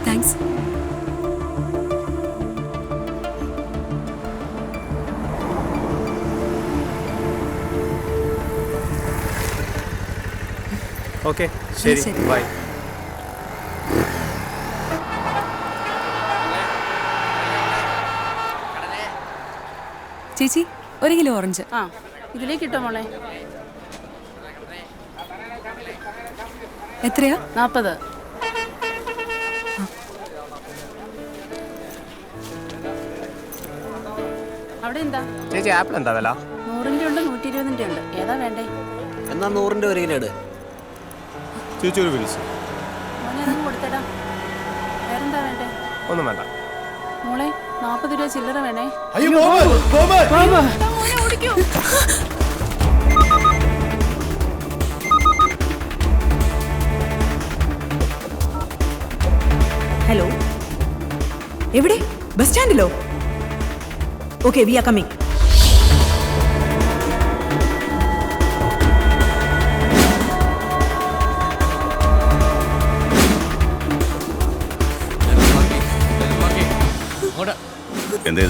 താങ്ക്സ്. ഓക്കെ ശരി, ബൈ. ചേച്ചി 1 കിലോ ഓറഞ്ച്. ആ ഇതിലേക്ക് ഇട്ടോ മോളെ. എത്രയാ? 40. അവിടെ എന്താ ചേച്ചി ആപ്പിൾ എന്താ വില? 100ന്റെ ഉണ്ട് 120ന്റെ ഉണ്ട്. ഏതാ വേണ്ടേ? എന്നാ 100ന്റെ 1 കിലോ ഇട്. ചേച്ചി ഒരു വിളിച്ചു. മോനെ ഒന്നും കൊടുത്തടാ. വേറെന്താ വേണ്ടേ? ഒന്നും വേണ്ട. മോളെ 40 രൂപ ചില്ലറ വേണേ. ഹലോ, എവിടെ? ബസ് സ്റ്റാൻഡിലോ? Okay, we are coming.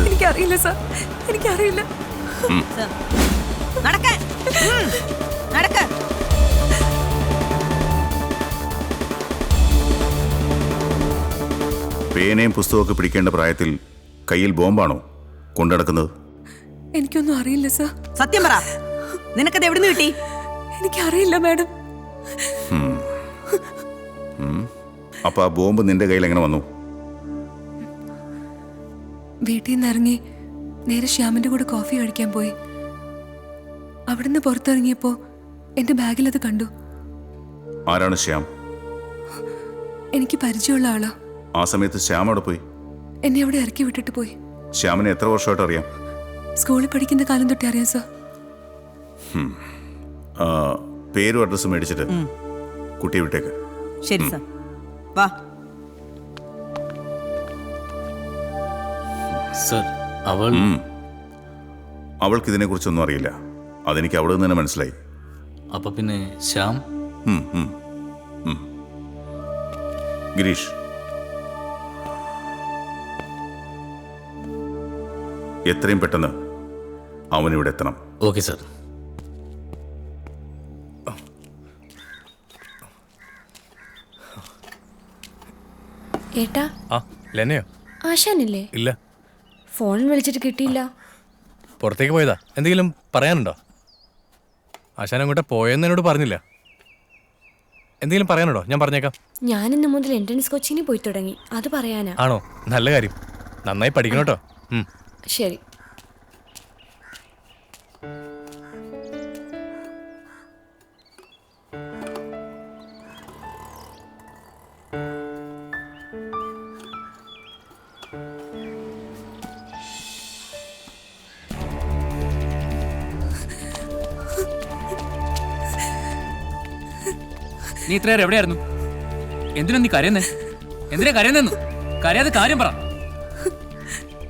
എനിക്കറിയില്ല സാർ, എനിക്കറിയില്ല. നടക്കാൻ നടക്ക. പേനയും പുസ്തകമൊക്കെ പിടിക്കേണ്ട പ്രായത്തിൽ കയ്യിൽ ബോംബാണോ കൊണ്ടുനടക്കുന്നത്? എനിക്കൊന്നും അറിയില്ല സാർ. സത്യം പറ, നിനക്കത് എവിടുന്ന് കിട്ടി? എനിക്കറിയില്ല മാഡം. അപ്പൊ ആ ബോംബ് നിന്റെ കയ്യിൽ എങ്ങനെ വന്നു? വീട്ടിൽ നിന്ന് ഇറങ്ങി നേരെ ശ്യാമിന്റെ കൂടെ കോഫി കഴിക്കാൻ പോയി. അവിടുന്ന് പുറത്തിറങ്ങിയപ്പോ എന്റെ ബാഗിൽ അത് കണ്ടു. ആരാണ് ശ്യാം? എനിക്ക് പരിചയമുള്ള ആളാ. ആ സമയത്ത് ശ്യാം അവിടെ പോയി? എന്നെ അവിടെ ഇറക്കി വിട്ടിട്ട് പോയി. ശ്യാമിനെ എത്ര വർഷമായിട്ട് അറിയാം? സ്കൂളിൽ പഠിക്കുന്ന കാലം തൊട്ടേ അറിയാം സാർ. പേരും അഡ്രസ്സും മേടിച്ചിട്ട് കുട്ടിയെ വിട്ടേക്ക്. ശരി സാർ, വാ. സർ അവൾ അവൾക്ക് ഇതിനെക്കുറിച്ചൊന്നും അറിയില്ല. അതെനിക്ക് അവിടെ നിന്ന് തന്നെ മനസ്സിലായി. അപ്പൊ പിന്നെ ശ്യാം? ഗിരീഷ്, എത്രയും പെട്ടെന്ന് അവനിവിടെ എത്തണം. Okay sir. ഏട്ടാ, ലെനയോ? ആശാനില്ലേ? ഇല്ല. ഫോൺ വിളിച്ചിട്ട് കിട്ടിയില്ല. പുറത്തേക്ക് പോയതാ. എന്തെങ്കിലും പറയാനുണ്ടോ? ആശാൻ അങ്ങോട്ട് പോയെന്ന് എന്നോട് പറഞ്ഞില്ല. എന്തെങ്കിലും പറയാനുണ്ടോ? ഞാൻ പറഞ്ഞേക്കാം. ഞാൻ ഇന്ന് മുതൽ എൻട്രൻസ് കോച്ചിങ്ങിന് പോയി തുടങ്ങി. അത് പറയാനാ. ആണോ? നല്ല കാര്യം. നന്നായി പഠിക്കണം കേട്ടോ. ശരി. നീ ഇത്രയേറെ എവിടെയായിരുന്നു? എന്തിനാ നീ കരയുന്നേ? എന്തിനാ കരയുന്നു? കരയാതെ കാര്യം പറ.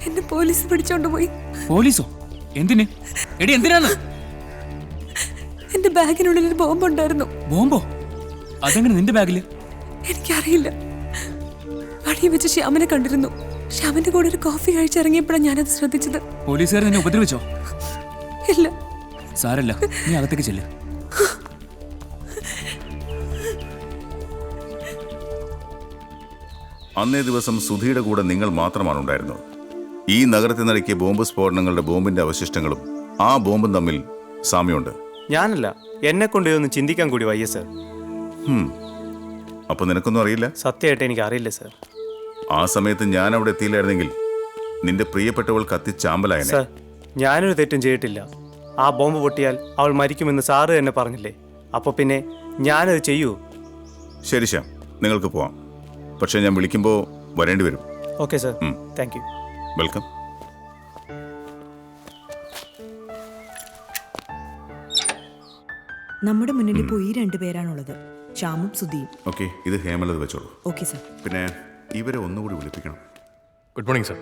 എന്നെ പോലീസ് പിടിച്ചോണ്ട് പോയി. പോലീസോ? എന്തിന്? എടി എന്തിനാന്ന്? എന്റെ ബാഗിനുള്ളിൽ ഒരു ബോംബ് ഉണ്ടായിരുന്നു. ബോംബോ? അതെങ്ങനെ നിന്റെ ബാഗില്? എനിക്കറിയില്ല. വഴിയിൽ വെച്ച് ശ്യാമനെ കണ്ടിരുന്നു. ശ്യാമന്റെ കൂടെ ഒരു കോഫി കഴിച്ചിറങ്ങിയപ്പോഴാണ് ഞാനത് ശ്രദ്ധിച്ചത്. പോലീസുകാർ നിന്നെ ഉപദ്രവിച്ചോ? ഇല്ല. സാരല്ല, നീ അകത്തേക്ക് ചെല്ല്. അന്നേ ദിവസം സുധിയുടെ കൂടെ നിങ്ങൾ മാത്രമാണ് ഉണ്ടായിരുന്നത്. ഈ നഗരത്തിൽ നടക്കിയ ബോംബ് സ്ഫോടനങ്ങളുടെ ബോംബിന്റെ അവശിഷ്ടങ്ങളും ആ ബോംബും തമ്മിൽ സാമ്യമുണ്ട്. ഞാനല്ല, എന്നെ കൊണ്ട് ഇതൊന്നും ചിന്തിക്കാൻ കൂടി വയ്യ സർ. അപ്പൊ നിനക്കൊന്നും അറിയില്ല? സത്യമായിട്ട് എനിക്ക് അറിയില്ല സർ. ആ സമയത്ത് ഞാൻ അവിടെ എത്തിയില്ലായിരുന്നെങ്കിൽ നിന്റെ പ്രിയപ്പെട്ടവൾ കത്തിച്ചാമ്പലായനെ. സർ, ഞാനൊരു തെറ്റും ചെയ്തിട്ടില്ല. ആ ബോംബ് പൊട്ടിയാൽ അവൾ മരിക്കുമെന്ന് സാറ് തന്നെ പറഞ്ഞില്ലേ? അപ്പൊ പിന്നെ ഞാനത് ചെയ്യൂ? ശരി ശ്യാം, നിങ്ങൾക്ക് പോവാം. പക്ഷെ ഞാൻ വിളിക്കുമ്പോൾ വരേണ്ടി വരും. Okay sir. Thank you. Welcome. നമ്മുടെ മുന്നിൽ ഇപ്പോൾ ഈ രണ്ടുപേരാണുള്ളത്, ശ്യാമും സുധിയും. ഓക്കെ, ഇത് ഹേമലത് വെച്ചോളൂ. Okay sir. പിന്നെ ഇവരെ ഒന്നുകൂടി വിളിപ്പിക്കണം. Good morning sir.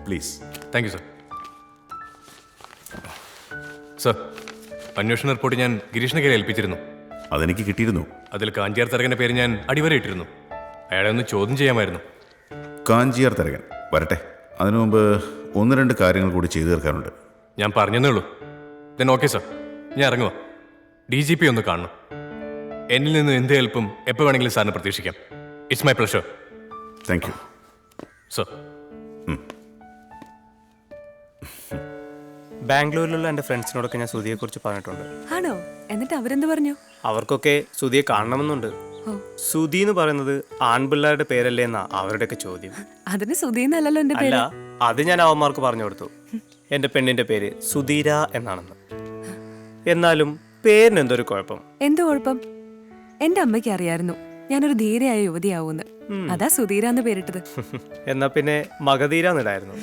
Please. Thank you sir. Sir, അന്വേഷണ റിപ്പോർട്ട് ഞാൻ ഗിരീഷിനെ കയ്യിൽ ഏൽപ്പിച്ചിരുന്നു. അതെനിക്ക് കിട്ടിയിരുന്നു. അതിൽ കാഞ്ചിയാർ തരകന്റെ പേര് ഞാൻ അടിവരയിട്ടിരുന്നു. അയാളെ ഒന്ന് ചോദ്യം ചെയ്യാമായിരുന്നു. കാഞ്ചിയാർ തരകൻ വരട്ടെ. അതിനു മുമ്പ് ഒന്ന് രണ്ട് കാര്യങ്ങൾ കൂടി ചെയ്തു തീർക്കാനുണ്ട്. ഞാൻ പറഞ്ഞതേ ഉള്ളൂ. ദെൻ ഓക്കെ സർ, ഞാൻ ഇറങ്ങുക. DGP ഒന്ന് കാണണം. എന്നിൽ നിന്ന് എന്ത് ഹെൽപ്പും എപ്പോൾ വേണമെങ്കിലും സാറിന് പ്രതീക്ഷിക്കാം. It's my pleasure. Thank you sir. ബാംഗ്ലൂരിലുള്ള എൻ്റെ ഫ്രണ്ട്സിനോടൊക്കെ ഞാൻ സുധിയെക്കുറിച്ച് പറഞ്ഞിട്ടുണ്ട്. ആണോ? എന്നിട്ട് അവരെന്ത് പറഞ്ഞു? അവർക്കൊക്കെ സുധിയെ കാണണമെന്നുണ്ട്. സുധി എന്ന് പറയുന്നത് ആൺപിള്ളേരുടെ പേരല്ലേ എന്നാ അവരുടെയൊക്കെ ചോദ്യം. അതിന് സുധീന്നല്ലല്ലോ എന്റെ അല്ല, പേര്. അത് ഞാൻ അവന്മാർക്ക് പറഞ്ഞു കൊടുത്തു. എൻ്റെ പെണ്ണിന്റെ പേര് സുധീര എന്നാണെന്ന്. എന്നാലും പേരിന് എന്തൊരു കുഴപ്പം. എന്ത് കുഴപ്പം? എന്റെ അമ്മയ്ക്ക് അറിയായിരുന്നു ഞാനൊരു ധീരയായ യുവതിയാവൂന്ന്. അതാ സുധീര എന്ന് പേരിട്ടത്. എന്നാ പിന്നെ മഗധീരാന്നിടായിരുന്നു.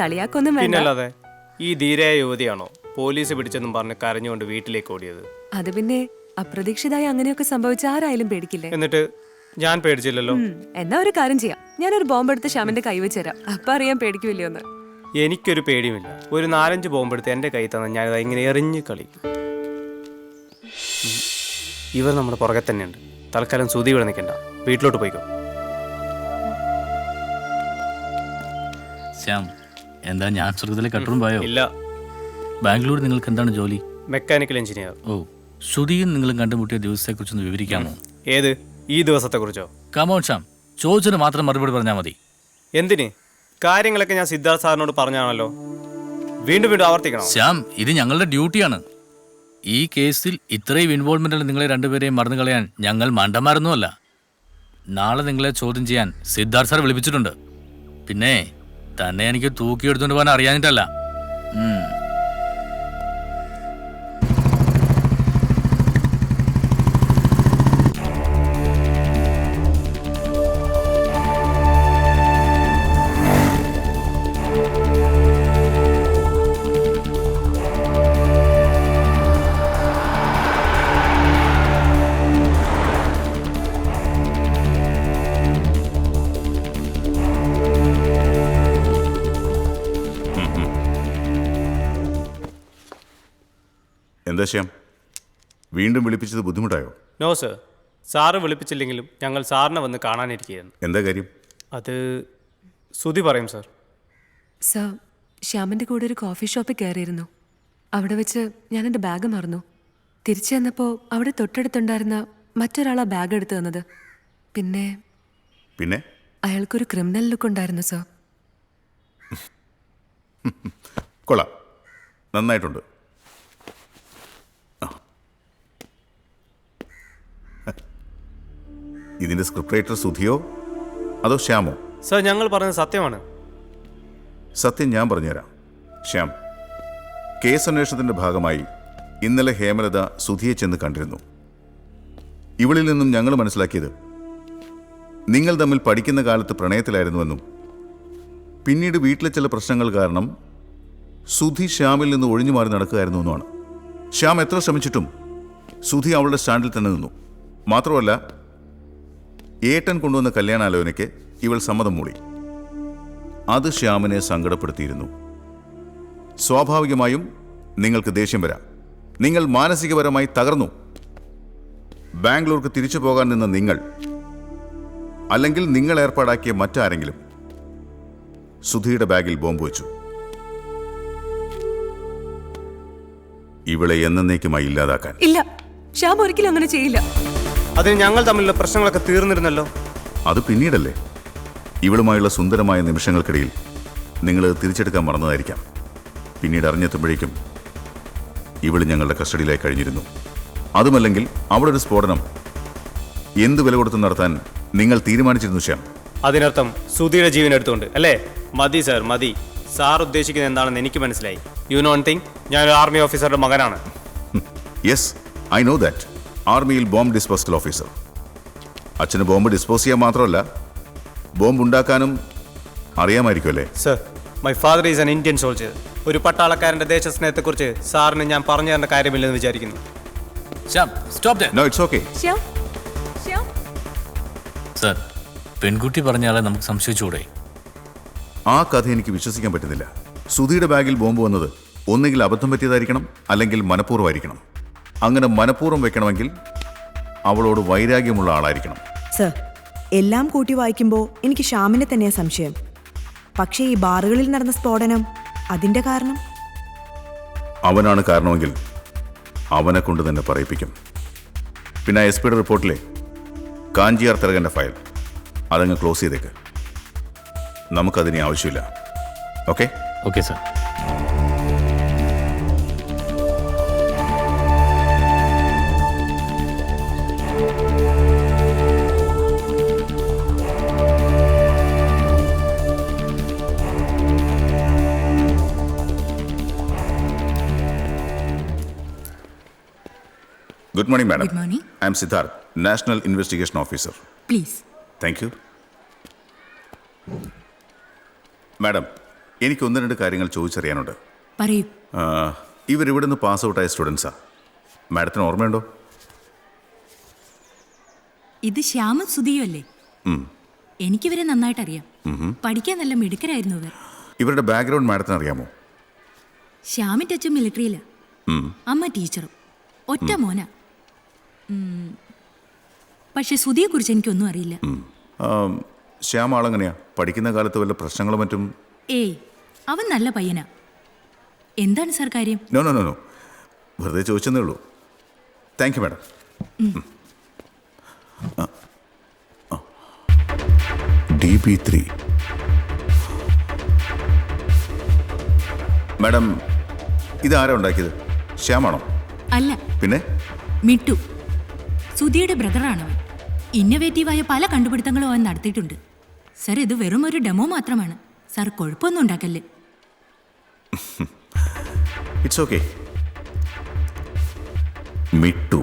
കളിയാക്കൊന്നും വേണ്ട. പിന്നല്ലാതെ ഈ ധീരയായ യുവതിയാണോ പോലീസ് പിടിച്ചെന്നും പറഞ്ഞ് കരഞ്ഞുകൊണ്ട് വീട്ടിലേക്ക് ഓടിയത്? അത് പിന്നെ അപ്രതീക്ഷിതമായി അങ്ങനെയൊക്കെ സംഭവിച്ച ആരായാലും പേടിക്കില്ലേ? എന്നിട്ട് ഞാൻ പേടിച്ചില്ലല്ലോ. എന്നാ ഒരു കാര്യം ചെയ്യാം, ഞാനൊരു ബോംബ് എടുത്ത് ശ്യാമിന്റെ കൈ വെച്ചുതരാം. അപ്പൊ അറിയാൻ പേടിക്കില്ലയോ എന്ന്. എനിക്കൊരു പേടിയുമില്ല. ഒരു 4-5 ബോംബെടുത്ത് എൻ്റെ കൈ തന്നെ ഞാനിത് ഇങ്ങനെ എറിഞ്ഞ് കളിക്കും. ഇവർ നമ്മുടെ പുറകെ തന്നെയുണ്ട്. തൽക്കാലം സുധി ഇവിടെ നിൽക്കണ്ട, വീട്ടിലോട്ട് പോയിക്കോ. ശ്യാം, എന്താ ഞാൻ സ്വർഗത്തിലെ കട്ടറും പോയോ? ഇല്ല. ബാംഗ്ലൂർ നിങ്ങൾക്ക് എന്താണ് ജോലി? Mechanical engineer. ഓ, സുധിയും നിങ്ങളും കണ്ടുമുട്ടിയ ദിവസത്തെക്കുറിച്ചൊന്ന് വിവരിക്കാമോ? ഏത് ഈ ദിവസത്തെക്കുറിച്ചോ? കമോൺ ശ്യാം, ചോദിച്ചിട്ട് മാത്രം മറുപടി പറഞ്ഞാൽ മതി. എന്തിന്? കാര്യങ്ങളൊക്കെ ഞാൻ സിദ്ധാർത്ഥ് സാറിനോട് പറഞ്ഞാണല്ലോ. വീണ്ടും വീണ്ടും ആവർത്തിക്കണം. ശ്യാം, ഇത് ഞങ്ങളുടെ ഡ്യൂട്ടിയാണ്. ഈ കേസിൽ ഇത്രയും ഇൻവോൾവ്മെന്റിൽ നിങ്ങളെ രണ്ടുപേരെയും മറന്നു കളയാൻ ഞങ്ങൾ മണ്ടന്മാരൊന്നുമല്ല. നാളെ നിങ്ങളെ ചോദ്യം ചെയ്യാൻ സിദ്ധാർത്ഥ് സാർ വിളിപ്പിച്ചിട്ടുണ്ട്. പിന്നെ തന്നെ എനിക്ക് തൂക്കിയെടുത്തുകൊണ്ട് പോകാൻ അറിയാനിട്ടല്ല. എന്താ ശ്യാം, വീണ്ടും വിളിപ്പിച്ചത് ബുദ്ധിമുട്ടായോ? നോ സർ, സാറ് വിളിപ്പിച്ചില്ലെങ്കിലും ഞങ്ങൾ സാറിനെ വന്ന് കാണാനിരിക്കുകയായിരുന്നു. എന്താ കാര്യം? അത് സുധി പറയും സർ. സർ, ശ്യാമിൻ്റെ കൂടെ ഒരു കോഫി ഷോപ്പിൽ കയറിയിരുന്നു. അവിടെ വെച്ച് ഞാൻ എൻ്റെ ബാഗ് മറന്നു. തിരിച്ചു ചെന്നപ്പോൾ അവിടെ തൊട്ടടുത്തുണ്ടായിരുന്ന മറ്റൊരാളാ ബാഗ് എടുത്തു തന്നത്. പിന്നെ പിന്നെ അയാൾക്കൊരു ക്രിമിനൽ ലുക്ക് ഉണ്ടായിരുന്നു സർ. കൊള്ളാം, നന്നായിട്ടുണ്ട്. ഇതിന്റെ സ്ക്രിപ്റ്റ് റൈറ്റർ സുധിയോ അതോ ശ്യാമോ? സർ, ഞങ്ങൾ പറഞ്ഞത് സത്യമാണ്. സത്യം ഞാൻ പറഞ്ഞുതരാം. ശ്യാം, കേസ് അന്വേഷണത്തിന്റെ ഭാഗമായി ഇന്നലെ ഹേമലത സുധിയെ ചെന്ന് കണ്ടിരുന്നു. ഇവളിൽ നിന്നും ഞങ്ങൾ മനസ്സിലാക്കിയത് നിങ്ങൾ തമ്മിൽ പഠിക്കുന്ന കാലത്ത് പ്രണയത്തിലായിരുന്നുവെന്നും പിന്നീട് വീട്ടിലെ ചില പ്രശ്നങ്ങൾ കാരണം സുധി ശ്യാമിൽ നിന്ന് ഒഴിഞ്ഞു മാറി നടക്കുകയായിരുന്നുവെന്നുമാണ്. ശ്യാം എത്ര ശ്രമിച്ചിട്ടും സുധി അവളുടെ സ്റ്റാൻഡിൽ തന്നെ നിന്നു. മാത്രമല്ല, ഏട്ടൻ കൊണ്ടുവന്ന കല്യാണാലോചനയ്ക്ക് ഇവൾ സമ്മതം മൂളി. അത് ശ്യാമിനെ സങ്കടപ്പെടുത്തിയിരുന്നു. സ്വാഭാവികമായും നിങ്ങൾക്ക് ദേഷ്യം വരാം. നിങ്ങൾ മാനസികപരമായി തകർന്നു. ബാംഗ്ലൂർക്ക് തിരിച്ചു പോകാൻ നിന്ന നിങ്ങൾ, അല്ലെങ്കിൽ നിങ്ങൾ ഏർപ്പാടാക്കിയ മറ്റാരെങ്കിലും സുധിയുടെ ബാഗിൽ ബോംബ് വെച്ചു. ഇവളെ എന്നേക്കുമായി ഇല്ലാതാക്കാൻ. ഇല്ല, ശ്യാം ഒരിക്കലും അങ്ങനെ ചെയ്യില്ല. അതിന് ഞങ്ങൾ തമ്മിലുള്ള പ്രശ്നങ്ങളൊക്കെ തീർന്നിരുന്നല്ലോ. അത് പിന്നീടല്ലേ. ഇവളുമായുള്ള സുന്ദരമായ നിമിഷങ്ങൾക്കിടയിൽ നിങ്ങൾ തിരിച്ചെടുക്കാൻ മറന്നതായിരിക്കാം. പിന്നീട് അറിഞ്ഞെത്തുമ്പോഴേക്കും ഇവൾ ഞങ്ങളുടെ കസ്റ്റഡിയിലായി കഴിഞ്ഞിരുന്നു. അതുമല്ലെങ്കിൽ അവളൊരു സ്ഫോടനം എന്ത് വില കൊടുത്ത് നടത്താൻ നിങ്ങൾ തീരുമാനിച്ചിരുന്നു ശ്യാം. അതിനർത്ഥം സുധിയുടെ ജീവൻ എടുത്തുകൊണ്ട് അല്ലേ? മതി സർ, മതി. സാർ ഉദ്ദേശിക്കുന്നത് എന്താണെന്ന് എനിക്ക് മനസ്സിലായി. യു നോ വൺ തിങ്, ഞാനൊരു ആർമി ഓഫീസറുടെ മകനാണ്. Yes, I know that. ആർമിയിൽ ബോംബ് ഡിസ്പോസൽ ഓഫീസർ. അച്ഛന് ബോംബ് ഡിസ്പോസ് ചെയ്യാൻ മാത്രമല്ല, ബോംബ് ഉണ്ടാക്കാനും അറിയാമായിരിക്കുമല്ലേ? Sir, my father is an Indian soldier. ഒരു പട്ടാളക്കാരന്റെ ദേശസ്നേഹത്തെക്കുറിച്ച് സാറിന് ഞാൻ പറഞ്ഞു തരേണ്ട കാര്യമില്ലെന്ന് വിചാരിക്കുന്നു. No, it's okay. സർ, പെൺകുട്ടി പറഞ്ഞ ആളെ നമുക്ക് സംശയിച്ചുകൂടെ? ആ കഥ എനിക്ക് വിശ്വസിക്കാൻ പറ്റുന്നില്ല. സുധിയുടെ ബാഗിൽ ബോംബ് വന്നത് ഒന്നുകിൽ അബദ്ധം പറ്റിയതായിരിക്കണം, അല്ലെങ്കിൽ മനഃപൂർവ്വമായിരിക്കണം. അങ്ങനെ മനഃപൂർവ്വം വെക്കണമെങ്കിൽ അവളോട് വൈരാഗ്യമുള്ള ആളായിരിക്കണം. സർ, എല്ലാം കൂട്ടി വായിക്കുമ്പോൾ എനിക്ക് ശ്യാമിനെ തന്നെയാ സംശയം. പക്ഷേ ഈ ബാറുകളിൽ നടന്ന സ്ഫോടനം, അതിന്റെ കാരണം? അവനാണ് കാരണമെങ്കിൽ അവനെ കൊണ്ട് തന്നെ പറയിപ്പിക്കും. പിന്നെ SP യുടെ റിപ്പോർട്ടിലെ കാഞ്ചിയാർ തരകന്റെ ഫയൽ അതങ്ങ് ക്ലോസ് ചെയ്തേക്ക്. നമുക്കതിനെ ആവശ്യമില്ല. Okay? Okay sir. Good morning, madam. Good morning. I am Siddharth, National Investigation Officer. Please. Thank you. Madam, എനിക്ക് ഒന്ന് രണ്ട് കാര്യങ്ങൾ ചോദിച്ചറിയാനുണ്ട്. പറയൂ. ഇവരിവിടെ നിന്ന് പാസ് ഔട്ടായ സ്റ്റുഡൻസാ. മാഡത്തിന് ഓർമ്മയുണ്ടോ? ഇത് ശ്യാമും സുധിയും അല്ലേ? എനിക്കിവരെ നന്നായിട്ട് അറിയാം. പഠിക്കാൻ നല്ല മിടുക്കരായിരുന്നു ഇവർ. ഇവരുടെ ബാക്ക്ഗ്രൗണ്ട് മാഡത്തിന് അറിയാമോ? ശ്യാമിന്റെ അച്ഛൻ മിലിറ്ററിയിലാ, അമ്മ ടീച്ചറും. ഒറ്റ മോനാ. പക്ഷെ സുധിയെ കുറിച്ച് എനിക്കൊന്നും അറിയില്ല. ശ്യാം ആളെങ്ങനെയാ? പഠിക്കുന്ന കാലത്ത് വല്ല പ്രശ്നങ്ങളും മറ്റും? ഏയ്, അവൻ നല്ല പയ്യനാ. എന്താണ് സാർ കാര്യം? നോ നോ നോ നോ, വെറുതെ ചോദിച്ചെന്നേ ഉള്ളൂ. Thank you madam. DB3. Madam, ഇതാരാ ഉണ്ടാക്കിയത്? ശ്യാമാണോ? അല്ല, പിന്നെ മിട്ടു, സുധിയുടെ ബ്രദറാണവൻ. ഇന്നോവേറ്റീവായ പല കണ്ടുപിടുത്തങ്ങളും അവൻ നടത്തിയിട്ടുണ്ട്. സർ, ഇത് വെറും ഒരു ഡെമോ മാത്രമാണ്. സാർ കുഴപ്പമൊന്നും ഉണ്ടാക്കല്ലേ. It's okay. മിട്ടു.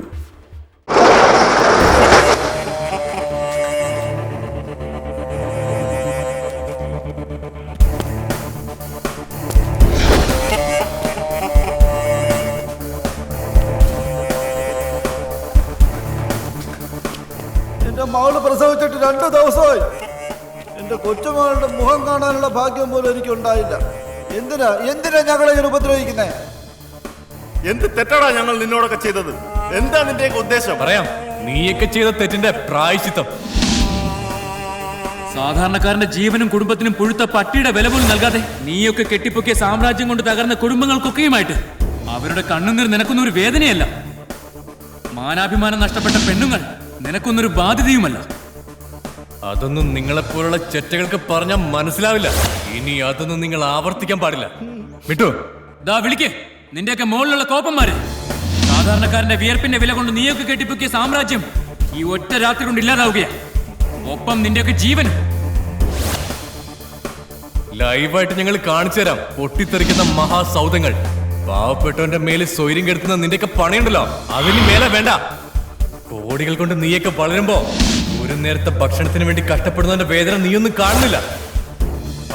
എന്റെ മകള് പ്രസവിച്ചിട്ട് 2 ദിവസമായി. എന്റെ കൊച്ചുമകളുടെ മുഖം കാണാനുള്ള ഭാഗ്യം പോലും എനിക്ക് ഉണ്ടായില്ല. എന്തിനാ ഞങ്ങളെ ഇങ്ങനെ ഉപദ്രവിക്കുന്നേ? എന്ത് തെറ്റാടാ ഞങ്ങൾ നിന്നോടൊക്കെ ചെയ്തത്? എന്താ നിന്റെയൊക്കെ ഉദ്ദേശം? പറയാം. നീയൊക്കെ ചെയ്ത തെറ്റിന്റെ പ്രായശ്ചിത്തം. സാധാരണക്കാരന്റെ ജീവനും കുടുംബത്തിനും പുഴുത്ത പട്ടിയുടെ വില പോലും നൽകാതെ നീയൊക്കെ കെട്ടിപ്പൊക്കിയ സാമ്രാജ്യം കൊണ്ട് തകർന്ന കുടുംബങ്ങൾക്കൊക്കെയുമായിട്ട് അവരുടെ കണ്ണുനീർ നിനക്കൊന്നൊരു വേദനയല്ല. മാനാഭിമാനം നഷ്ടപ്പെട്ട പെണ്ണുങ്ങൾ നിനക്കൊന്നൊരു ബാധ്യതയുമല്ല. അതൊന്നും നിങ്ങളെപ്പോലുള്ള ചെറ്റകൾക്ക് പറഞ്ഞാൽ മനസ്സിലാവില്ല. ഇനി അതൊന്നും നിങ്ങൾ ആവർത്തിക്കാൻ പാടില്ല. വിട്ടു ദാ വിളിക്കേ നിന്റെയൊക്കെ മുകളിലുള്ള കോപ്പന്മാര്. സാധാരണക്കാരന്റെ വിയർപ്പിന്റെ വില കൊണ്ട് നീയൊക്കെ കെട്ടിപ്പൊക്കിയ സാമ്രാജ്യം ഈ ഒറ്റ രാത്രി കൊണ്ട് ഇല്ലാതാവുകയാ. ഒപ്പം നിന്റെയൊക്കെ ജീവൻ. ലൈവായിട്ട് ഞങ്ങൾ കാണിച്ചു തരാം പൊട്ടിത്തെറിക്കുന്ന മഹാസൗധങ്ങൾ. പാവപ്പെട്ടവന്റെ മേലെ സ്വൈര്യം കെടുത്തുന്ന നിന്റെയൊക്കെ പണിയുണ്ടല്ലോ, അതിന് മേലെ വേണ്ട. കോടികൾ കൊണ്ട് നീയൊക്കെ വളരുമ്പോ ഒരു നേരത്തെ ഭക്ഷണത്തിന് വേണ്ടി കഷ്ടപ്പെടുന്നതിന്റെ വേദന നീയൊന്നും കാണുന്നില്ല.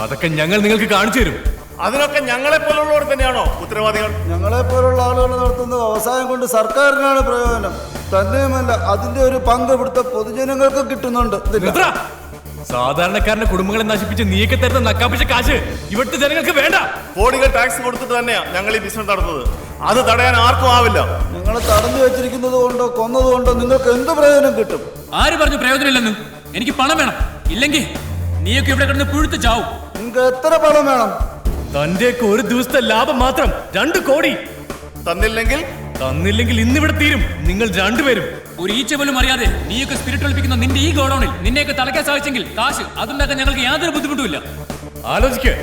അതൊക്കെ ഞങ്ങൾ നിങ്ങൾക്ക് കാണിച്ചു തരും. അതിനൊക്കെ ഞങ്ങളെ പോലുള്ളവർ തന്നെയാണോ ഉത്തരവാദികൾ? ഞങ്ങളെ പോലുള്ള ആളുകൾ നടത്തുന്ന വ്യവസായം കൊണ്ട് സർക്കാരിനാണ് പ്രയോജനം. തന്നെയുമല്ല അതിന്റെ ഒരു പങ്ക് ഇവിടുത്തെ പൊതുജനങ്ങൾക്ക് കിട്ടുന്നുണ്ട്. സാധാരണക്കാരന്റെ കുടുംബങ്ങളെ നശിപ്പിച്ച് നീയൊക്കെ തരുന്ന നക്കാപ്പിച്ച കാശ് ഇവിടുത്തെ ജനങ്ങൾക്ക് വേണ്ട. കോടികൾ ടാക്സ് കൊടുത്തിട്ട് തന്നെയാ ഞങ്ങൾ ഈ ബിസിനസ് നടത്തുന്നത്. അത് തടയാൻ ആർക്കും ആവില്ല. നിങ്ങളെ തടഞ്ഞു വെച്ചിരിക്കുന്നത് കൊണ്ടോ കൊന്നതുകൊണ്ടോ നിങ്ങൾക്ക് എന്ത് പ്രയോജനം കിട്ടും? ആര് പറഞ്ഞു പ്രയോജനമില്ലെന്ന്? എനിക്ക് പണം വേണം. ഇല്ലെങ്കിൽ നീയൊക്കെ ഇവിടെ കിടന്ന് പുഴുത്ത് ചാവും. നിങ്ങൾക്ക് എത്ര പണം വേണം? തന്റെയൊക്കെ ഒരു ദിവസത്തെ ലാഭം മാത്രം 2 കോടി. തന്നില്ലെങ്കിൽ ഇന്നിവിടെ തീരും നിങ്ങൾ രണ്ടുപേരും. ഒരു ഈച്ച പോലും അറിയാതെ നീയൊക്കെ സ്പിരിറ്റ് ഒളിപ്പിക്കുന്ന നിന്റെ ഈ ഗോഡൌണിൽ നിന്നെയൊക്കെ തളയ്ക്കാൻ സാധിച്ചെങ്കിൽ കാശ് അതുണ്ടാക്കാൻ ഞങ്ങൾക്ക് യാതൊരു ബുദ്ധിമുട്ടുമില്ല. ആലോചിക്ക്.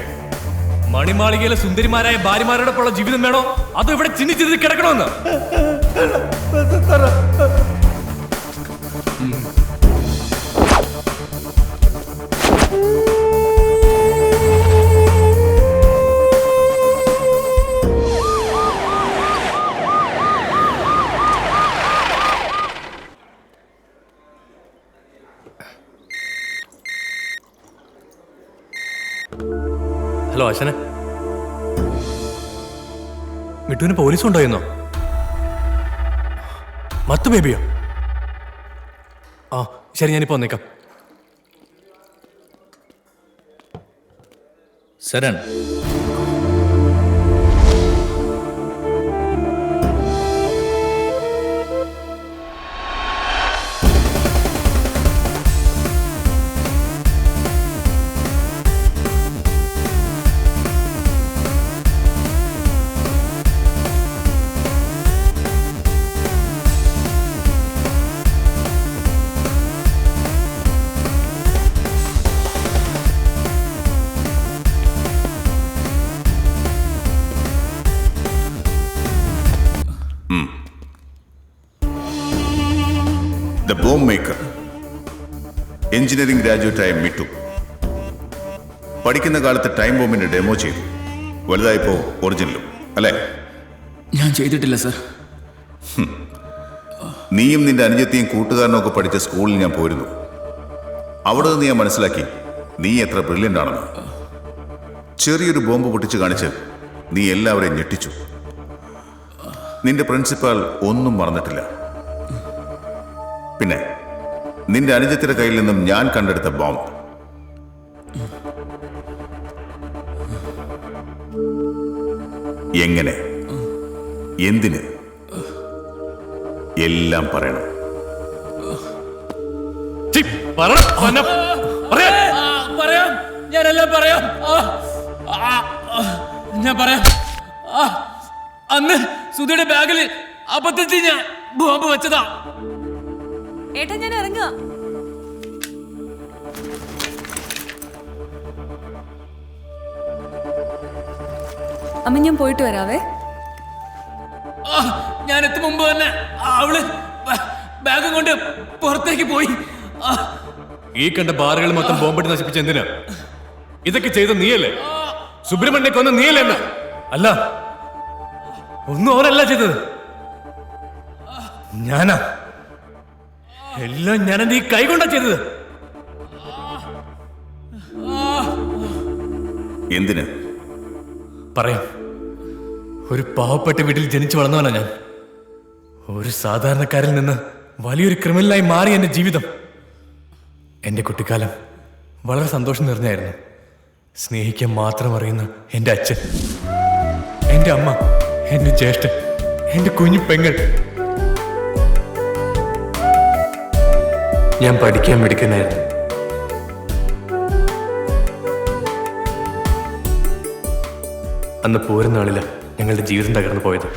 മണിമാളികയിലെ സുന്ദരിമാരായ ഭാര്യമാരോടൊപ്പമുള്ള ജീവിതം വേണോ, അതോ ഇവിടെ ചിന്തിച്ചിരുന്ന് കിടക്കണമെന്ന്? Hello അശനെ, മിട്ടുവിന് police കൊണ്ടുപോയെന്നോ? മത്തു ബേബിയോ? ആ ശരി, ഞാനിപ്പോ വന്നേക്കാം. Sharan, the bomb maker, engineering ഗ്രാജുവേറ്റായ മിട്ടു. പഠിക്കുന്ന കാലത്ത് ടൈം ബോംബിന്റെ ഡെമോ ചെയ്തു. വലുതായപ്പോ ഒറിജിനലും അല്ലേ? ഞാൻ ചെയ്തിട്ടില്ല സർ. നീയും നിന്റെ അനുജത്തെയും കൂട്ടുകാരനും ഒക്കെ പഠിച്ച സ്കൂളിൽ ഞാൻ പോയിരുന്നു. അവിടെ നിന്ന് ഞാൻ മനസ്സിലാക്കി നീ എത്ര ബ്രില്യൻ്റ് ആണെന്ന്. ചെറിയൊരു ബോംബ് പൊട്ടിച്ച് കാണിച്ച് നീ എല്ലാവരെയും ഞെട്ടിച്ചു. നിന്റെ പ്രിൻസിപ്പാൾ ഒന്നും മറന്നിട്ടില്ല. പിന്നെ നിന്റെ അനുജത്തിന്റെ കയ്യിൽ നിന്നും ഞാൻ കണ്ടെടുത്ത ബോംബ്. എങ്ങനെ, എന്തിന്, എല്ലാം പറയണം. പറയാം, ഞാനെല്ലാം പറയാം. ഞാൻ പറയാം. അന്ന് സുധിയുടെ ബാഗിൽ അബദ്ധത്തിൽ ഞാൻ ബോംബ് വെച്ചതാ. ഏട്ടാ ഞാൻ ഇറങ്ങുക. അമ്മ ഞാൻ പോയിട്ട് വരാവേ. ഞാൻ എത്തും മുമ്പ് തന്നെ അവള് ബാഗും കൊണ്ട് പുറത്തേക്ക് പോയി. ഈ കണ്ട ബാറുകൾ മൊത്തം ബോംബിട്ട് നശിപ്പിച്ച എന്തിനാ? ഇതൊക്കെ ചെയ്ത നീയല്ലേ? സുബ്രഹ്മണ്യെ കൊന്ന നീയല്ലേ? എന്ന് അല്ല, ഒന്നും അവരല്ല ചെയ്തത്, ഞാനാ. എല്ലാം ഞാനെന്റെ ഈ കൈ കൊണ്ടാ ചെയ്തത്. എന്തിന് പറയാം. ഒരു പാവപ്പെട്ട വീട്ടിൽ ജനിച്ചു വളർന്നവനാ ഞാൻ. ഒരു സാധാരണക്കാരിൽ നിന്ന് വലിയൊരു ക്രിമിനലായി മാറി എന്റെ ജീവിതം. എന്റെ കുട്ടിക്കാലം വളരെ സന്തോഷം നിറഞ്ഞായിരുന്നു. സ്നേഹിക്കാൻ മാത്രം അറിയുന്ന എന്റെ അച്ഛൻ, എന്റെ അമ്മ, എന്റെ ജ്യേഷ്ഠൻ, എന്റെ കുഞ്ഞു പെങ്ങൾ. ഞാൻ പഠിക്കാൻ മിടുക്കനായിരുന്നു. അന്ന് പോരുന്നാളില് ഞങ്ങളുടെ ജീവിതം തകർന്നു പോയത്.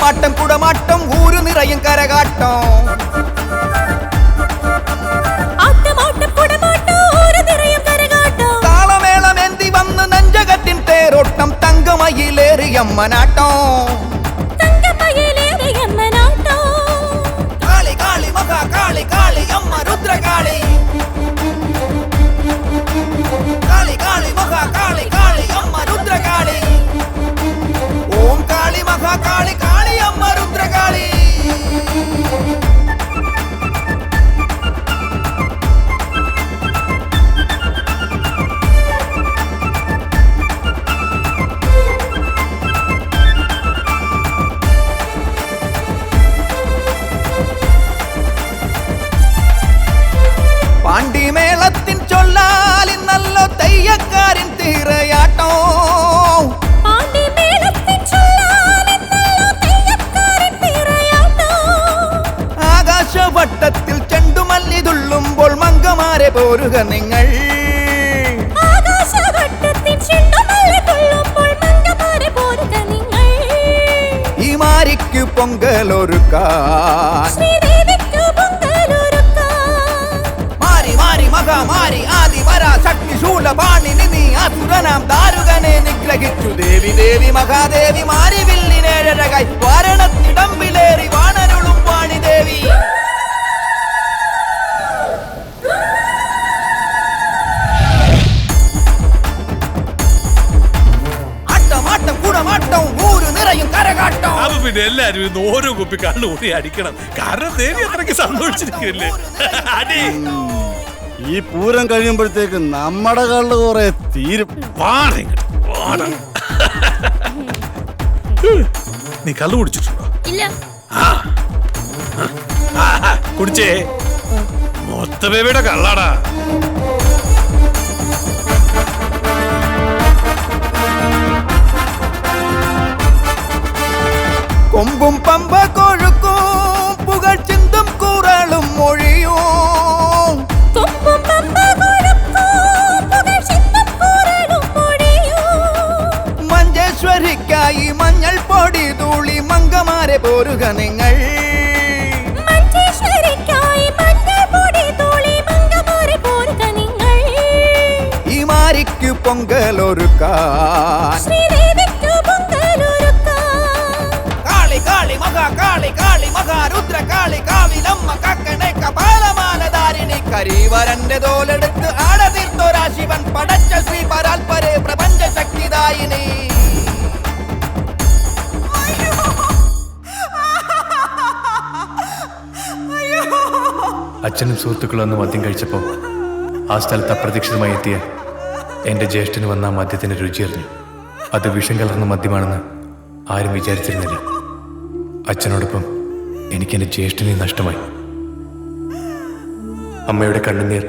ആട്ടം കുടമാട്ടം ഊരു നിറയും കരകാട്ടം താളമേളം എന്തി വന്ന് നെഞ്ചകത്തിൻ തേരോട്ടം തങ്കമയിലേറിയമ്മനാട്ടം കാളി കാളി മഹാ കാളി കാളി അമ്മ രുദ്രകാളി കാളി കാളി മഹാ കാളി കാളി അമ്മ രുദ്രകാളി ഓം കാളി മഹാ കാളി കാളി അമ്മ രുദ്രകാളി പാണ്ടിമേളത്തിൻ ചൊല്ലാൽ ഇന്നല്ലോ തെയ്യക്കാരൻ തീറയാട്ടോ ആകാശവട്ടത്തിൽ ചെണ്ടുമല്ലി തുള്ളുമ്പോൾ മങ്കമാരെ പോരുക നിങ്ങൾ ഈ മാരിക്ക് പൊങ്കലൊരുക്കാൻ മാരി മാരി മഹാമാരി ആദിപരാ ശക്തി ശൂലപാണി നിധി അസുരനാം ദാരുകനെ നിഗ്രഹിച്ചു ദേവി ദേവി മഹാദേവി മാരി വില്ലിനേഴഴകായി വാരണത്തിടമ്പിലേറി വാണരുളും വാണി ദേവി ആട്ടമാട്ടം കുടമാട്ടം ഊരു നിറയും കരകാട്ടം. അപ്പൊ പിന്നെ എല്ലാരും ഇന്ന് ഓരോ കുപ്പി കണ്ണുകൂടി അടിക്കണം. കാരണം ദേവി അത്രയ്ക്ക് സന്തോഷിച്ചിരിക്കില്ലേ. അടി ഈ പൂരം കഴിയുമ്പോഴത്തേക്ക് നമ്മുടെ കള്ള് കുറെ തീരും. നീ കള്ളു കുടിച്ചിട്ടുണ്ടോ? ഇല്ല. കുടിച്ചേ. മൊത്ത ബേബിയുടെ കള്ളാടാ. കൊമ്പും പമ്പ കൊഴുക്കും പുകൾ ചിന്തും കൂറളും മൊഴിയും മഞ്ചേശ്വരിക്കായി മഞ്ഞൾ പൊടി തൂളി മങ്കമാരെ പോരുക നിങ്ങൾ ഈ മാരിക്ക് പൊങ്കലൊരുക്കാൻ കാളി കാളി മഹാ കാളി കാളി മഹാ രുദ്രകാളി കാവിലമ്മ കക്കണെ കപാലമാലധാരിണി കരീവരന്റെ തോലെടുത്ത് ആടതീർത്തോരാ ശിവൻ പടച്ച ശ്രീ പരാൽപരെ പ്രപഞ്ച ശക്തിദായിനി അച്ഛനും സുഹൃത്തുക്കളും അന്ന് മദ്യം കഴിച്ചപ്പോൾ ആ സ്ഥലത്ത് അപ്രതീക്ഷിതമായി എത്തിയ എൻ്റെ ജ്യേഷ്ഠന് വന്ന ആ മദ്യത്തിന് രുചിയറിഞ്ഞു. അത് വിഷം കലർന്ന മദ്യമാണെന്ന് ആരും വിചാരിച്ചിരുന്നില്ല. അച്ഛനോടൊപ്പം എനിക്കെൻ്റെ ജ്യേഷ്ഠനെ നഷ്ടമായി. അമ്മയുടെ കണ്ണുനീർ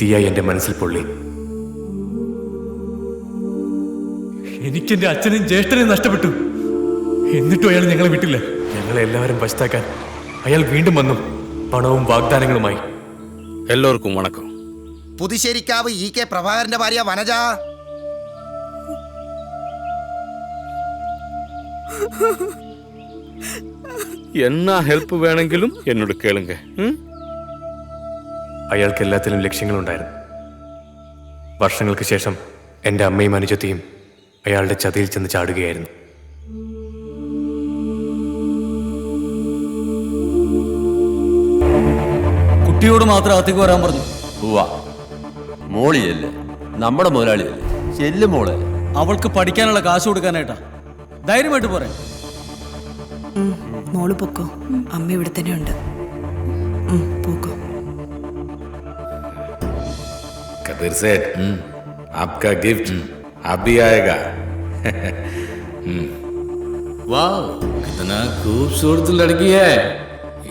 തീയായി എൻ്റെ മനസ്സിൽ പൊള്ളി. എനിക്കെൻ്റെ അച്ഛനെയും ജ്യേഷ്ഠനെയും നഷ്ടപ്പെട്ടു. എന്നിട്ടും അയാൾ ഞങ്ങളെ വിട്ടില്ല. ഞങ്ങളെ എല്ലാവരും പശ്ചാത്താക്കാൻ അയാൾ വീണ്ടും വന്നു, പണവും വാഗ്ദാനങ്ങളുമായി. എല്ലാവർക്കും വണക്കം. പുതുശ്ശേരിക്കാവ് ഇ കെ പ്രഭാകരന്റെ ഭാര്യ വനജ. എന്നാ ഹെൽപ്പ് വേണമെങ്കിലും എന്നോട് കേളുങ്ക. അയാൾക്ക് എല്ലാത്തിലും ലക്ഷ്യങ്ങളുണ്ടായിരുന്നു. വർഷങ്ങൾക്ക് ശേഷം എൻ്റെ അമ്മയും അനുജത്തിയും അയാളുടെ ചതിയിൽ ചെന്ന് ചാടുകയായിരുന്നു. കുട്ടിയോട് മാത്രം അകത്തേക്ക് വരാൻ പറഞ്ഞു. മോളിയല്ലേ, നമ്മുടെ മുതലാളിയല്ലേ, ചെല്ലു മോളെ. അവൾക്ക് പഠിക്കാനുള്ള കാശ് കൊടുക്കാനായിട്ടാ. ധൈര്യമായിട്ട് പോരെ. മോള് പൊക്കോ, അമ്മ ഇവിടെ തന്നെ ഉണ്ട്. പോക്കോ. कबीर सेठ, आपका गिफ्ट अभी आएगा. वाह, कितना खूबसूरत लड़की है.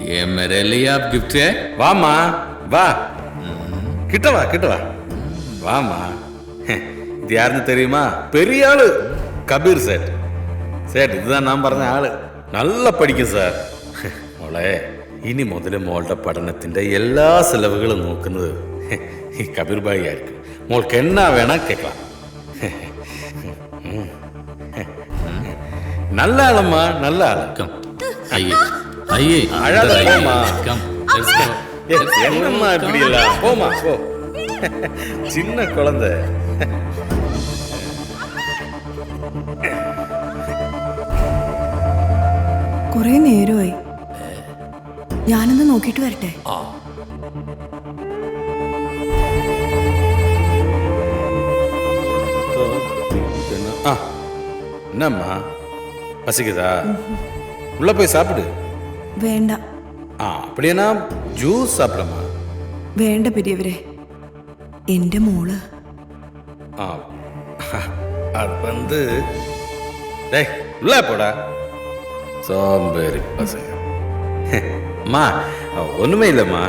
ये मेरे लिए आप गिफ्ट है. वाह माँ, वाह. കിട്ടവാ കിട്ടവാ. വാ മാ. ഇത് യാരുന്ന് തെരിയുമാ? പെരിയ ആള് കബീർ സേട്ട്. സേട്ട്, ഇതുതാ ഞാൻ പറഞ്ഞ ആള്. നല്ല പഠിക്കും സാർ. മോളെ, ഇനി മുതൽ മോളുടെ പഠനത്തിന്റെ എല്ലാ ചെലവുകളും നോക്കുന്നത് ഈ കബീർ ഭായി ആയിരിക്കും. മോൾക്ക് എന്നാ വേണ കേൾക്കാം. നല്ല ആളമ്മാ, നല്ല ആള്. അഴാതെ പോമാ. என்னம்மா இப்படி இல்ல? போமா போ. சின்ன குழந்தை. കുറെ നേരമായി. ഞാനൊന്ന് നോക്കിട്ട് വരട്ടെ. என்னம்மா பசிக்குதா? உள்ள போய் சாப்பிடு. വേണ്ട. அப்படின்னா ஜூஸ் சாப்பிடமா? വേണ്ട പെരിയവരെ, എന്റെ മോള്. அது வந்து டேய் உள்ள போடா. சோம்பேறி பசங்க. அம்மா, ஒண்ணுமே இல்லைம்மா.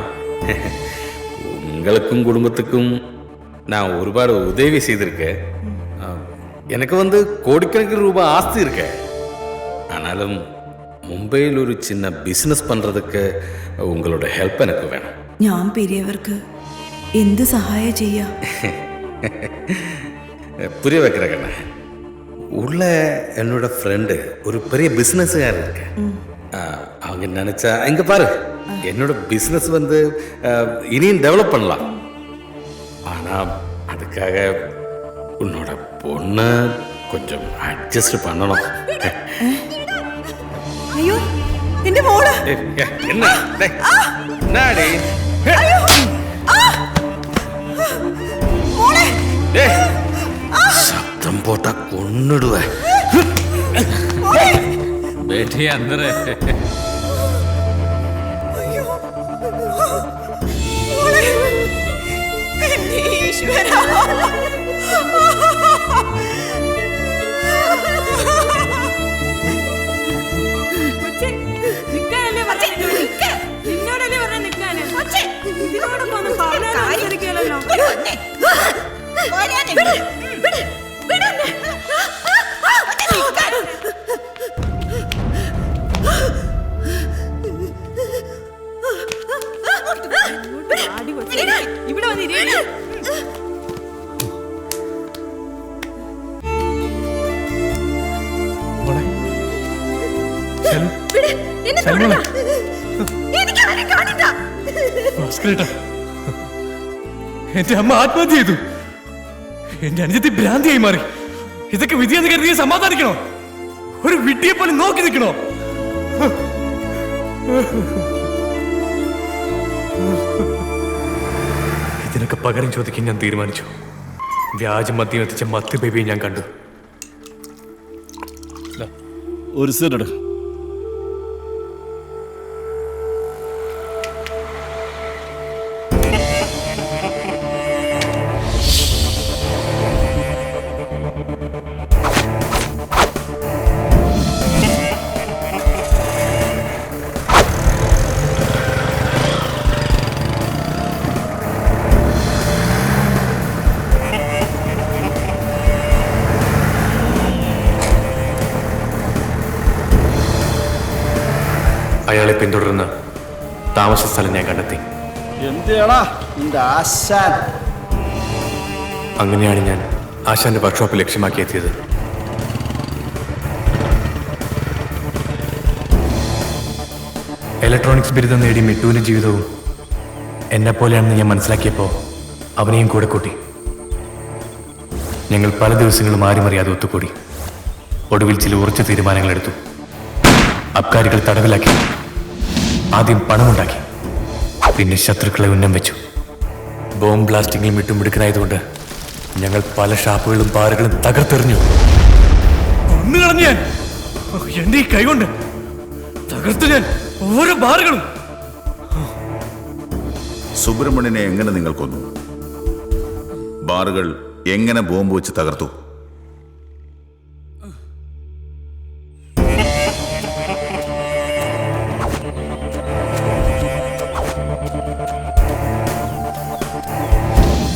உங்களுக்கும் குடும்பத்துக்கும் நான் ஒருபாடு உதவி செய்திருக்கேன். எனக்கு வந்து கோடிக்கணக்கில் ரூபாய் ஆஸ்தி இருக்கு. ஆனாலும் മുംബൈയിൽ ഒരു ചിന്ന ബിസിനസ് പண்றதுக்கு ഉങ്ങളോட ഹെൽപ്പ് എനിക്ക് വേണം. ഞാൻ പെരിയവർക്ക് എന്ത് സഹായം ചെയ്യാ? புரிய வைக்கிறேன். உள்ள என்னோட ஃப்ரெண்டு ஒரு பெரிய பிஸ்னஸ்காரர் இருக்கு. அவங்க நினைச்சா இங்க பாரு, என்னோட பிஸ்னஸ் வந்து இனியும் டெவலப் பண்ணலாம். ஆனா அதுக்காக உன்னோட பொண்ணை கொஞ்சம் அட்ஜஸ்ட் பண்ணணும். അയ്യോ, എന്റെ മോള്. என்ன நாடி ശബ്ദം പോട്ടാ കൊന്നിടുവേ. बैठिए अंदर है. ഇവിടെ വന്നിരി. എന്റെ അമ്മ ആത്മഹത്യ ചെയ്തു. എന്റെ അനുജത്തി ഭ്രാന്തിയായി മാറി. ഇതൊക്കെ വിധിയെന്ന് കരുതി സമാധാനിക്കണോ? ഒരു വിഡ്ഢിയെ പോലെ നോക്കി നിൽക്കണോ? ഇതിനൊക്കെ പകരം ചോദിക്കാൻ ഞാൻ തീരുമാനിച്ചു. വ്യാജമദ്യം എത്തിച്ച മത്ത് ബേബിയെ ഞാൻ കണ്ടു. ഒരു സീറ്റ്. അയാളെ പിന്തുടർന്ന് താമസ സ്ഥലം ഞാൻ കണ്ടെത്തി. അങ്ങനെയാണ് ഞാൻ ആശാന്റെ വർക്ക്ഷോപ്പ് ലക്ഷ്യമാക്കി എത്തിയത്. ഇലക്ട്രോണിക്സ് ബിരുദം നേടി മിട്ടുവിൻ്റെ ജീവിതവും എന്നെപ്പോലെയാണെന്ന് ഞാൻ മനസ്സിലാക്കിയപ്പോൾ അവനെയും കൂടെ കൂട്ടി. ഞങ്ങൾ പല ദിവസങ്ങളും ആരുമറിയാതെ ഒത്തുകൂടി. ഒടുവിൽ ചില ഉറച്ച തീരുമാനങ്ങൾ എടുത്തു. അബ്കാരികൾ തടവിലാക്കി. ആദ്യം പണമുണ്ടാക്കി, പിന്നെ ശത്രുക്കളെ ഉന്നം വെച്ചു. ബോംബ് ബ്ലാസ്റ്റിങ്ങിൽ മിട്ടുമിടുക്കനായതുകൊണ്ട് ഞങ്ങൾ പല ഷാപ്പുകളും ബാറുകളും തകർത്തെറിഞ്ഞു. കൊന്നുകളഞ്ഞു ഞാൻ. എന്റെ ഈ കൈകൊണ്ട് തകർത്തു ഞാൻ ഓരോ ബാറുകളും. സുബ്രഹ്മണ്യനെ എങ്ങനെ നിങ്ങൾ കൊന്നു? ബാറുകൾ എങ്ങനെ ബോംബ് വെച്ച് തകർത്തു?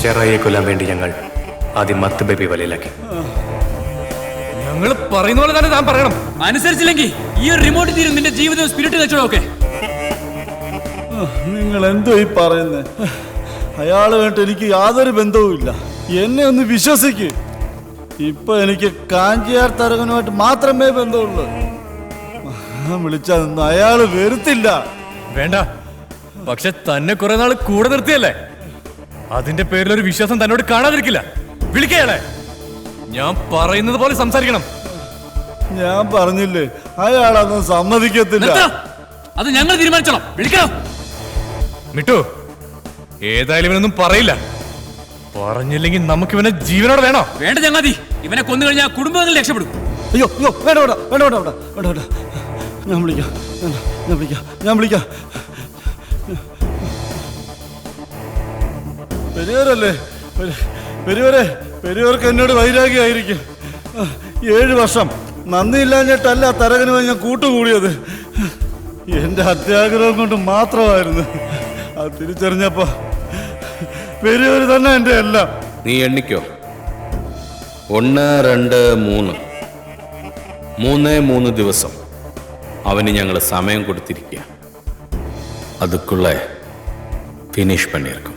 ചെറായിയെ കൊല്ലാൻ വേണ്ടി ഞങ്ങൾ ആദ്യം മത്ത് ബേബി വലയിലാക്കി. ഞങ്ങൾ പറയുന്ന പോലെ തന്നെ താൻ പറയണം. അനുസരിച്ചില്ലെങ്കിൽ ഈ ഒരു റിമോട്ട് തീരും നിന്റെ ജീവിതവും സ്പിരിറ്റ് കച്ചവടമൊക്കെ. നിങ്ങൾ എന്തോ ഈ പറയുന്നേ? അയാളുമായിട്ട് എനിക്ക് യാതൊരു ബന്ധവുമില്ല. എന്നെ ഒന്ന് വിശ്വസിക്ക്. ഇപ്പൊ എനിക്ക് കാഞ്ചിയാർ തരകനുമായിട്ട് മാത്രമേ ബന്ധമുള്ളൂ. വിളിച്ചതൊന്നും അയാള് വരുത്തില്ല. വേണ്ട, പക്ഷെ തന്നെ കുറെ നാൾ കൂടെ നിർത്തിയല്ലേ, അതിന്റെ പേരിൽ ഒരു വിശ്വാസം തന്നോട് കാണാതിരിക്കില്ല. വിളിക്കയാളെ. ഞാൻ പറയുന്നത് പോലെ സംസാരിക്കണം. ഞാൻ പറഞ്ഞില്ലേ, അയാളൊന്നും സമ്മതിക്കത്തില്ല. അത് ഞങ്ങൾ തീരുമാനിച്ചോളാം. വിളിക്കണം. മിട്ടു, ഏതായാലും ഇവനൊന്നും പറയില്ല. പറഞ്ഞില്ലെങ്കിൽ നമുക്ക് ഇവനെ ജീവനോടെ വേണോ? വേണ്ട ചങ്ങാതി, ഇവനെ കൊന്നു കഴിഞ്ഞാൽ കുടുംബങ്ങൾ രക്ഷപ്പെടും. അയ്യോ അയ്യോ, വേണ്ട വേണ്ട വേണ്ട വേണ്ട വേണ്ട വേണ്ട വേണ്ട. ഞാൻ വിളിക്കാം, ഞാൻ വിളിക്കാം, ഞാൻ വിളിക്കാം. പെരിയോരല്ലേ? പെരിയോർക്ക് എന്നോട് വൈരാഗ്യമായിരിക്കും. 7 വർഷം നന്ദിയില്ലാഞ്ഞിട്ടല്ല തരകനുമായി ഞാൻ കൂട്ടുകൂടിയത്. എൻ്റെ അത്യാഗ്രഹം കൊണ്ട് മാത്രമായിരുന്നു. അത് തിരിച്ചറിഞ്ഞപ്പോ പെരിയോര് തന്നെ എൻ്റെ എല്ലാം. നീ എണ്ണിക്കോ. 1, 2, 3 ദിവസം അവന് ഞങ്ങൾ സമയം കൊടുത്തിരിക്കുക. അതുക്കുള്ള ഫിനിഷ് പണിയിരിക്കും.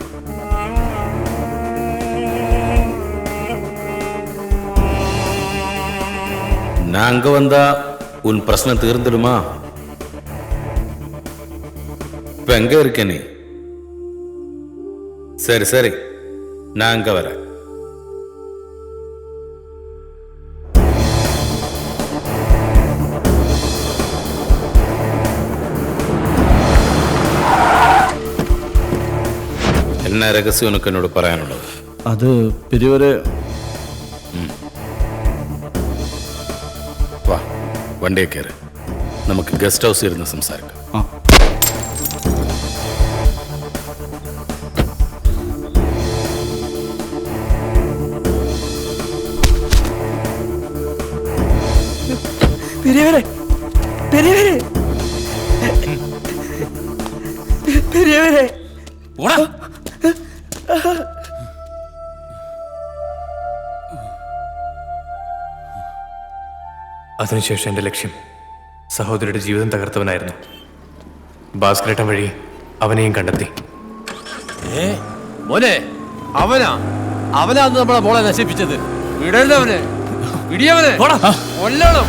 நாங்க வந்தா உன் பிரச்சனை தீர்ந்துடுமா? இப்ப எங்க இருக்க நீ? சரி சரி, நான் அங்க வரேன். என்ன ரகசியம் உனக்கு என்னோட പറയാനുള്ളത്? അത് പെരിയോരെ. വാ, വണ്ടിയെ കയറി നമുക്ക് ഗസ്റ്റ് ഹൗസിൽ ഇരുന്ന് സംസാരിക്കാം. പെരിയവരെ, പെരിയവരെ, പെരിയവരെ. അതിനുശേഷം എൻ്റെ ലക്ഷ്യം സഹോദരിയുടെ ജീവിതം തകർത്തവനായിരുന്നു. ഭാസ്കരേട്ടൻ വഴി അവനെയും കണ്ടെത്തി. മോനെ, അവനാണ് നമ്മളെ മോളെ നശിപ്പിച്ചത്. വിടരുന്നവനെ, ഇടിയവനെ കൊല്ലണം.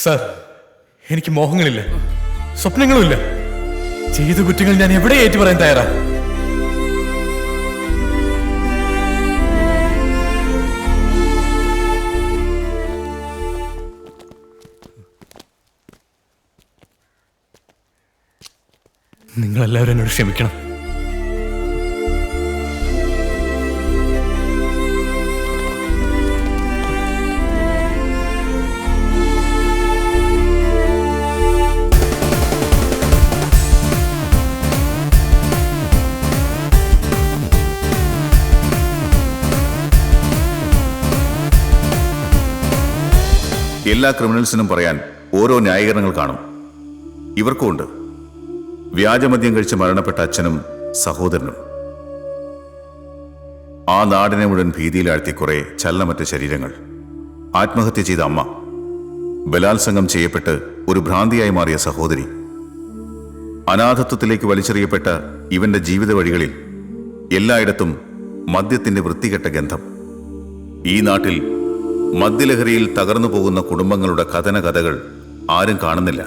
സർ, എനിക്ക് മോഹങ്ങളില്ല, സ്വപ്നങ്ങളുമില്ല. ചെയ്ത കുറ്റങ്ങൾ ഞാൻ എവിടെ ഏറ്റു പറയാൻ തയ്യാറാ? നിങ്ങളെല്ലാവരും എന്നോട് ക്ഷമിക്കണം. എല്ലാ ക്രിമിനൽസിനും പറയാൻ ഓരോ ന്യായീകരണങ്ങൾ കാണും. ഇവർക്കും ഉണ്ട്. വ്യാജമദ്യം കഴിച്ച് മരണപ്പെട്ട അച്ഛനും സഹോദരനും, ആ നാടിനെ മുഴുവൻ ഭീതിയിലാഴ്ത്തി കുറെ ചലനമറ്റ ശരീരങ്ങൾ, ആത്മഹത്യ ചെയ്ത അമ്മ, ബലാത്സംഗം ചെയ്യപ്പെട്ട് ഒരു ഭ്രാന്തിയായി മാറിയ സഹോദരി, അനാഥത്വത്തിലേക്ക് വലിച്ചെറിയപ്പെട്ട ഇവന്റെ ജീവിത വഴികളിൽ എല്ലായിടത്തും മദ്യത്തിന്റെ വൃത്തികെട്ട ഗന്ധം. ഈ നാട്ടിൽ മദ്യലഹരിയിൽ തകർന്നു പോകുന്ന കുടുംബങ്ങളുടെ കഥനകഥകൾ ആരും കാണുന്നില്ല.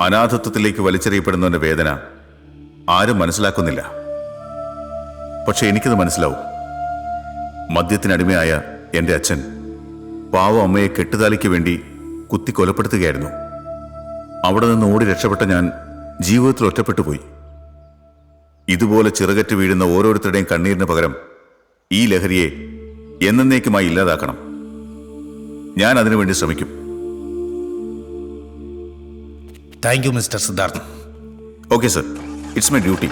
അനാഥത്വത്തിലേക്ക് വലിച്ചെറിയപ്പെടുന്നവന്റെ വേദന ആരും മനസ്സിലാക്കുന്നില്ല. പക്ഷെ എനിക്കത് മനസ്സിലാവും. മദ്യത്തിനടിമയായ എൻ്റെ അച്ഛൻ പാവം അമ്മയെ കെട്ടുതാലിക്ക് വേണ്ടി കുത്തി കൊലപ്പെടുത്തുകയായിരുന്നു. അവിടെ നിന്ന് ഓടി രക്ഷപ്പെട്ട ഞാൻ ജീവിതത്തിൽ ഒറ്റപ്പെട്ടു പോയി. ഇതുപോലെ ചിറകറ്റ് വീഴുന്ന ഓരോരുത്തരുടെയും കണ്ണീരിന് പകരം ഈ ലഹരിയെ എന്നേക്കുമായി ഇല്ലാതാക്കണം. ഞാൻ അതിനുവേണ്ടി ശ്രമിക്കും. Thank you mister Siddharth. Okay sir, it's my duty.